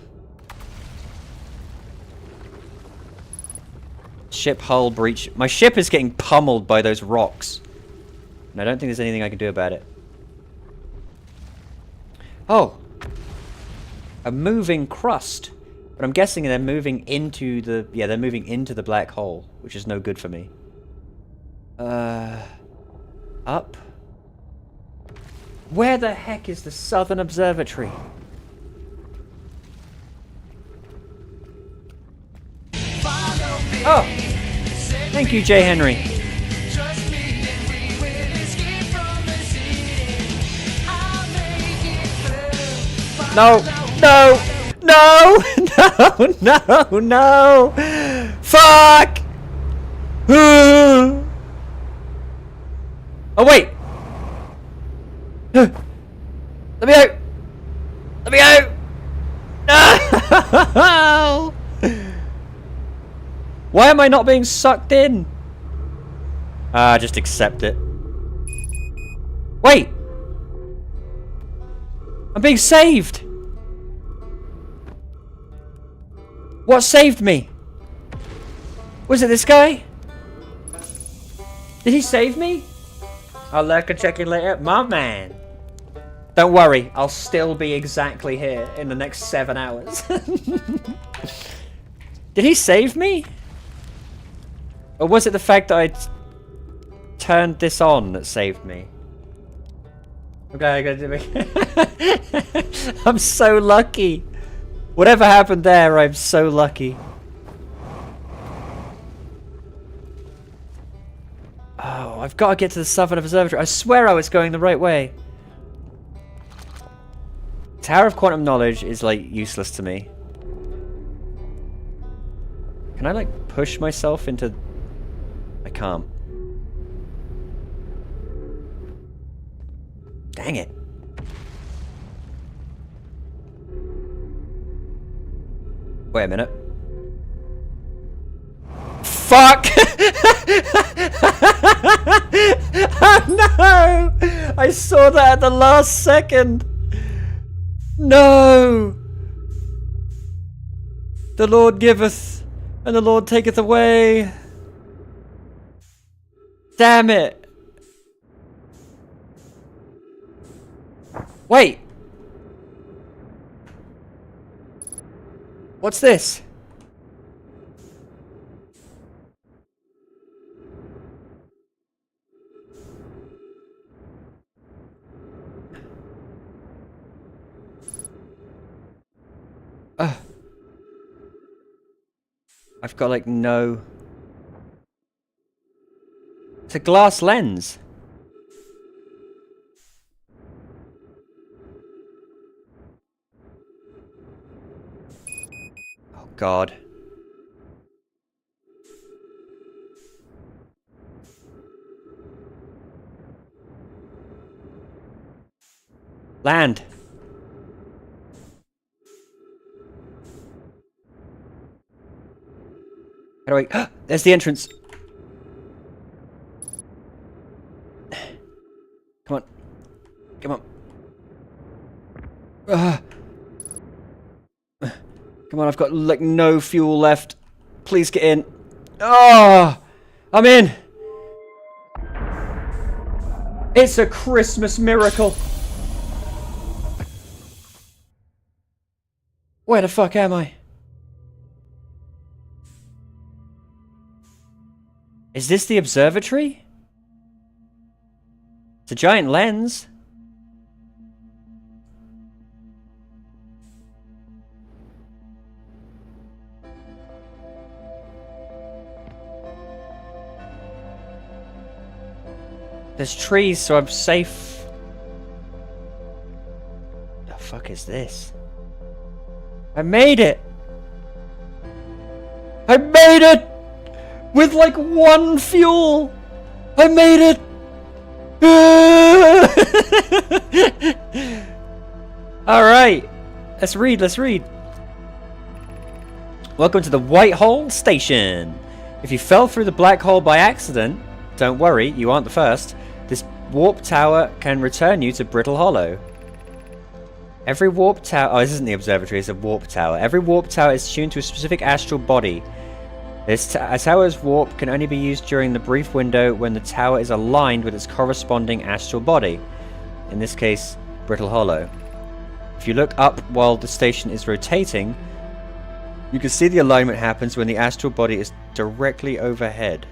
Ship hull breach. My ship is getting pummeled by those rocks. And I don't think there's anything I can do about it. Oh! A moving crust. But I'm guessing they're moving into the... Yeah, they're moving into the black hole. Which is no good for me. Up? Where the heck is the Southern Observatory? Oh! Thank you, Jay Henry. No! No! No! No! No! No! Fuck! Oh, wait! Let me out! Let me out! No! Why am I not being sucked in? Just accept it. Wait! I'm being saved! What saved me? Was it this guy? Did he save me? I'll lurk and check in later. My man. Don't worry, I'll still be exactly here in the next 7 hours. Did he save me? Or was it the fact that I turned this on that saved me? Okay, I gotta do it. I'm so lucky. Whatever happened there, I'm so lucky. Oh, I've got to get to the Southern Observatory. I swear I was going the right way. Tower of Quantum Knowledge is, like, useless to me. Can I, like, push myself into... I can't. Dang it. Wait a minute. Fuck! Oh no! I saw that at the last second! No! The Lord giveth, and the Lord taketh away. Damn it! Wait! What's this? I've got like no... It's a glass lens. Oh God. Land. How do I... There's the entrance. Come on. Come on. Come on, I've got like no fuel left. Please get in. Oh! I'm in! It's a Christmas miracle! Where the fuck am I? Is this the observatory? It's a giant lens. There's trees, so I'm safe. The fuck is this? I made it! I made it! With like one fuel! I made it! Alright. Let's read. Welcome to the White Hole Station. If you fell through the black hole by accident, don't worry, you aren't the first. This warp tower can return you to Brittle Hollow. Every warp tower... Oh, this isn't the observatory, it's a warp tower. Every warp tower is tuned to a specific astral body. A tower's warp can only be used during the brief window when the tower is aligned with its corresponding astral body. In this case, Brittle Hollow. If you look up while the station is rotating, you can see the alignment happens when the astral body is directly overhead.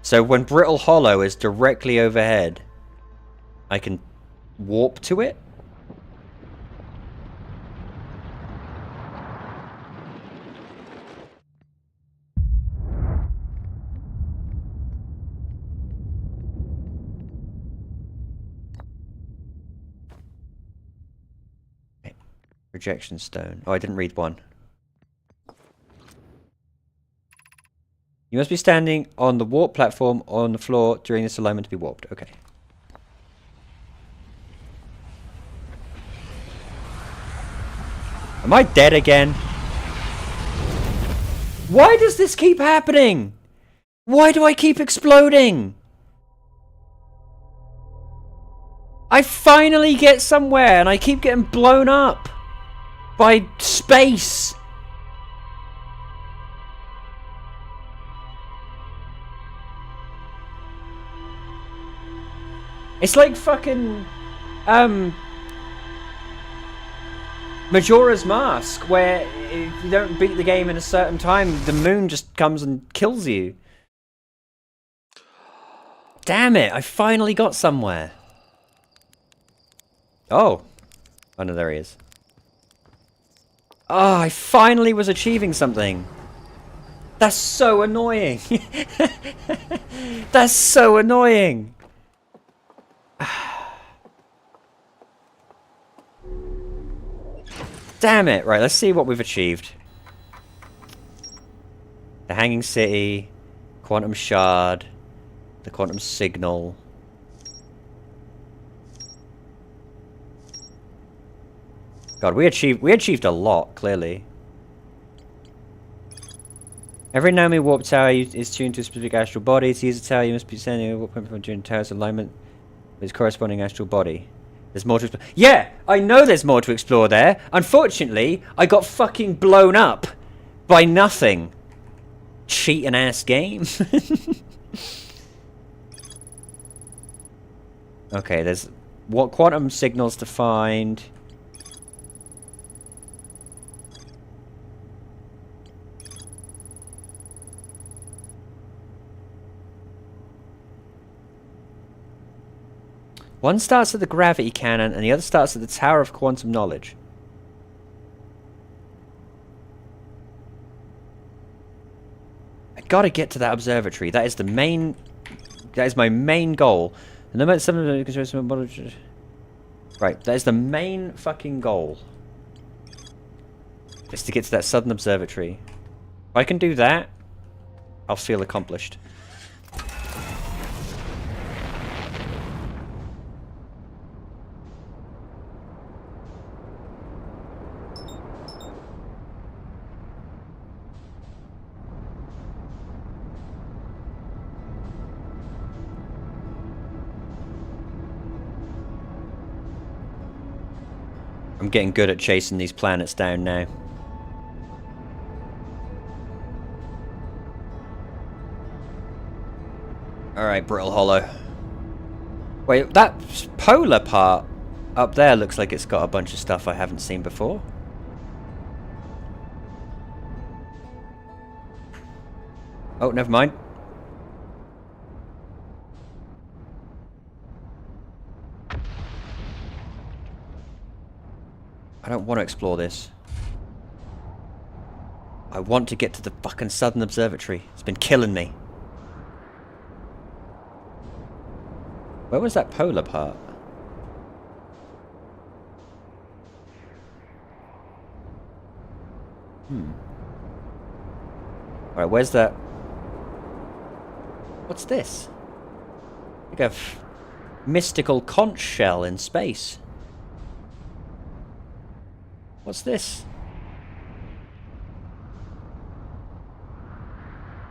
So when Brittle Hollow is directly overhead, I can warp to it? Okay. Rejection stone. Oh, I didn't read one. You must be standing on the warp platform on the floor during this alignment to be warped. Okay. Am I dead again? Why does this keep happening? Why do I keep exploding? I finally get somewhere and I keep getting blown up by space. It's like fucking Majora's Mask, where if you don't beat the game in a certain time, the moon just comes and kills you. Damn it, I finally got somewhere. Oh. Oh no, there he is. Oh, I finally was achieving something. That's so annoying. That's so annoying. Damn it. Right, let's see what we've achieved. The Hanging City, Quantum Shard, the Quantum Signal. God, we achieved a lot, clearly. Every Naomi warp tower is tuned to a specific astral body. To use the tower, you must be sending a warp point from during the tower's alignment with its corresponding astral body. There's more to explore. Yeah, I know there's more to explore there. Unfortunately, I got fucking blown up by nothing. Cheating ass game. Okay, there's what quantum signals to find. One starts at the gravity cannon and the other starts at the Tower of Quantum Knowledge. gotta get to that observatory. That is the main... That is my main goal. And no matter something... Right, that is the main fucking goal. Is to get to that southern observatory. If I can do that, I'll feel accomplished. I'm getting good at chasing these planets down now. Alright, Brittle Hollow. Wait, that polar part up there looks like it's got a bunch of stuff I haven't seen before. Oh, never mind. I don't want to explore this. I want to get to the fucking Southern Observatory. It's been killing me. Where was that polar part? Alright, where's that? What's this? Like a mystical conch shell in space. What's this?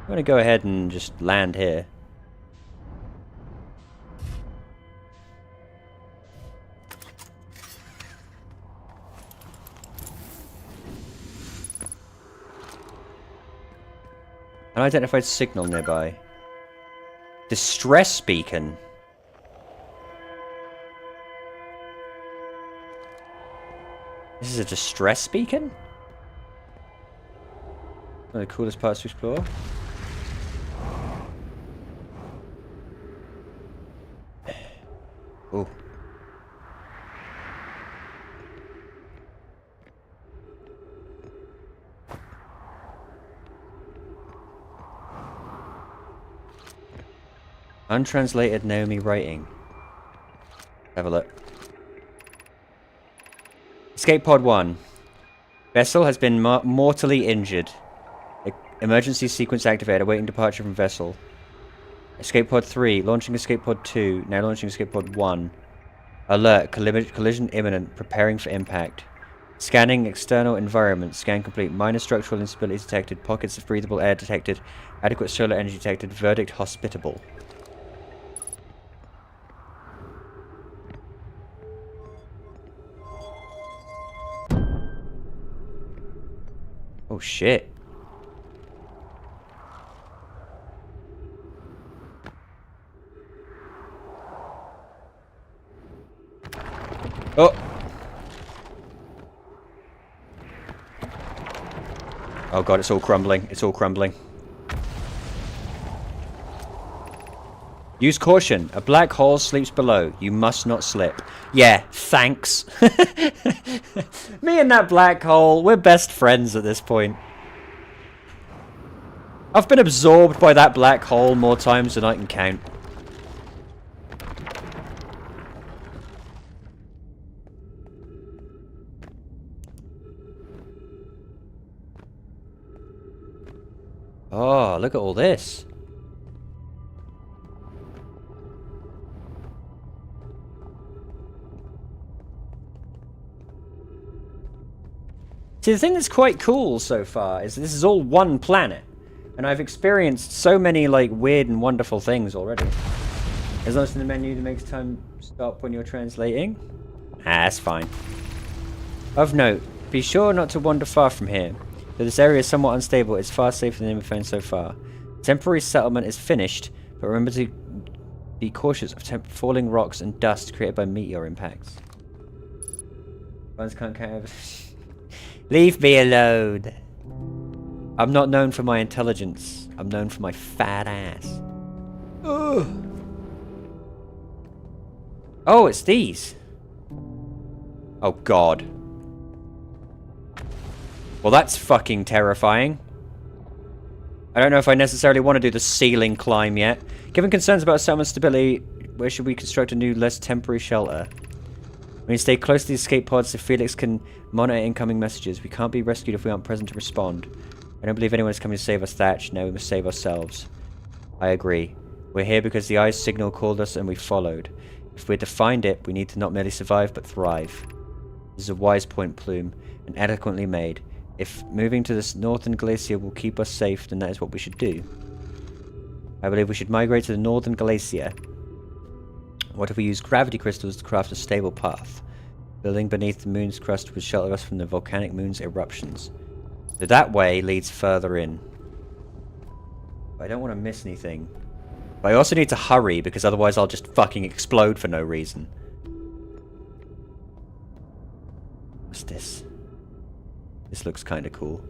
I'm gonna go ahead and just land here. Unidentified signal nearby. Distress beacon. This is a distress beacon? One of the coolest parts to explore. Ooh. Untranslated Naomi writing. Have a look. Escape pod 1. Vessel has been mortally injured. Emergency sequence activated. Awaiting departure from vessel. Escape pod 3. Launching escape pod 2. Now launching escape pod 1. Alert. Collision imminent. Preparing for impact. Scanning external environment. Scan complete. Minor structural instability detected. Pockets of breathable air detected. Adequate solar energy detected. Verdict hospitable. Oh shit. Oh. Oh god, it's all crumbling. It's all crumbling. Use caution. A black hole sleeps below. You must not slip. Yeah, thanks. Me and that black hole, we're best friends at this point. I've been absorbed by that black hole more times than I can count. Oh, look at all this. See, the thing that's quite cool so far is this is all one planet. And I've experienced so many, like, weird and wonderful things already. As long as in the menu that makes time stop when you're translating. Ah, that's fine. Of note, be sure not to wander far from here. Though this area is somewhat unstable, it's far safer than we've found so far. Temporary settlement is finished, but remember to be cautious of falling rocks and dust created by meteor impacts. Ones can't count. Leave me alone. I'm not known for my intelligence. I'm known for my fat ass. Ugh. Oh, it's these. Oh, God. Well, that's fucking terrifying. I don't know if I necessarily want to do the ceiling climb yet. Given concerns about settlement stability, where should we construct a new, less temporary shelter? We need to stay close to the escape pods so Felix can monitor incoming messages. We can't be rescued if we aren't present to respond. I don't believe anyone is coming to save us, Thatch. No, we must save ourselves. I agree. We're here because the Eye's signal called us and we followed. If we're to find it, we need to not merely survive, but thrive. This is a wise point, Plume, and eloquently made. If moving to this northern glacier will keep us safe, then that is what we should do. I believe we should migrate to the northern glacier. What if we use gravity crystals to craft a stable path? Building beneath the moon's crust would shelter us from the volcanic moon's eruptions. So that way leads further in. But I don't want to miss anything. But I also need to hurry, because otherwise I'll just fucking explode for no reason. What's this? This looks kind of cool.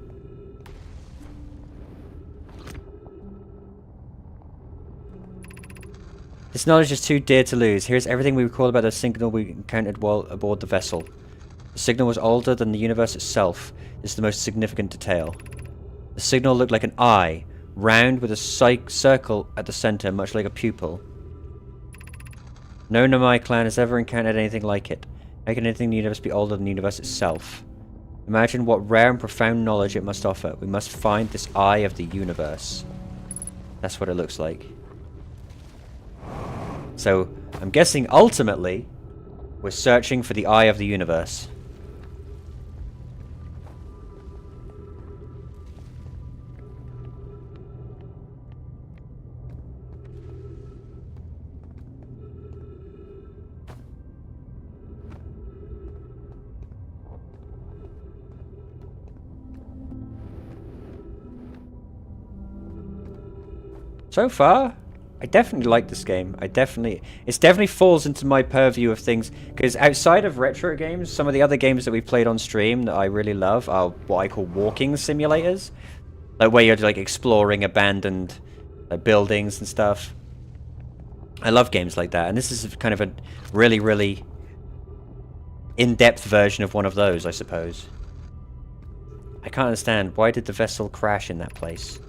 This knowledge is too dear to lose. Here's everything we recall about the signal we encountered while aboard the vessel. The signal was older than the universe itself. This is the most significant detail. The signal looked like an eye, round with a circle at the center, much like a pupil. No Nomai clan has ever encountered anything like it. How can anything in the universe be older than the universe itself? Imagine what rare and profound knowledge it must offer. We must find this eye of the universe. That's what it looks like. So, I'm guessing ultimately, we're searching for the eye of the universe. So far, I definitely like this game. It definitely falls into my purview of things, because outside of retro games, some of the other games that we've played on stream that I really love are what I call walking simulators, like where you're like exploring abandoned buildings and stuff. I love games like that, and this is kind of a really, really in-depth version of one of those, I suppose. I can't understand, why did the vessel crash in that place?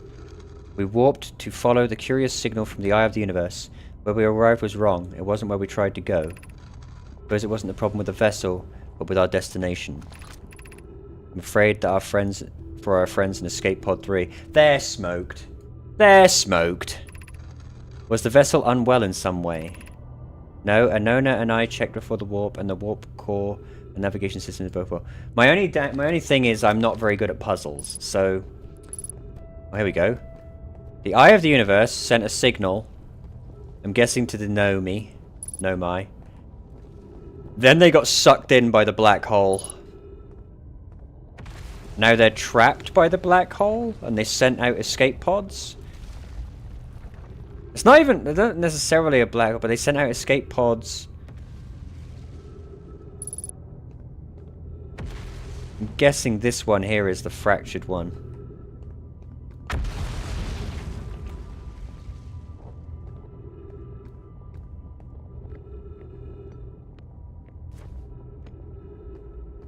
We warped to follow the curious signal from the eye of the universe. Where we arrived was wrong. It wasn't where we tried to go. Suppose it wasn't the problem with the vessel, but with our destination. I'm afraid that for our friends in Escape Pod 3, they're smoked. They're smoked. Was the vessel unwell in some way? No, Anona and I checked before the warp, and the warp core and navigation system is both well. My only thing is I'm not very good at puzzles, so... Oh, here we go. The Eye of the Universe sent a signal, I'm guessing to the Nomai. Then they got sucked in by the black hole. Now they're trapped by the black hole, and they sent out escape pods. It's not necessarily a black hole, but they sent out escape pods. I'm guessing this one here is the fractured one.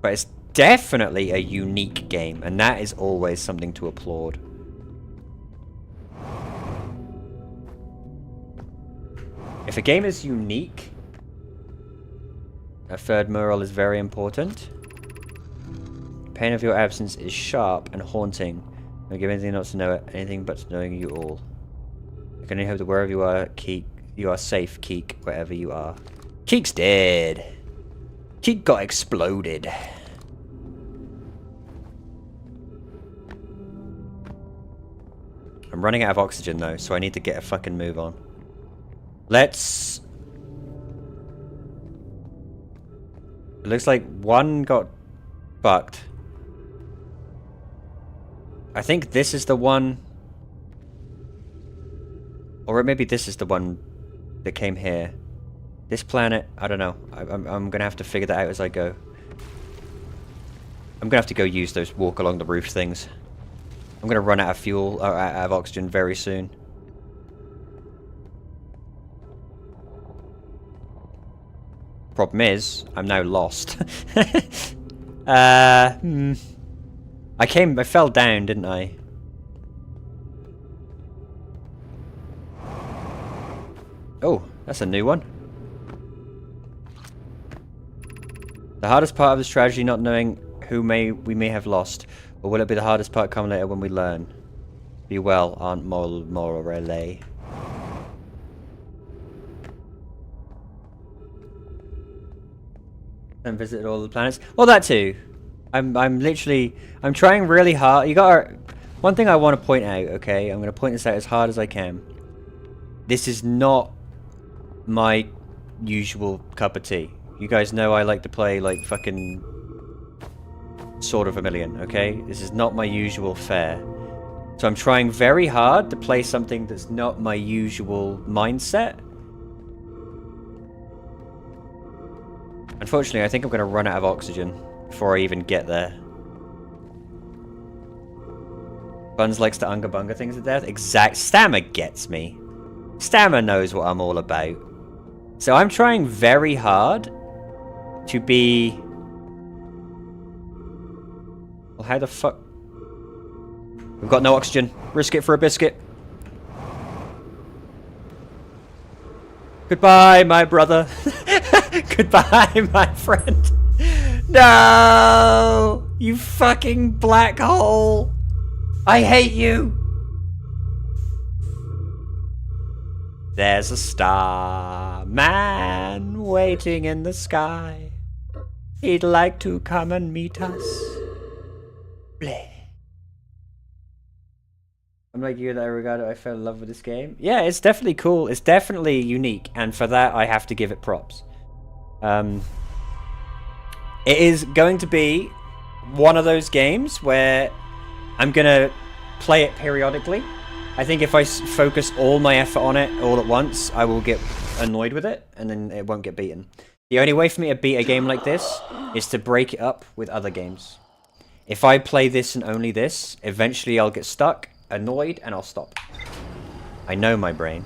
But it's definitely a unique game, and that is always something to applaud. If a game is unique, a third mural is very important. Pain of your absence is sharp and haunting. I give anything not to know it, anything but knowing you all. I can only hope that wherever you are, Keek, you are safe, Keek, wherever you are. Keek's dead. Keek got exploded. I'm running out of oxygen though, so I need to get a fucking move on. Let's... It looks like one got fucked. I think this is the one... Or maybe this is the one that came here. This planet, I don't know. I'm gonna have to figure that out as I go. I'm gonna have to go use those walk along the roof things. I'm gonna run out of fuel, or out of oxygen very soon. Problem is, I'm now lost. I fell down, didn't I? Oh, that's a new one. The hardest part of this tragedy, not knowing who we may have lost. Or will it be the hardest part come later when we learn? Be well, Aunt Morelli. And visited all the planets. Well, that too. I'm trying really hard. You gotta... One thing I want to point out, okay? I'm gonna point this out as hard as I can. This is not my usual cup of tea. You guys know I like to play, like, fucking... Sword of Vermilion, okay? This is not my usual fare. So I'm trying very hard to play something that's not my usual mindset. Unfortunately, I think I'm going to run out of oxygen before I even get there. Buns likes to unga bunga things to death. Exact. Stammer gets me. Stammer knows what I'm all about. So I'm trying very hard to be... Well, how the fuck... We've got no oxygen. Risk it for a biscuit. Goodbye, my brother. Goodbye, my friend. No! You fucking black hole! I hate you! There's a star man waiting in the sky. He'd like to come and meet us. Bleh. I'm like you that I regard it, I fell in love with this game. Yeah, it's definitely cool. It's definitely unique, and for that I have to give it props. It is going to be one of those games where I'm gonna play it periodically. I think if I focus all my effort on it all at once, I will get annoyed with it, and then it won't get beaten. The only way for me to beat a game like this is to break it up with other games. If I play this and only this, eventually I'll get stuck, annoyed, and I'll stop. I know my brain.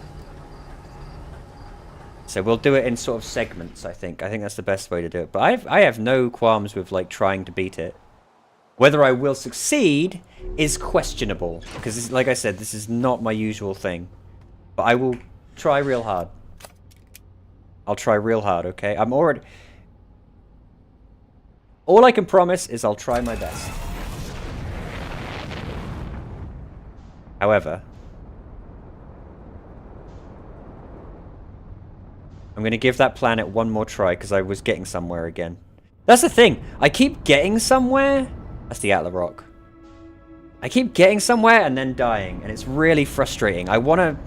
So we'll do it in sort of segments, I think. I think that's the best way to do it. But I have no qualms with, like, trying to beat it. Whether I will succeed is questionable. Because, like I said, this is not my usual thing. But I will try real hard. I'll try real hard, okay? I'm already... All I can promise is I'll try my best. However... I'm going to give that planet one more try, because I was getting somewhere again. That's the thing. I keep getting somewhere. That's the Atla Rock. I keep getting somewhere and then dying, and it's really frustrating. I want to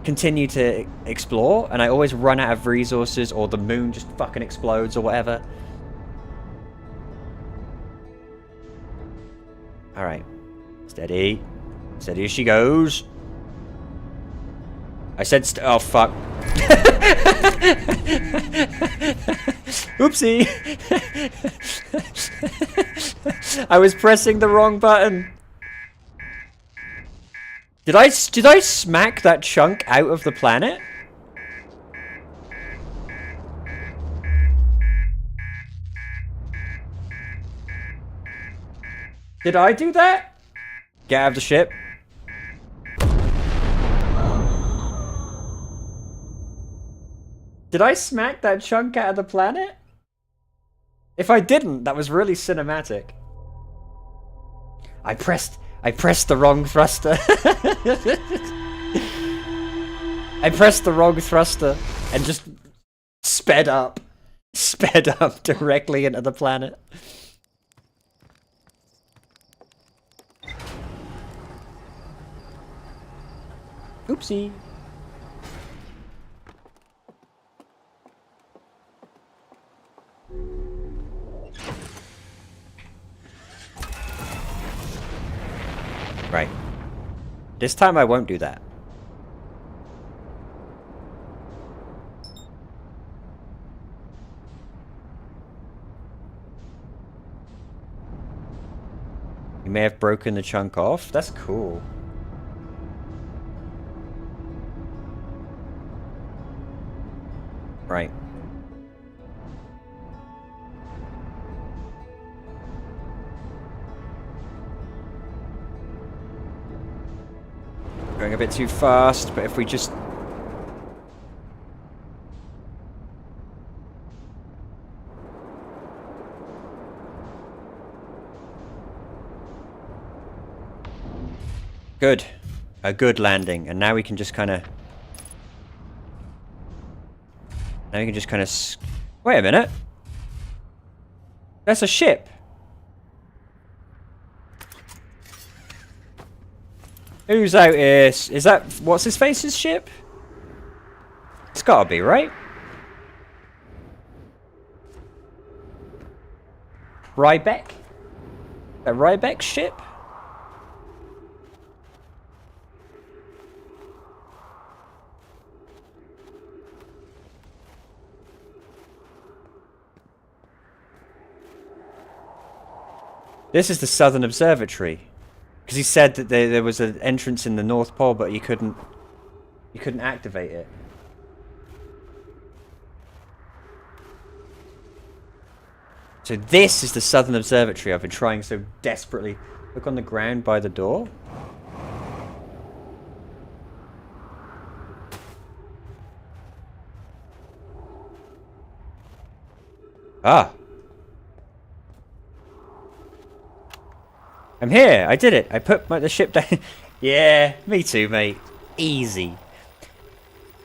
continue to explore, and I always run out of resources, or the moon just fucking explodes, or whatever. Alright. Steady. Steady as she goes. I said oh, fuck. Oopsie. I was pressing the wrong button. Did I smack that chunk out of the planet? Did I do that? Get out of the ship. Did I smack that chunk out of the planet? If I didn't, that was really cinematic. I pressed the wrong thruster. I pressed the wrong thruster and just sped up directly into the planet. Oopsie. Right. This time I won't do that. You may have broken the chunk off. That's cool. Right. Going a bit too fast, but if we just... Good. A good landing. And now we can just kind of... Now we can just kind of... Wait a minute. That's a ship. Who's out here? Is that... What's his face's ship? It's gotta be, right? Rybeck? A Rybeck ship? This is the Southern Observatory. Because he said that there was an entrance in the North Pole, but you couldn't activate it. So this is the Southern Observatory I've been trying so desperately. Look on the ground by the door. Ah. I'm here. I did it. I put the ship down. Yeah, me too, mate. Easy.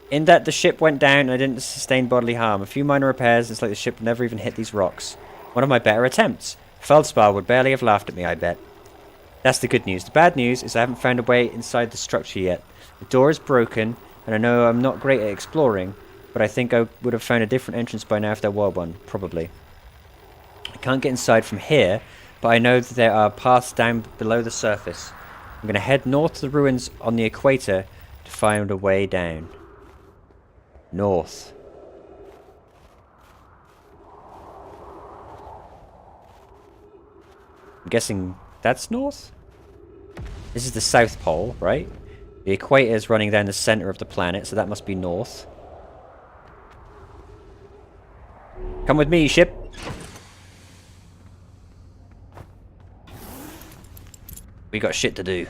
In that the ship went down and I didn't sustain bodily harm. A few minor repairs. It's like the ship never even hit these rocks. One of my better attempts. Feldspar would barely have laughed at me, I bet. That's the good news. The bad news is I haven't found a way inside the structure yet. The door is broken, and I know I'm not great at exploring, but I think I would have found a different entrance by now if there were one. Probably. I can't get inside from here, but I know that there are paths down below the surface. I'm going to head north to the ruins on the equator to find a way down. North. I'm guessing that's north? This is the South Pole, right? The equator is running down the center of the planet, so that must be north. Come with me, ship. We got shit to do.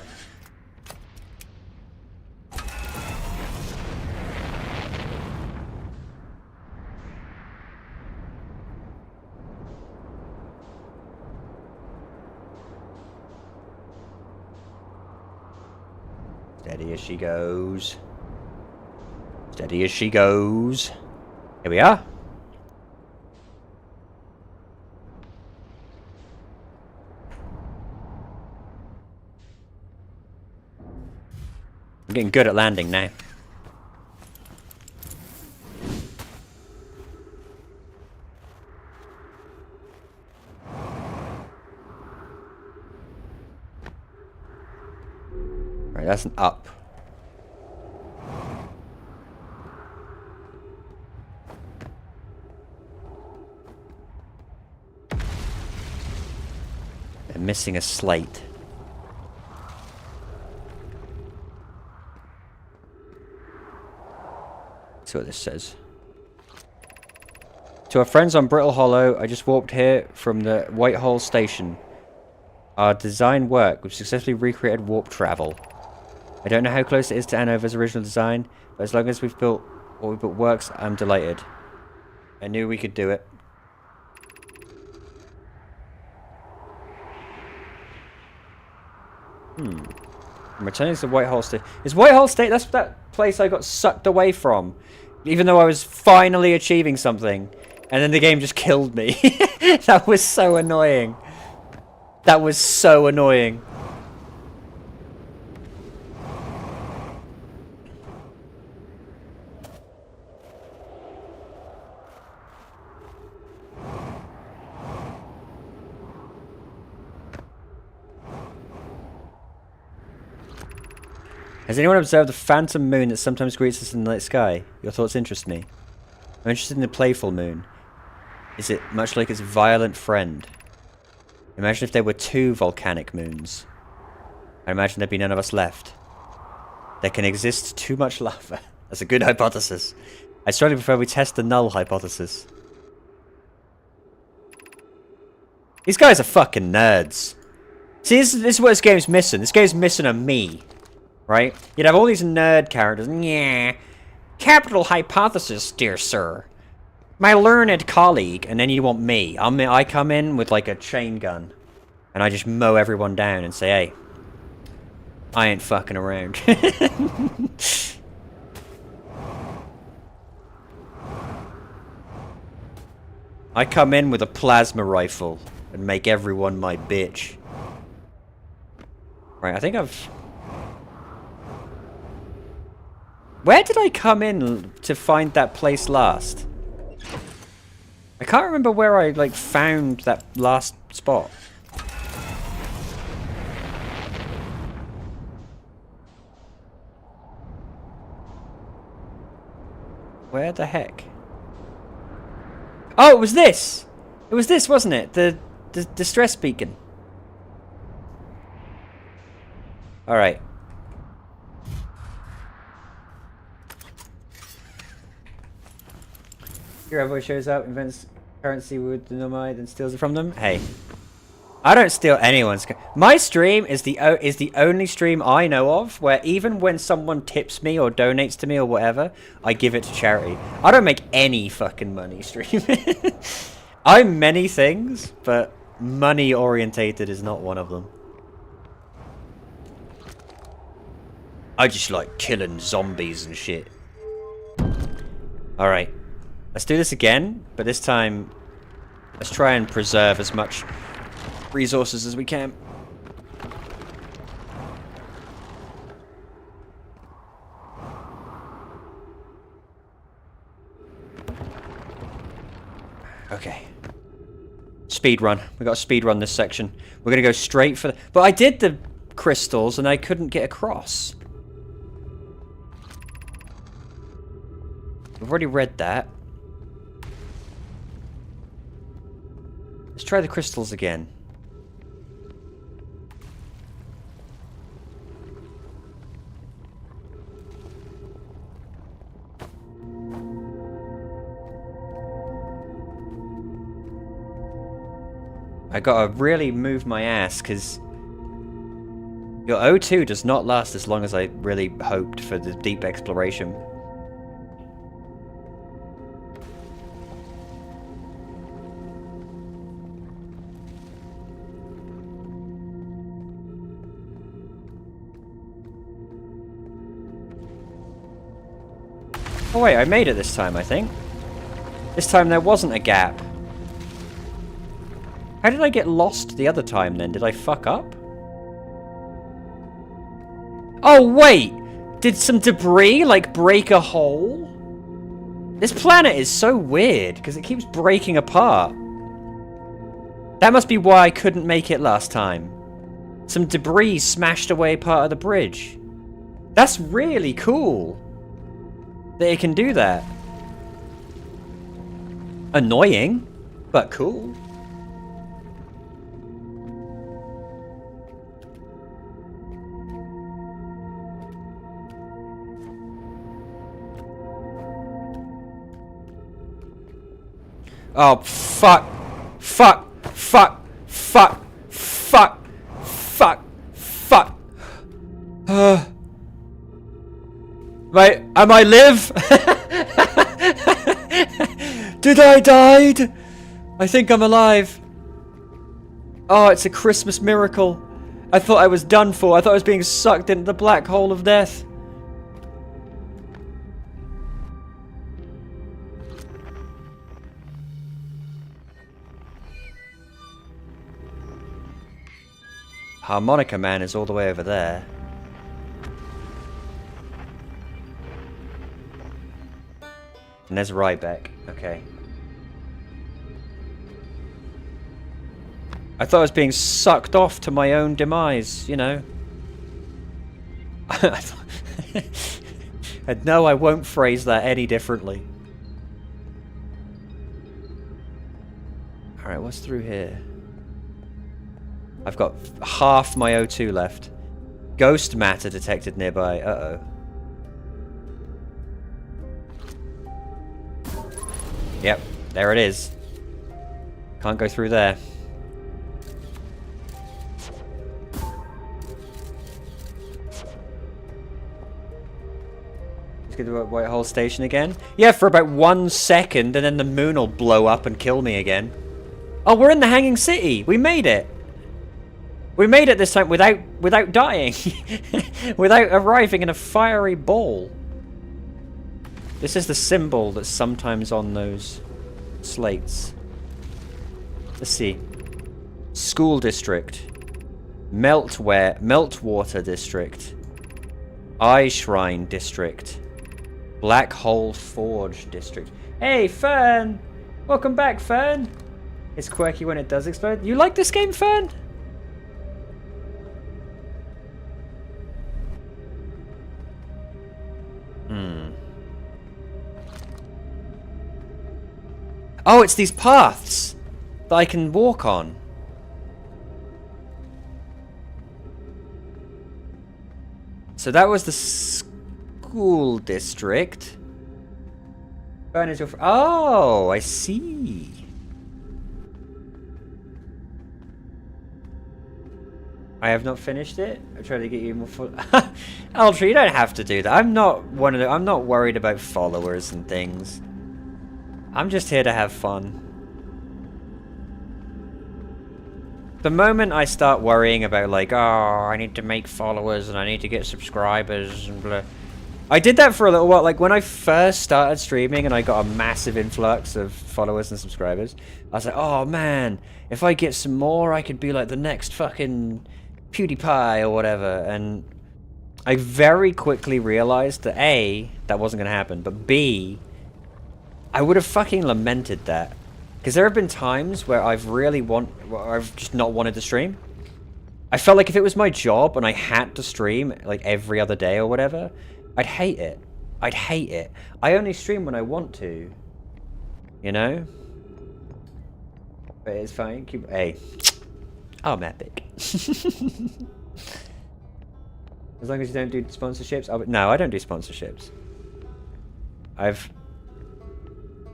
Steady as she goes. Steady as she goes. Here we are. I'm getting good at landing now. Right, that's an up. I'm missing a slate. See what this says. To our friends on Brittle Hollow, I just warped here from the Whitehall station. Our design work. We've successfully recreated warp travel. I don't know how close it is to Anova's original design, but as long as we've built what we built works, I'm delighted. I knew we could do it. I'm returning to Whitehall State. Is Whitehall State? That's that place I got sucked away from. Even though I was finally achieving something. And then the game just killed me. That was so annoying. That was so annoying. Has anyone observed the phantom moon that sometimes greets us in the night sky? Your thoughts interest me. I'm interested in the playful moon. Is it much like its violent friend? Imagine if there were 2 volcanic moons. I imagine there'd be none of us left. There can exist too much lava. That's a good hypothesis. I strongly prefer we test the null hypothesis. These guys are fucking nerds. See, this is what this game's missing. This game's missing a me. Right? You'd have all these nerd characters. Yeah. Capital hypothesis, dear sir. My learned colleague. And then you want me. I come in with like a chain gun. And I just mow everyone down and say, hey. I ain't fucking around. I come in with a plasma rifle and make everyone my bitch. Right, I think I've... Where did I come in to find that place last? I can't remember where I, like, found that last spot. Where the heck? Oh, it was this! It was this, wasn't it? The distress beacon. Alright. Your voice shows up, invents currency with the nomad and steals it from them. Hey. I don't steal anyone's... My stream is the only stream I know of where even when someone tips me or donates to me or whatever, I give it to charity. I don't make any fucking money streaming. I'm many things, but money orientated is not one of them. I just like killing zombies and shit. Alright. Let's do this again, but this time let's try and preserve as much resources as we can. Okay. Speed run. We got to speed run this section. We're gonna go straight for the... But I did the crystals and I couldn't get across. We've already read that. Let's try the crystals again. I gotta really move my ass, because your O2 does not last as long as I really hoped for the deep exploration. Oh wait, I made it this time, I think. This time there wasn't a gap. How did I get lost the other time then? Did I fuck up? Oh wait! Did some debris, like, break a hole? This planet is so weird, because it keeps breaking apart. That must be why I couldn't make it last time. Some debris smashed away part of the bridge. That's really cool that it can do that. Annoying, but cool. Oh, fuck. Fuck. Fuck. Fuck. Fuck. Fuck. Fuck. Wait, am I live? Did I died? I think I'm alive. Oh, it's a Christmas miracle. I thought I was done for. I thought I was being sucked into the black hole of death. Harmonica Man is all the way over there. And there's Ryback. Okay. I thought I was being sucked off to my own demise, you know. No, I won't phrase that any differently. Alright, what's through here? I've got half my O2 left. Ghost matter detected nearby. Uh-oh. Yep, there it is. Can't go through there. Let's go to Whitehall Station again. Yeah, for about 1 second, and then the moon will blow up and kill me again. Oh, we're in the Hanging City! We made it! We made it this time without dying. Without arriving in a fiery ball. This is the symbol that's sometimes on those slates. Let's see. School district. Meltwater district. Eye Shrine district. Black Hole Forge district. Hey, Fern! Welcome back, Fern! It's quirky when it does explode. You like this game, Fern? Oh, it's these paths that I can walk on. So that was the school district. Fern is your oh, I see. I have not finished it. I'm trying to get you more Ultra, you don't have to do that. I'm not worried about followers and things. I'm just here to have fun. The moment I start worrying about like, oh, I need to make followers and I need to get subscribers and blah. I did that for a little while. Like when I first started streaming and I got a massive influx of followers and subscribers, I was like, oh man, if I get some more, I could be like the next fucking PewDiePie or whatever. And I very quickly realized that A, that wasn't going to happen, but B, I would have fucking lamented that. Because there have been times where I've just not wanted to stream. I felt like if it was my job and I had to stream like every other day or whatever, I'd hate it. I'd hate it. I only stream when I want to. You know? But it's fine. Hey. I'm epic. As long as you don't do sponsorships. No, I don't do sponsorships.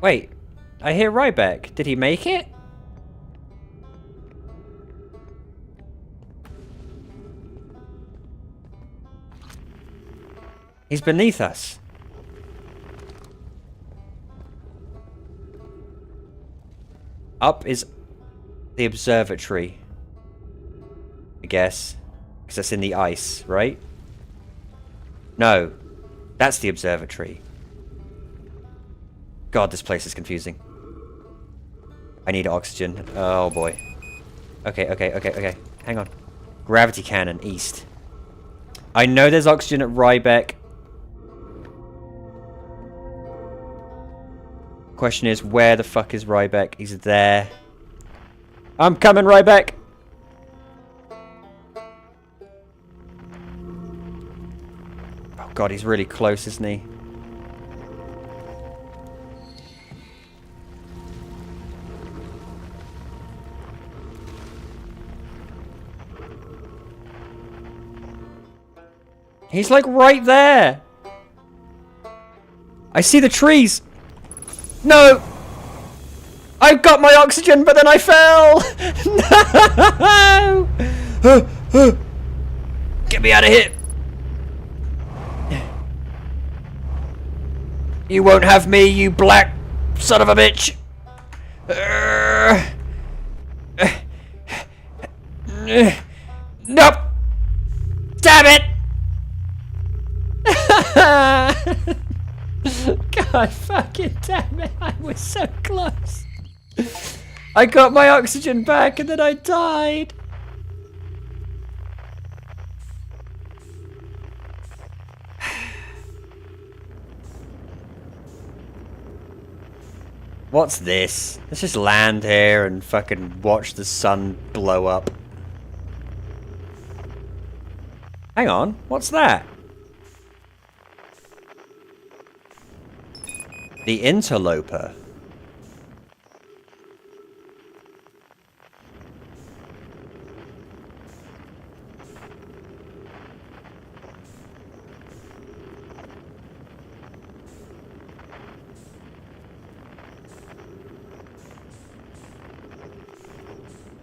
Wait. I hear Ryback. Did he make it? He's beneath us. Up is the observatory. I guess. Because that's in the ice, right? No. That's the observatory. God, this place is confusing. I need oxygen. Oh boy. Okay. Hang on. Gravity cannon, east. I know there's oxygen at Ryback. Question is, where the fuck is Ryback? He's there. I'm coming, Ryback! Oh god, he's really close, isn't he? He's like right there! I see the trees! No! I got my oxygen, but then I fell! No! Get me out of here! You won't have me, you black son of a bitch! Nope! Damn it! God fucking damn it, I was so close. I got my oxygen back and then I died. What's this? Let's just land here and fucking watch the sun blow up. Hang on, what's that? The Interloper.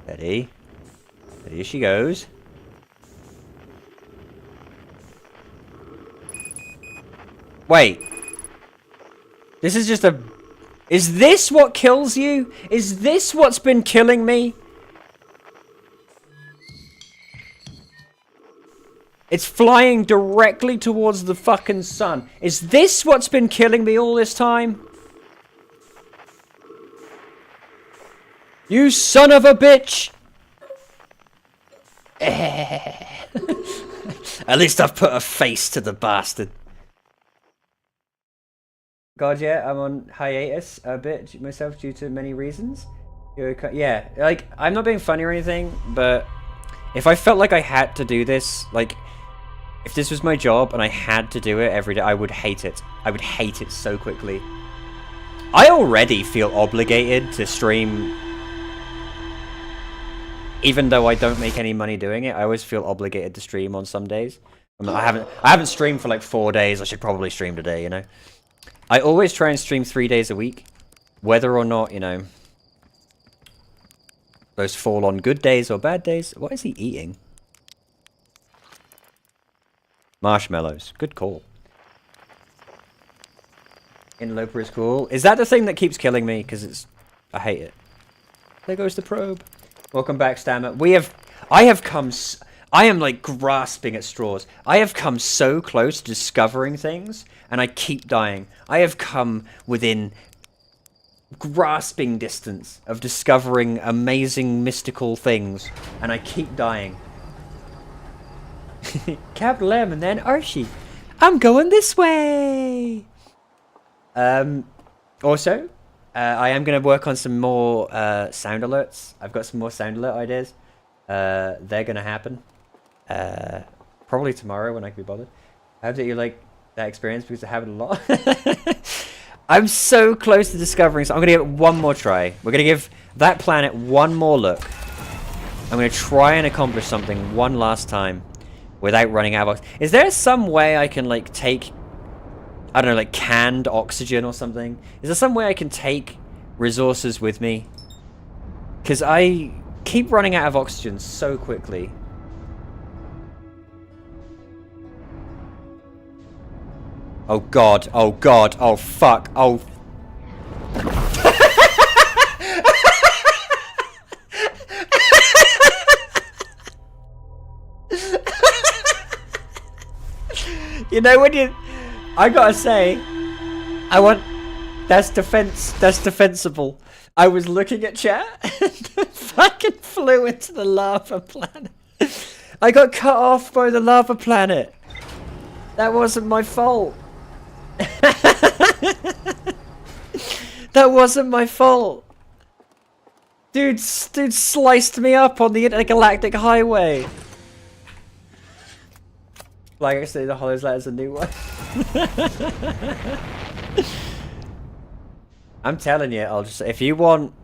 Ready? Ready she goes. Wait. This is just a... Is this what kills you? Is this what's been killing me? It's flying directly towards the fucking sun. Is this what's been killing me all this time? You son of a bitch! At least I've put a face to the bastard. God, yeah, I'm on hiatus a bit myself due to many reasons. Yeah, like, I'm not being funny or anything, but if I felt like I had to do this, like, if this was my job and I had to do it every day, I would hate it. I would hate it so quickly. I already feel obligated to stream. Even though I don't make any money doing it, I always feel obligated to stream on some days. I haven't streamed for like 4 days. I should probably stream today, you know. I always try and stream 3 days a week, whether or not, you know, those fall on good days or bad days. What is he eating? Marshmallows. Good call. Interloper is cool. Is that the thing that keeps killing me? Because it's... I hate it. There goes the probe. Welcome back, Stammer. I am like grasping at straws. I have come so close to discovering things, and I keep dying. I have come within grasping distance of discovering amazing mystical things, and I keep dying. Capital M and then Archie. I'm going this way. Also, I am going to work on some more sound alerts. I've got some more sound alert ideas. They're going to happen. Probably tomorrow when I can be bothered. I hope that you like that experience because I have it a lot. I'm so close to discovering, so I'm going to give it one more try. We're going to give that planet one more look. I'm going to try and accomplish something one last time without running out of oxygen. Is there some way I can, like, take, I don't know, like, canned oxygen or something? Is there some way I can take resources with me? Because I keep running out of oxygen so quickly. Oh god, oh god, oh fuck, oh... You know when you... I gotta say, I want... That's defensible. I was looking at chat and fucking flew into the lava planet. I got cut off by the lava planet. That wasn't my fault. That wasn't my fault. Dude sliced me up on the intergalactic highway. Like I say, the Hollows Letter's a new one. I'm telling you, I'll just, if you want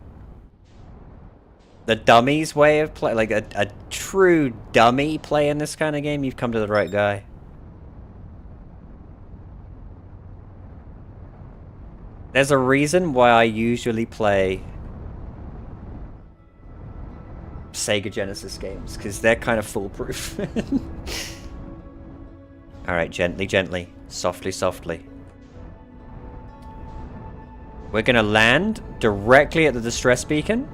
the dummies way of play, like a true dummy playing this kind of game, you've come to the right guy. There's a reason why I usually play Sega Genesis games, because they're kind of foolproof. Alright, gently, gently. Softly, softly. We're gonna land directly at the distress beacon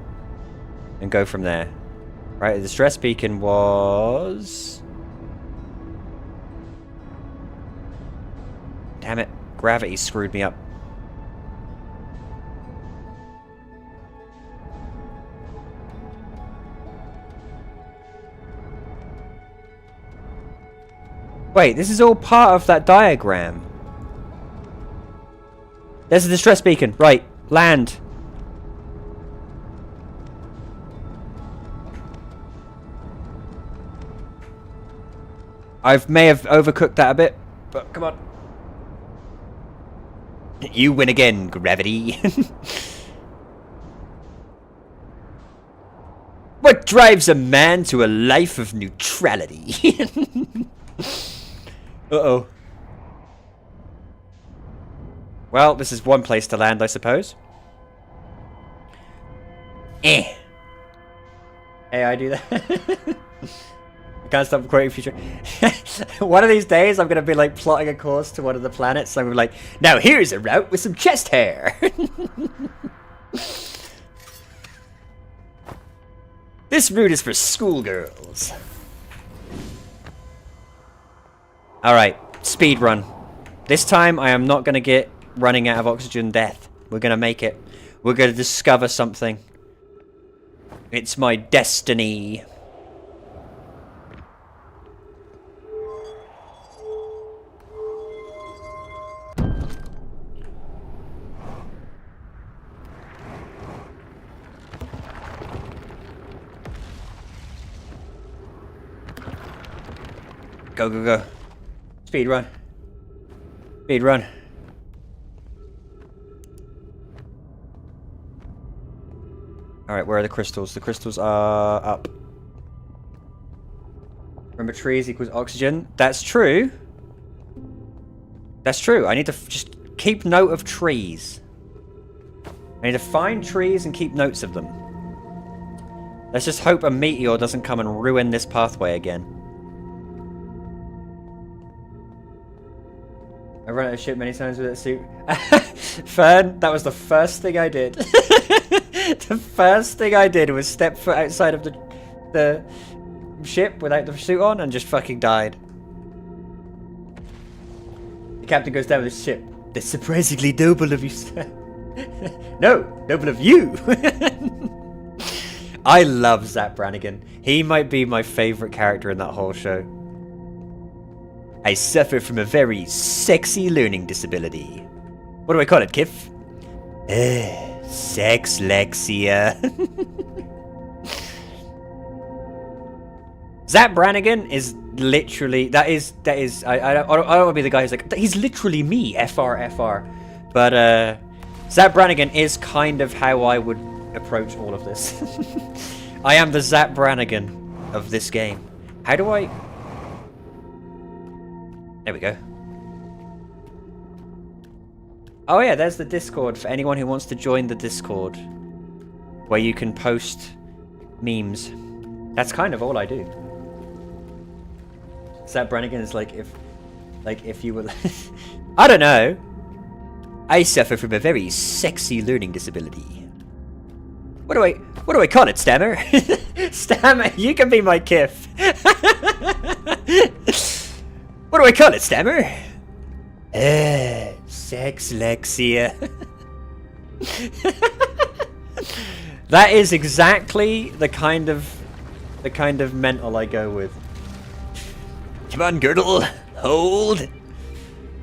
and go from there. Right, the distress beacon was... Damn it, gravity screwed me up. Wait, this is all part of that diagram. There's a distress beacon. Right, land. I may have overcooked that a bit, but come on. You win again, gravity. What drives a man to a life of neutrality? Uh-oh. Well, this is one place to land, I suppose. Hey, I do that. I can't stop quoting future. One of these days, I'm going to be, like, plotting a course to one of the planets. I'm going to be like, now here's a route with some chest hair. This route is for schoolgirls. Alright, speed run. This time I am not going to get running out of oxygen death. We're going to make it. We're going to discover something. It's my destiny. Go, go, go. Speed run. Speed run. Alright, where are the crystals? The crystals are up. Remember, trees equals oxygen. That's true. That's true. I need to just keep note of trees. I need to find trees and keep notes of them. Let's just hope a meteor doesn't come and ruin this pathway again. I run out of shit many times with that suit. Fern, that was the first thing I did. The first thing I did was step foot outside of the ship without the suit on and just fucking died. The captain goes down with his ship. That's surprisingly noble of you, sir. No, noble of you. I love Zap Brannigan. He might be my favorite character in that whole show. I suffer from a very sexy learning disability. What do I call it, Kif? Sexlexia. Zap Brannigan is literally, I don't want to be the guy who's like, he's literally me, FR. But Zap Brannigan is kind of how I would approach all of this. I am the Zap Brannigan of this game. How do I... There we go. Oh yeah, there's the Discord for anyone who wants to join the Discord, where you can post memes. That's kind of all I do. Zap Brannigan is like if you were I don't know. I suffer from a very sexy learning disability. What do I call it, Stammer? Stammer, you can be my Kif. What do I call it, Stammer? Sexlexia. That is exactly the kind of mental I go with. Come on, Girdle. Hold.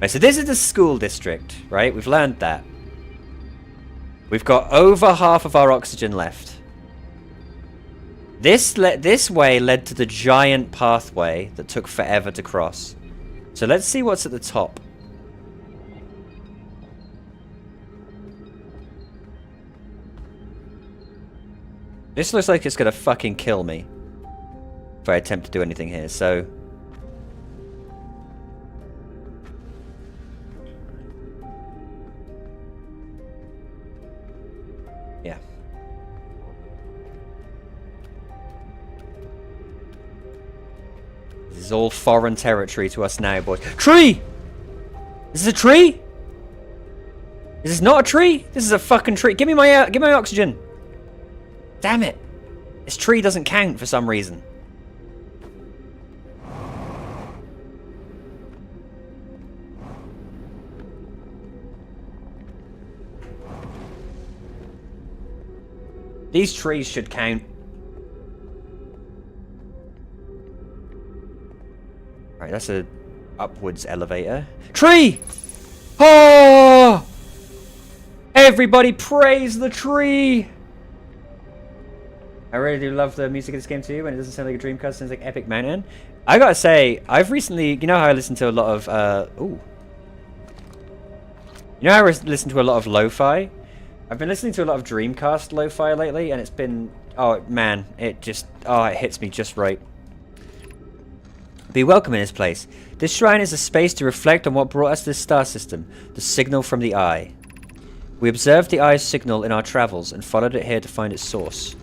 Right, so this is the school district, right? We've learned that. We've got over half of our oxygen left. This way led to the giant pathway that took forever to cross. So let's see what's at the top. This looks like it's gonna fucking kill me if I attempt to do anything here, so... yeah. This is all foreign territory to us now, boys. Tree! This is a tree? Is this not a tree? This is a fucking tree. Give me my oxygen. Damn it. This tree doesn't count for some reason. These trees should count. Right, that's a upwards elevator. Tree! Oh! Everybody praise the tree! I really do love the music of this game too, and it doesn't sound like a Dreamcast, it sounds like Epic Mountain. I gotta say, I've recently, you know how I listen to a lot of, You know how I listen to a lot of lo-fi? I've been listening to a lot of Dreamcast lo-fi lately, and it's been, oh man, it hits me just right. Be welcome in this place. This shrine is a space to reflect on what brought us to this star system, the signal from the eye. We observed the eye's signal in our travels and followed it here to find its source.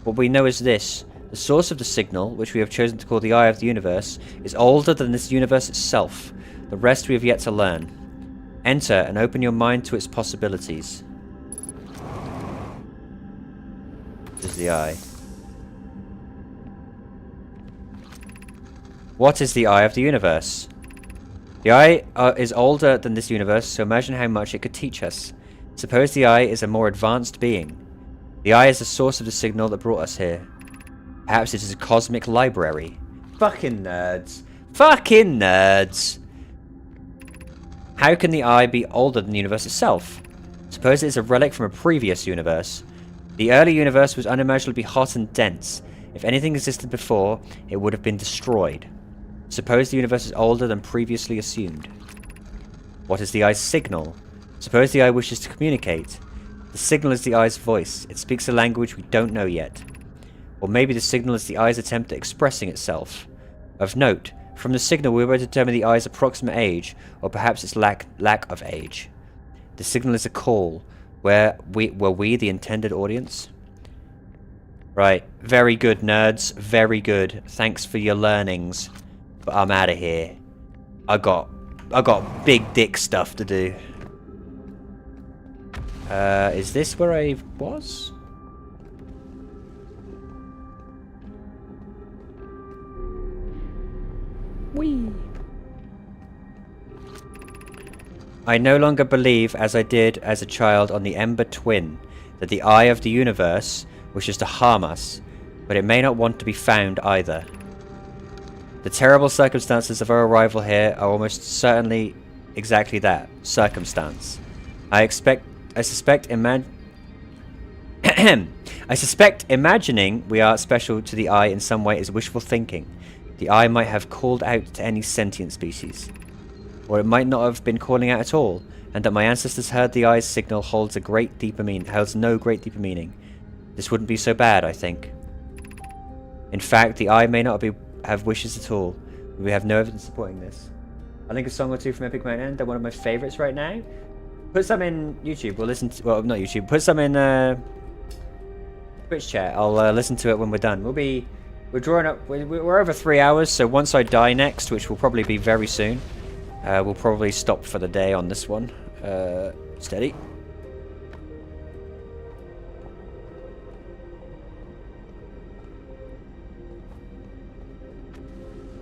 What we know is this: the source of the signal, which we have chosen to call the Eye of the Universe, is older than this universe itself. The rest we have yet to learn. Enter and open your mind to its possibilities. This is the Eye. What is the Eye of the Universe? The eye is older than this universe, so imagine how much it could teach us. Suppose the eye is a more advanced being. The eye is the source of the signal that brought us here. Perhaps it is a cosmic library. Fucking nerds. Fucking nerds. How can the eye be older than the universe itself? Suppose it is a relic from a previous universe. The early universe was unimaginably hot and dense. If anything existed before, it would have been destroyed. Suppose the universe is older than previously assumed. What is the eye's signal? Suppose the eye wishes to communicate. The signal is the eye's voice. It speaks a language we don't know yet. Or maybe the signal is the eye's attempt at expressing itself. Of note, from the signal we were able to determine the eye's approximate age, or perhaps its lack of age. The signal is a call. Were we the intended audience? Right. Very good, nerds. Very good. Thanks for your learnings. But I'm out of here. I got big dick stuff to do. Is this where I was? Whee! I no longer believe, as I did as a child on the Ember Twin, that the eye of the universe wishes to harm us, but it may not want to be found either. The terrible circumstances of our arrival here are almost certainly exactly that, circumstance. I suspect imagining we are special to the eye in some way is wishful thinking. The eye might have called out to any sentient species. Or it might not have been calling out at all, and that my ancestors heard the eye's signal holds no great deeper meaning. This wouldn't be so bad, I think. In fact, the eye may not have wishes at all. We have no evidence supporting this. I think a song or two from Epic Mountain, they're one of my favourites right now. Put some in YouTube, or listen to, well, not YouTube, put some in Twitch chat. I'll listen to it when we're done. We're drawing up, we're over 3 hours, so once I die next, which will probably be very soon, we'll probably stop for the day on this one. Steady.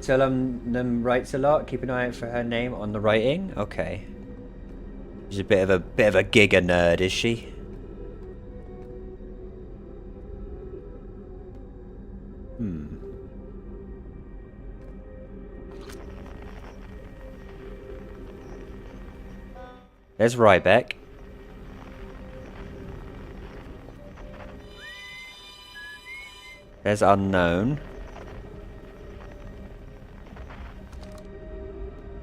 Telum writes a lot. Keep an eye out for her name on the writing. Okay. She's a bit of a giga nerd, is she? There's Rybeck. There's Unknown.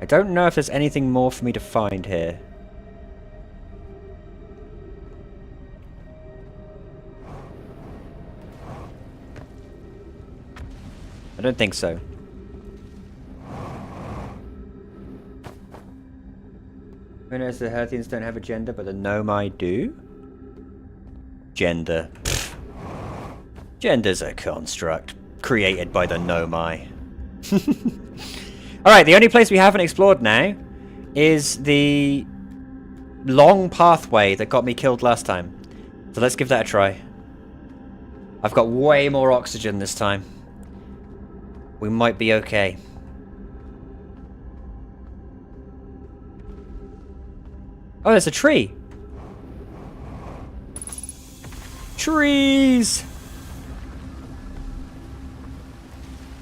I don't know if there's anything more for me to find here. I don't think so. Who knows the Herthians don't have a gender, but the Nomai do? Gender. Pfft. Gender's a construct created by the Nomai. Alright, the only place we haven't explored now is the long pathway that got me killed last time. So let's give that a try. I've got way more oxygen this time. We might be okay. Oh, there's a tree. Trees!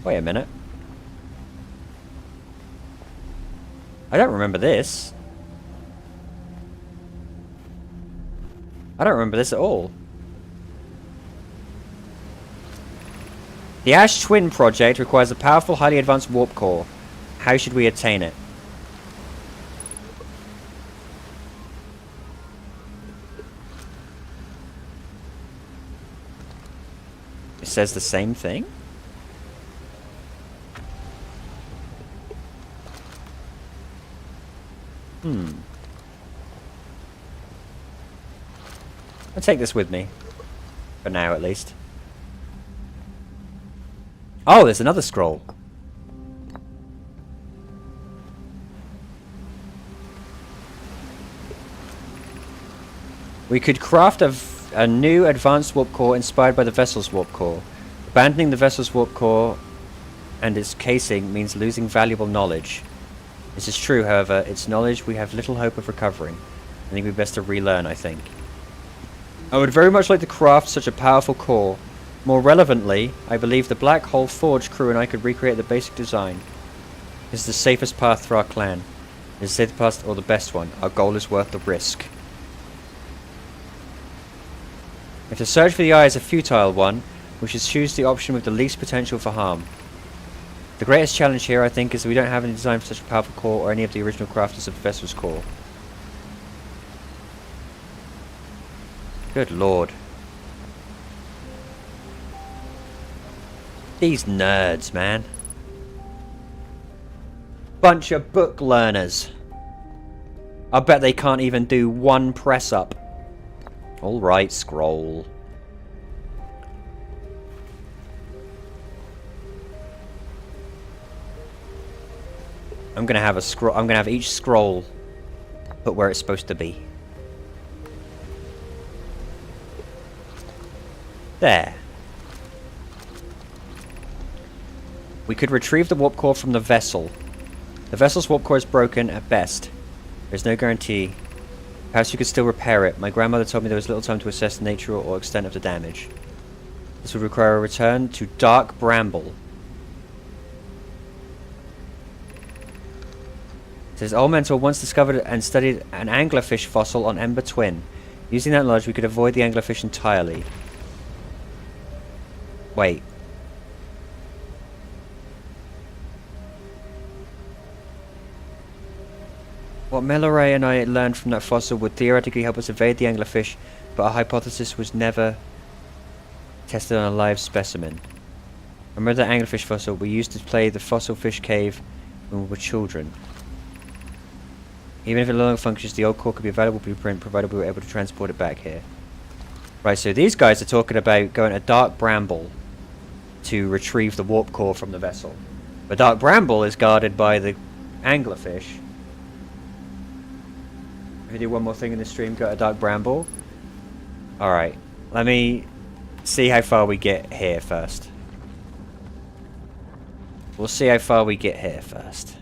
Wait a minute. I don't remember this. I don't remember this at all. The Ash Twin project requires a powerful, highly advanced warp core. How should we attain it? It says the same thing? I'll take this with me. For now, at least. Oh, there's another scroll. We could craft a new advanced warp core inspired by the vessel's warp core. Abandoning the vessel's warp core and its casing means losing valuable knowledge. This is true, however, its knowledge we have little hope of recovering. I think we'd best to relearn, I think. I would very much like to craft such a powerful core. More relevantly, I believe the Black Hole Forge crew and I could recreate the basic design. This is the safest path for our clan. It is the safest path or the best one. Our goal is worth the risk. If the search for the eye is a futile one, we should choose the option with the least potential for harm. The greatest challenge here, I think, is that we don't have any design for such a powerful core or any of the original crafters of the vessel's core. Good lord. These nerds, man. Bunch of book learners. I bet they can't even do one press up. Alright, scroll. I'm gonna have a scroll. I'm gonna have each scroll put where it's supposed to be. There. We could retrieve the warp core from the vessel. The vessel's warp core is broken at best. There's no guarantee. Perhaps you could still repair it. My grandmother told me there was little time to assess the nature or extent of the damage. This would require a return to Dark Bramble. It says, Old Mentor once discovered and studied an anglerfish fossil on Ember Twin. Using that knowledge, we could avoid the anglerfish entirely. Wait. What Milleray and I learned from that fossil would theoretically help us evade the anglerfish, but our hypothesis was never tested on a live specimen. Remember that anglerfish fossil we used to play the fossil fish cave when we were children. Even if it no longer functions, the old core could be a valuable blueprint provided we were able to transport it back here. Right, so these guys are talking about going to Dark Bramble to retrieve the warp core from the vessel. But Dark Bramble is guarded by the anglerfish. If we do one more thing in the stream, go to Dark Bramble. Alright, let me see how far we get here first. We'll see how far we get here first.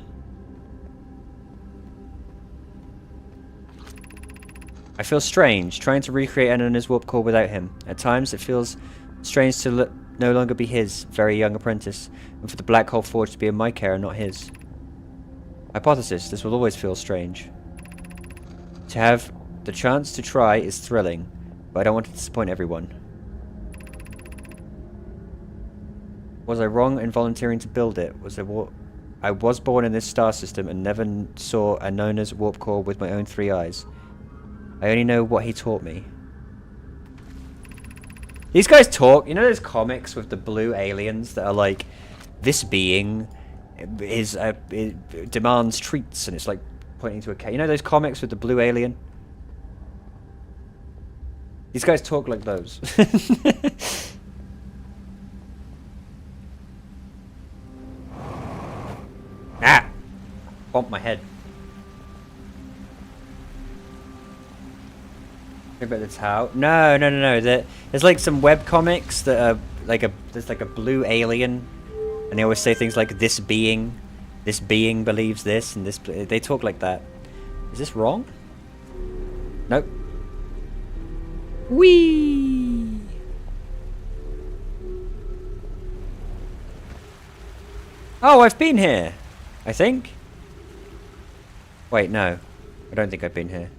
I feel strange, trying to recreate Anna's warp core without him. At times, it feels strange to no longer be his very young apprentice, and for the Black Hole Forge to be in my care and not his. Hypothesis, this will always feel strange. To have the chance to try is thrilling, but I don't want to disappoint everyone. Was I wrong in volunteering to build it? I was born in this star system and never saw Anona's warp core with my own 3 eyes. I only know what he taught me. These guys talk. You know those comics with the blue aliens that are like, this being is it demands treats, and it's like pointing to a cat. You know those comics with the blue alien? These guys talk like those. Ah! Bumped my head. About the towel? No. There's like some web comics that are like there's like a blue alien, and they always say things like this being believes this, and this. They talk like that. Is this wrong? Nope. Whee! Oh, I've been here. I think. Wait, no. I don't think I've been here.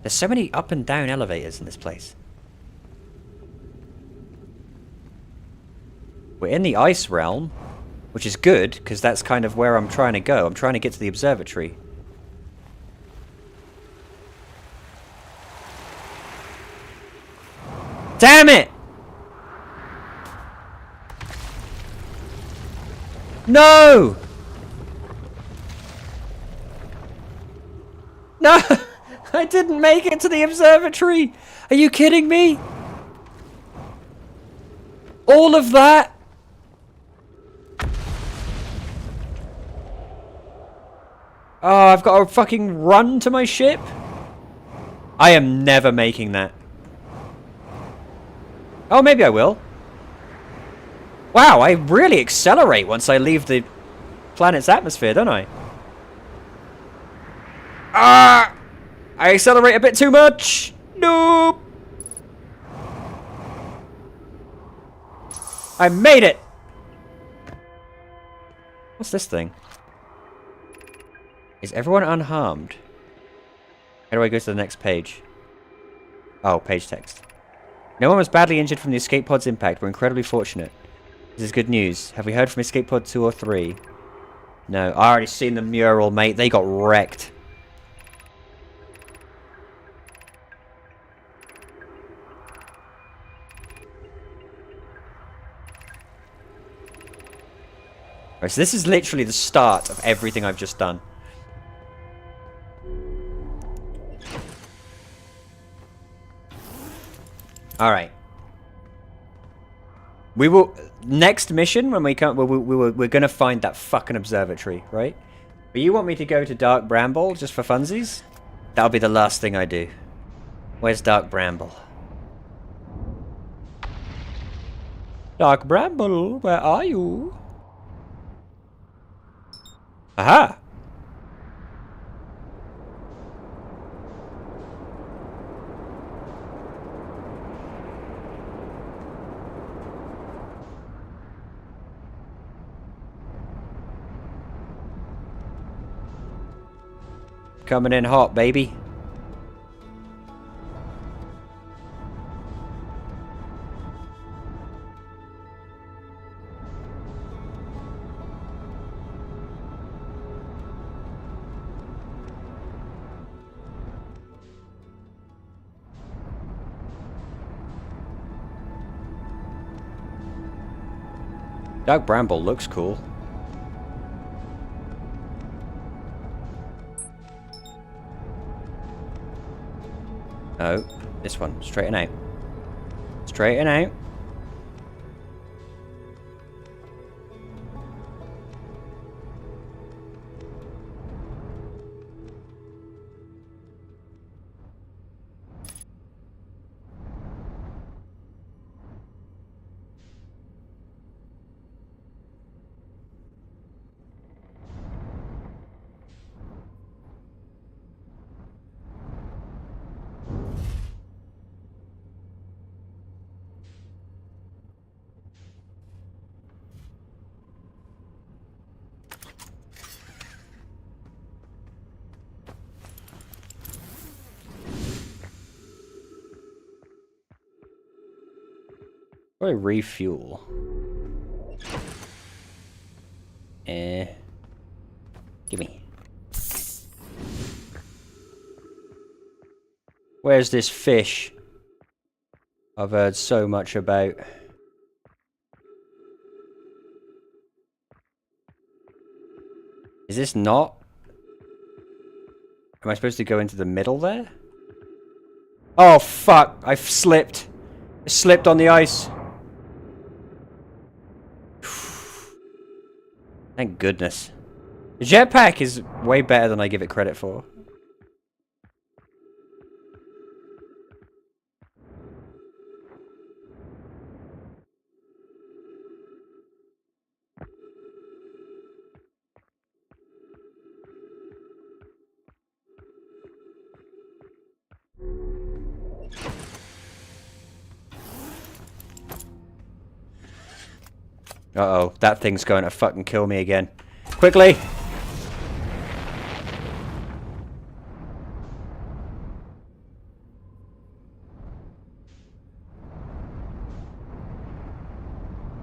There's so many up and down elevators in this place. We're in the ice realm, which is good, because that's kind of where I'm trying to go. I'm trying to get to the observatory. Damn it! No! No! I didn't make it to the observatory! Are you kidding me? All of that? Oh, I've got to fucking run to my ship? I am never making that. Oh, maybe I will. Wow, I really accelerate once I leave the planet's atmosphere, don't I? Ah! I accelerate a bit too much. Nope. I made it. What's this thing? Is everyone unharmed? How do I go to the next page? Oh, page text. No one was badly injured from the escape pod's impact. We're incredibly fortunate. This is good news. Have we heard from escape pod 2 or 3? No, I already seen the mural, mate. They got wrecked. Right, so this is literally the start of everything I've just done. Alright. We will... Next mission, when we come... We're gonna find that fucking observatory, right? But you want me to go to Dark Bramble just for funsies? That'll be the last thing I do. Where's Dark Bramble? Dark Bramble, where are you? Aha! Coming in hot, baby. Dark Bramble looks cool. Oh, this one. Straighten out. Straighten out. Probably refuel. Gimme. Where's this fish I've heard so much about? Is this not? Am I supposed to go into the middle there? Oh fuck, I've slipped. I slipped on the ice. Thank goodness. The jetpack is way better than I give it credit for. Uh-oh, that thing's going to fucking kill me again. Quickly!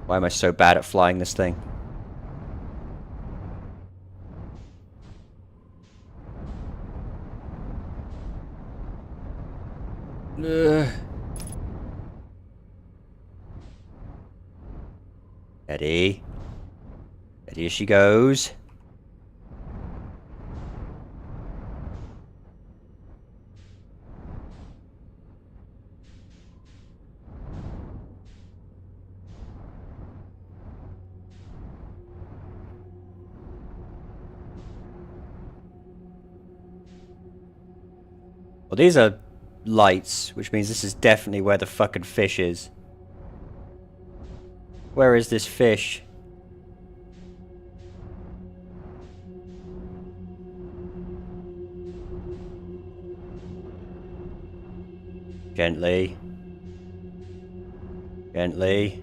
Why am I so bad at flying this thing? Ugh. Ready. Ready, here she goes. Well, these are lights, which means this is definitely where the fucking fish is. Where is this fish? Gently. Gently.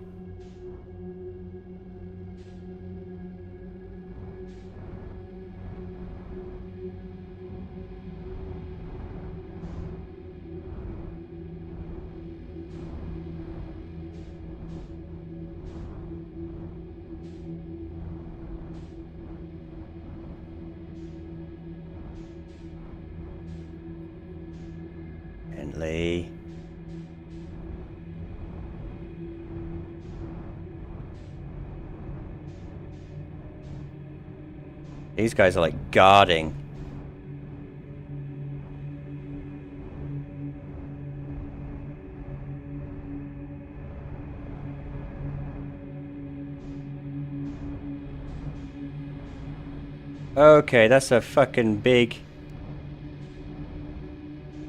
Gently. These guys are like guarding. Okay, that's a fucking big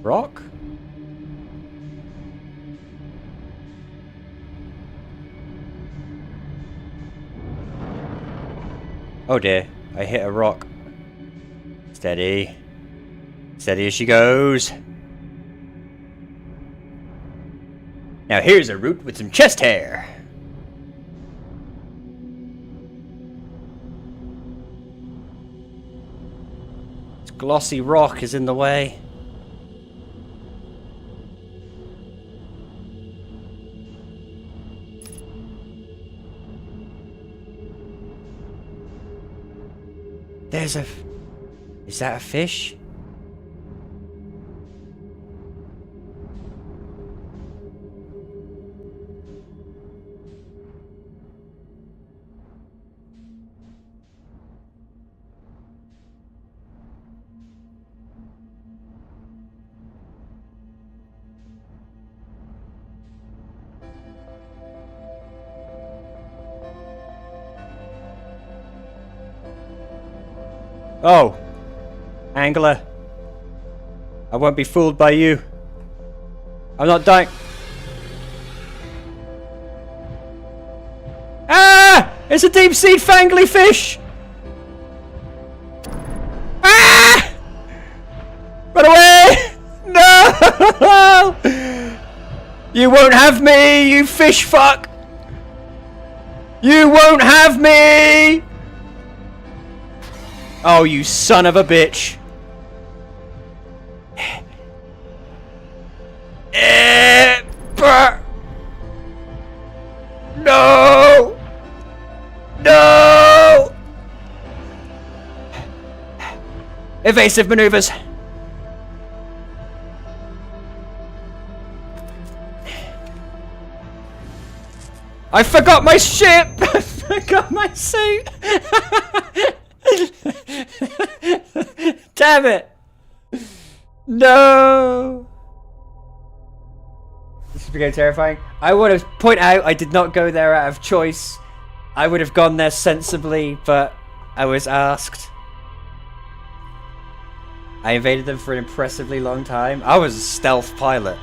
rock. Oh dear, I hit a rock. Steady. Steady as she goes. Now here's a root with some chest hair. This glossy rock is in the way. There's a... Is that a fish? Oh, Angler, I won't be fooled by you. I'm not dying. Ah! It's a deep-sea fangly fish! Ah! Run away! No! You won't have me, you fish fuck! You won't have me! Oh, you son of a bitch. No! No! Evasive maneuvers. I forgot my ship! I forgot my suit! Damn it! No! This is becoming terrifying. I want to point out I did not go there out of choice. I would have gone there sensibly, but I was asked. I evaded them for an impressively long time. I was a stealth pilot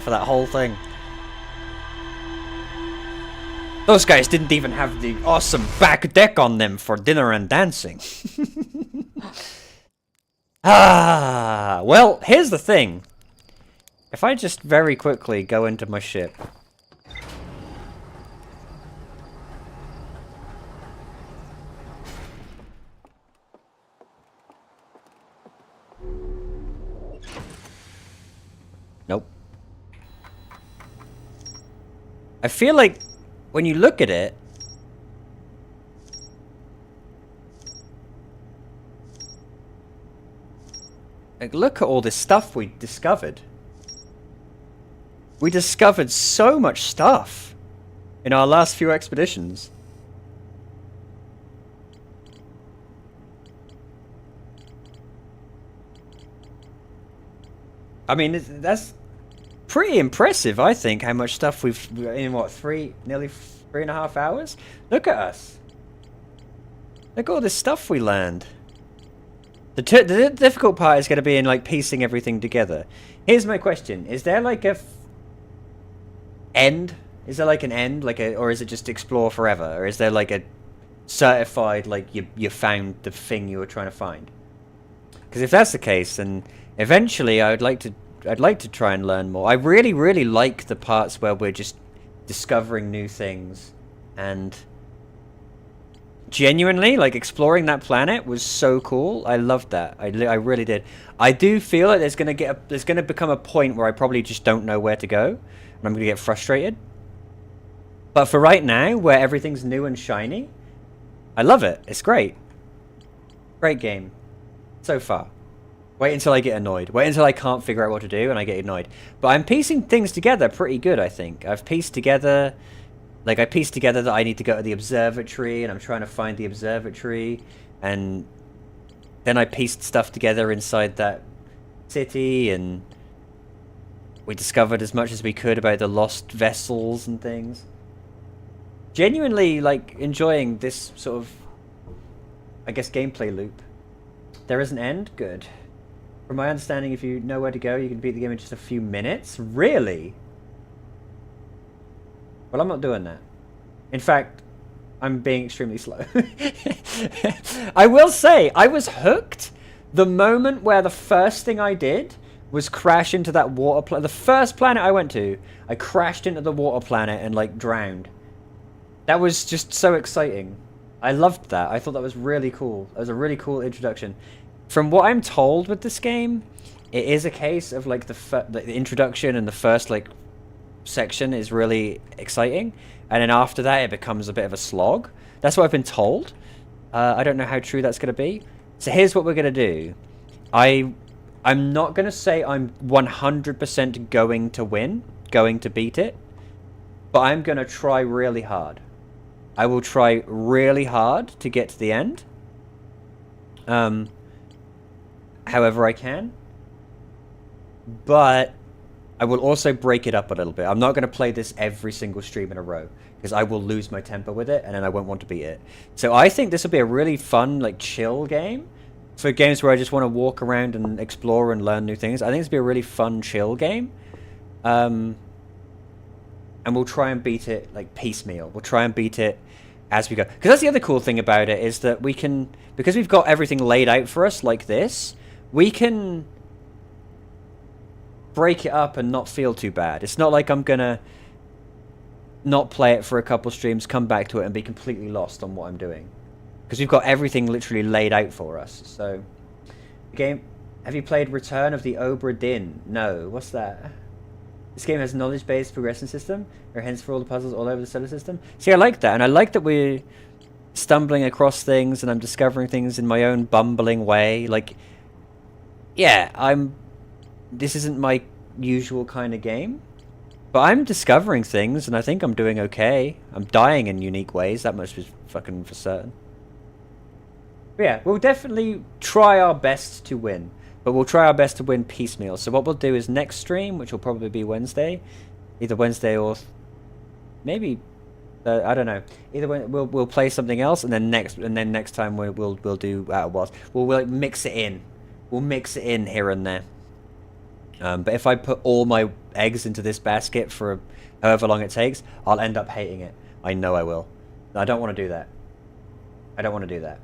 for that whole thing. Those guys didn't even have the awesome back deck on them for dinner and dancing. Well, here's the thing. If I just very quickly go into my ship. Nope. I feel like when you look at it, like, look at all this stuff we discovered. We discovered so much stuff in our last few expeditions. I mean, that's pretty impressive, I think, how much stuff we've in what, nearly 3.5 hours? Look at us. Look at all this stuff we learned. The difficult part is going to be in like piecing everything together. Here's my question: is there like a end? Is there like an end, or is it just explore forever, or is there like a certified like you found the thing you were trying to find? Because if that's the case, then eventually I would like to I'd like to try and learn more. I really, really like the parts where we're just discovering new things, and genuinely, like, exploring that planet was so cool. I loved that. I really did. I do feel like there's gonna become a point where I probably just don't know where to go, and I'm gonna get frustrated. But for right now, where everything's new and shiny, I love it. It's great. Great game. So far. Wait until I get annoyed. Wait until I can't figure out what to do and I get annoyed. But I'm piecing things together pretty good, I think. I've pieced together... Like, I pieced together that I need to go to the observatory, and I'm trying to find the observatory, and then I pieced stuff together inside that city, and we discovered as much as we could about the lost vessels and things. Genuinely, like, enjoying this sort of, I guess, gameplay loop. There is an end? Good. From my understanding, if you know where to go, you can beat the game in just a few minutes? Really? Well, I'm not doing that. In fact, I'm being extremely slow. I will say, I was hooked the moment where the first thing I did was crash into that water planet. The first planet I went to, I crashed into the water planet and, like, drowned. That was just so exciting. I loved that. I thought that was really cool. It was a really cool introduction. From what I'm told with this game, it is a case of, like, the introduction and the first, like, section is really exciting, and then after that it becomes a bit of a slog. That's what I've been told. I don't know how true that's going to be. So here's what we're going to do. I'm not going to say I'm 100% going to win, going to beat it, but I'm going to try really hard. I will try really hard to get to the end. However I can. But I will also break it up a little bit. I'm not going to play this every single stream in a row, because I will lose my temper with it, and then I won't want to beat it. So I think this will be a really fun, like, chill game. For games where I just want to walk around and explore and learn new things, I think this will be a really fun, chill game. And we'll try and beat it, like, piecemeal. We'll try and beat it as we go. Because that's the other cool thing about it, is that we can... Because we've got everything laid out for us like this, we can break it up and not feel too bad. It's not like I'm gonna not play it for a couple streams, come back to it and be completely lost on what I'm doing, because we've got everything literally laid out for us. So, game. Have you played Return of the Obra Dinn? No. What's that? This game has knowledge-based progression system. There are hints for all the puzzles all over the solar system. See, I like that, and I like that we're stumbling across things and I'm discovering things in my own bumbling way. Like, yeah, this isn't my usual kind of game, but I'm discovering things, and I think I'm doing okay. I'm dying in unique ways, that much is fucking for certain. But yeah, we'll definitely try our best to win, but we'll try our best to win piecemeal. So what we'll do is next stream, which will probably be Wednesday, either Wednesday or maybe I don't know. Either way, we'll play something else, and then next time we'll do Outer Wilds. We'll like, mix it in. We'll mix it in here and there. But if I put all my eggs into this basket for however long it takes, I'll end up hating it. I know I will. I don't want to do that. I don't want to do that.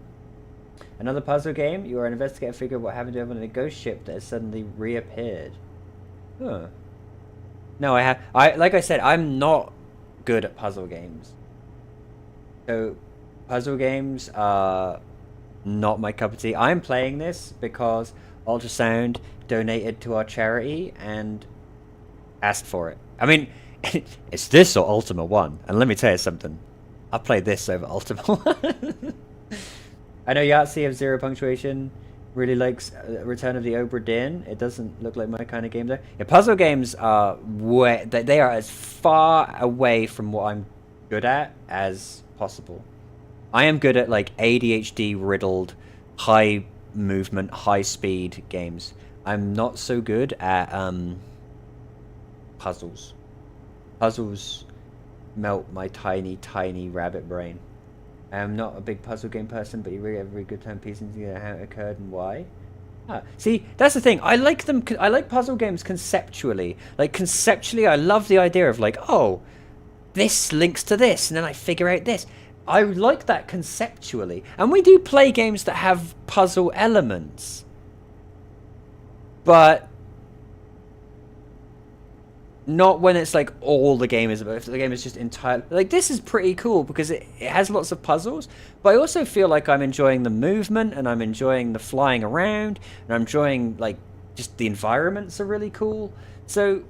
Another puzzle game. You are an investigator figure of what happened to everyone in a ghost ship that has suddenly reappeared. Huh. No, like I said, I'm not good at puzzle games. So, puzzle games are not my cup of tea. I'm playing this because Ultrasound donated to our charity and asked for it. I mean, it's this or Ultima 1. And let me tell you something. I played this over Ultima 1. I know Yahtzee of Zero Punctuation really likes Return of the Obra Dinn. It doesn't look like my kind of game though. Yeah, puzzle games are they are as far away from what I'm good at as possible. I am good at like ADHD riddled, high movement, high speed games. I'm not so good at puzzles. Puzzles melt my tiny rabbit brain. I'm not a big puzzle game person, but you really have a very good time piecing together how it occurred and why. See, that's the thing. I like them. I like puzzle games conceptually. Like conceptually, I love the idea of like, oh, this links to this, and then I figure out this. I like that conceptually, and we do play games that have puzzle elements. But Not when it's like all the game is about. If the game is just entirely like, this is pretty cool because it has lots of puzzles, but I also feel like I'm enjoying the movement and I'm enjoying the flying around and I'm enjoying like just the environments are really cool. So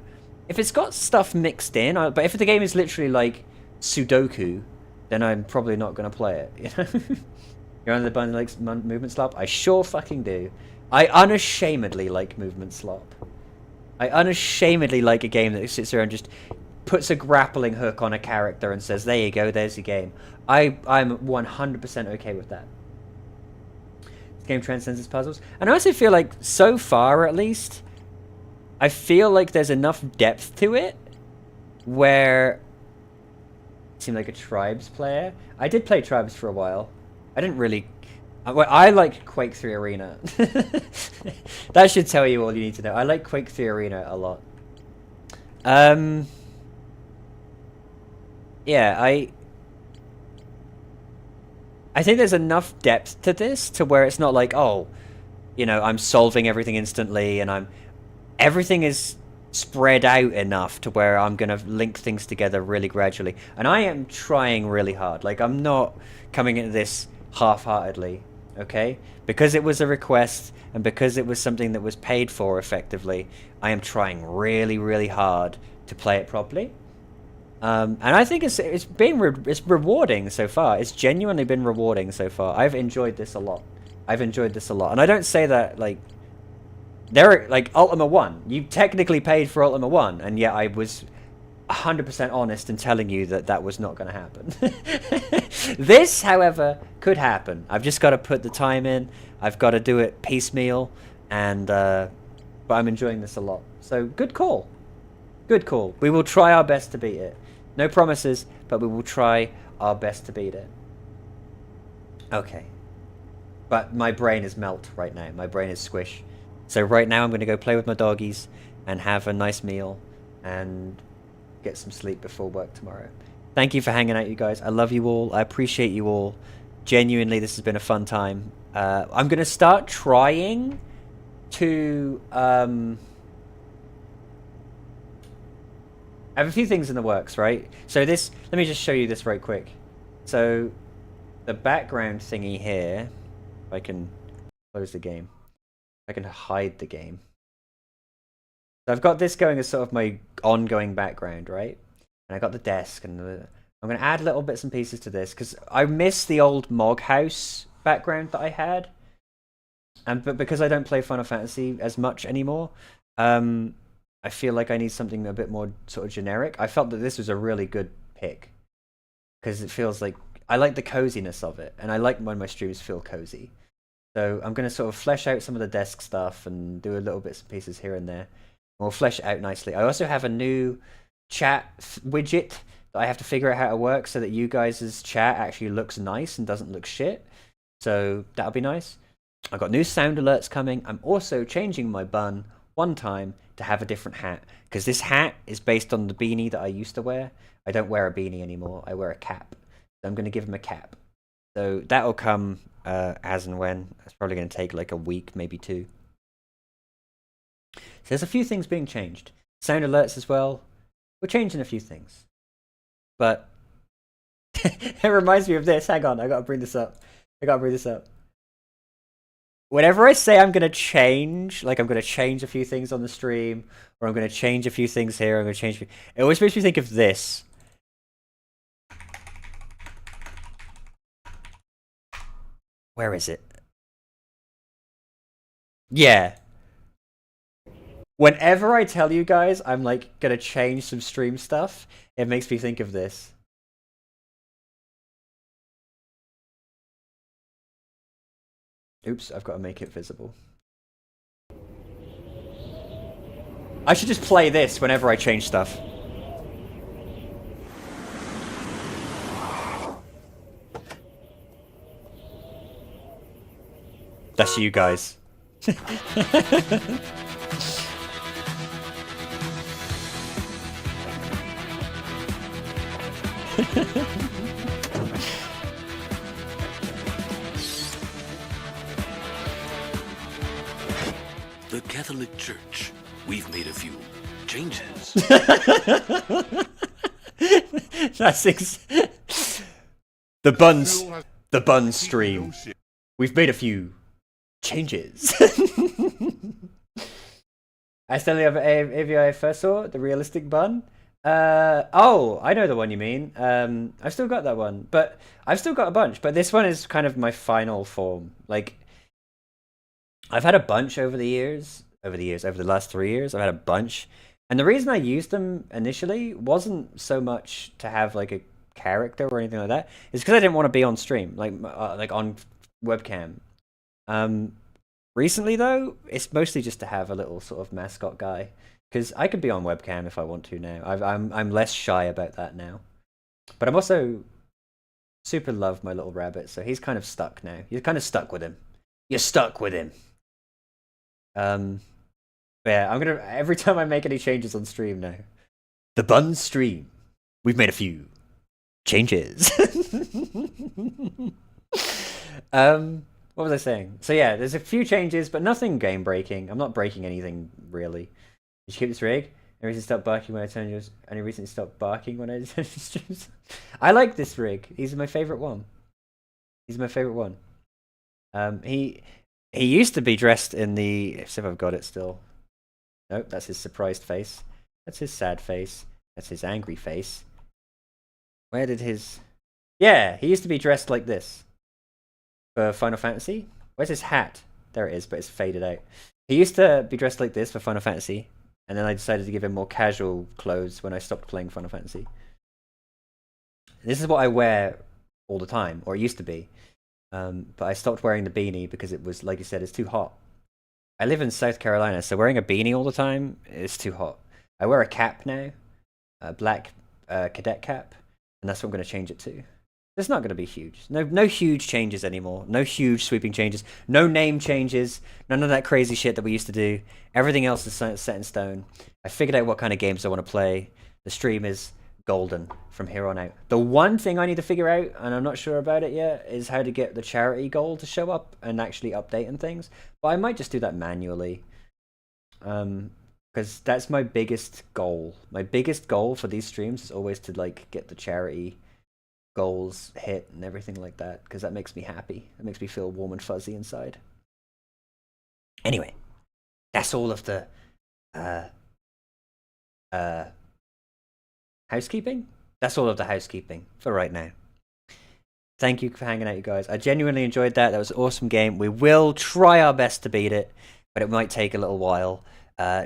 if it's got stuff mixed in, but if the game is literally like Sudoku, then I'm probably not going to play it. You know, you're on the button like movement slop. I sure fucking do. I unashamedly like movement slop. I unashamedly like a game that sits there and just puts a grappling hook on a character and says, there you go, there's your game. I'm 100% okay with that. This game transcends its puzzles. And I also feel like, so far at least, I feel like there's enough depth to it where I seem like a Tribes player. I did play Tribes for a while. I didn't really... I like Quake 3 Arena. That should tell you all you need to know. I like Quake 3 Arena a lot. Yeah, I think there's enough depth to this to where it's not like, oh, you know, I'm solving everything instantly and everything is spread out enough to where I'm going to link things together really gradually. And I am trying really hard. Like, I'm not coming into this half-heartedly. Okay, because it was a request and because it was something that was paid for effectively, I am trying really, really hard to play it properly. And I think it's it's rewarding so far. It's genuinely been rewarding so far. I've enjoyed this a lot. And I don't say that like like Ultima 1. You technically paid for Ultima 1, and yet I was 100% honest in telling you that that was not going to happen. This, however, could happen. I've just got to put the time in. I've got to do it piecemeal, and but I'm enjoying this a lot. So good call. Good call. We will try our best to beat it. No promises, but we will try our best to beat it. Okay. But my brain is melt right now. My brain is squish. So right now I'm going to go play with my doggies and have a nice meal and get some sleep before work tomorrow. Thank you for hanging out, you guys. I love you all. I appreciate you all. Genuinely, this has been a fun time. I'm going to start trying to... I have a few things in the works, right? So this... Let me just show you this right quick. So the background thingy here... If I can close the game. I can hide the game. So I've got this going as sort of my ongoing background, right? And I got the desk, and I'm going to add little bits and pieces to this because I miss the old Mog House background that I had, but because I don't play Final Fantasy as much anymore, I feel like I need something a bit more sort of generic. I felt that this was a really good pick because it feels like I like the coziness of it, and I like when my streams feel cozy. So I'm going to sort of flesh out some of the desk stuff and do a little bits and pieces here and there. We'll flesh it out nicely. I also have a new chat widget that I have to figure out how to work so that you guys' chat actually looks nice and doesn't look shit. So that'll be nice. I've got new sound alerts coming. I'm also changing my bun one time to have a different hat because this hat is based on the beanie that I used to wear. I don't wear a beanie anymore. I wear a cap. So I'm going to give him a cap. So that'll come as and when. It's probably going to take like a week, maybe 2. So there's a few things being changed. Sound alerts as well. We're changing a few things. But it reminds me of this. Hang on, I gotta bring this up. Whenever I say I'm gonna change, like I'm gonna change a few things on the stream, or I'm gonna change a few things here, I'm gonna change... It always makes me think of this. Where is it? Yeah. Whenever I tell you guys I'm like gonna change some stream stuff, it makes me think of this. Oops, I've got to make it visible. I should just play this whenever I change stuff. That's you guys. The Catholic Church. We've made a few changes. That's the bun stream. We've made a few changes. I still have AVI first saw the realistic bun. Oh, I know the one you mean. I've still got that one, but I've still got a bunch. But this one is kind of my final form. Like, I've had a bunch over the last 3 years. I've had a bunch, and the reason I used them initially wasn't so much to have like a character or anything like that. It's because I didn't want to be on stream, like on webcam. Recently though, it's mostly just to have a little sort of mascot guy. Because I could be on webcam if I want to now. I'm less shy about that now. But I'm also super love my little rabbit, so he's kind of stuck now. You're kind of stuck with him. You're stuck with him. But yeah, I'm gonna every time I make any changes on stream now. The bun stream. We've made a few changes. What was I saying? So yeah, there's a few changes, but nothing game breaking. I'm not breaking anything really. Did you keep this rig? I recently stopped barking when I turned yours, and I recently stopped barking when I turned your streams. I like this rig. He's my favorite one. He's my favorite one. He used to be dressed in the. Let's see if I've got it still. Nope, that's his surprised face. That's his sad face. That's his angry face. Where did his? Yeah, he used to be dressed like this for Final Fantasy. Where's his hat? There it is, but it's faded out. He used to be dressed like this for Final Fantasy. And then I decided to give him more casual clothes when I stopped playing Final Fantasy. This is what I wear all the time, or it used to be. But I stopped wearing the beanie because it was, like you said, it's too hot. I live in South Carolina, so wearing a beanie all the time is too hot. I wear a cap now, a black cadet cap, and that's what I'm going to change it to. It's not going to be huge. No huge changes anymore. No huge sweeping changes. No name changes. None of that crazy shit that we used to do. Everything else is set in stone. I figured out what kind of games I want to play. The stream is golden from here on out. The one thing I need to figure out, and I'm not sure about it yet, is how to get the charity goal to show up and actually update and things. But I might just do that manually. Because that's my biggest goal. My biggest goal for these streams is always to like get the charity goals hit and everything like that, because that makes me happy. It makes me feel warm and fuzzy inside. Anyway, that's all of the housekeeping. That's all of the housekeeping for right now. Thank you for hanging out, you guys. I genuinely enjoyed that. That was an awesome game. We will try our best to beat it, but it might take a little while.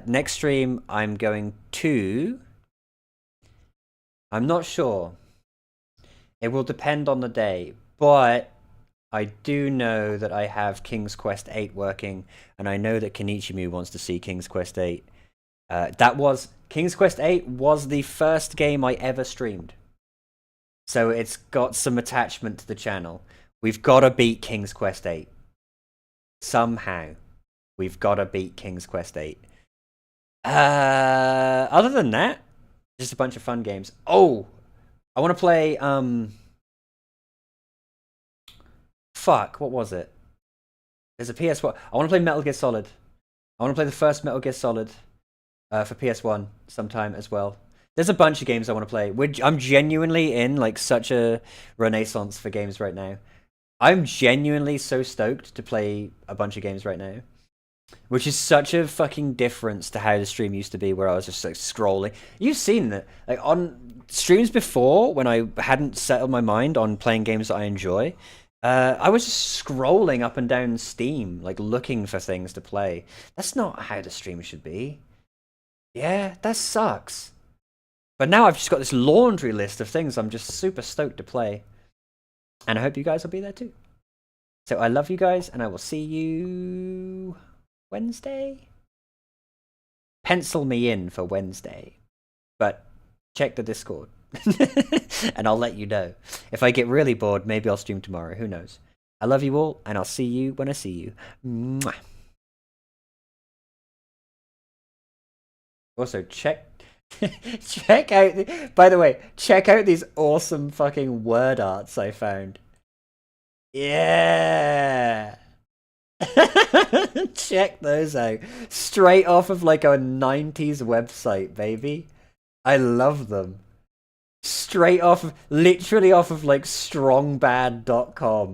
Next stream, I'm going to. I'm not sure. It will depend on the day, but I do know that I have King's Quest 8 working, and I know that Kenichimu wants to see King's Quest 8. King's Quest 8 was the first game I ever streamed. So it's got some attachment to the channel. We've got to beat King's Quest 8. Somehow. We've got to beat King's Quest 8. Other than that, just a bunch of fun games. Oh! I want to play, fuck, what was it? There's a PS1. I want to play Metal Gear Solid. I want to play the first Metal Gear Solid for PS1 sometime as well. There's a bunch of games I want to play. I'm genuinely in, like, such a renaissance for games right now. I'm genuinely so stoked to play a bunch of games right now. Which is such a fucking difference to how the stream used to be, where I was just like scrolling. You've seen that, like on streams before, when I hadn't settled my mind on playing games that I enjoy, I was just scrolling up and down Steam, like looking for things to play. That's not how the stream should be. Yeah, that sucks. But now I've just got this laundry list of things I'm just super stoked to play. And I hope you guys will be there too. So I love you guys, and I will see you Wednesday? Pencil me in for Wednesday. But check the Discord. And I'll let you know. If I get really bored, maybe I'll stream tomorrow. Who knows? I love you all, and I'll see you when I see you. Mwah. Also, check out... By the way, check out these awesome fucking word arts I found. Yeah! Check those out. Straight off of like a 90s website, baby. I love them. Straight off of, literally off of like strongbad.com.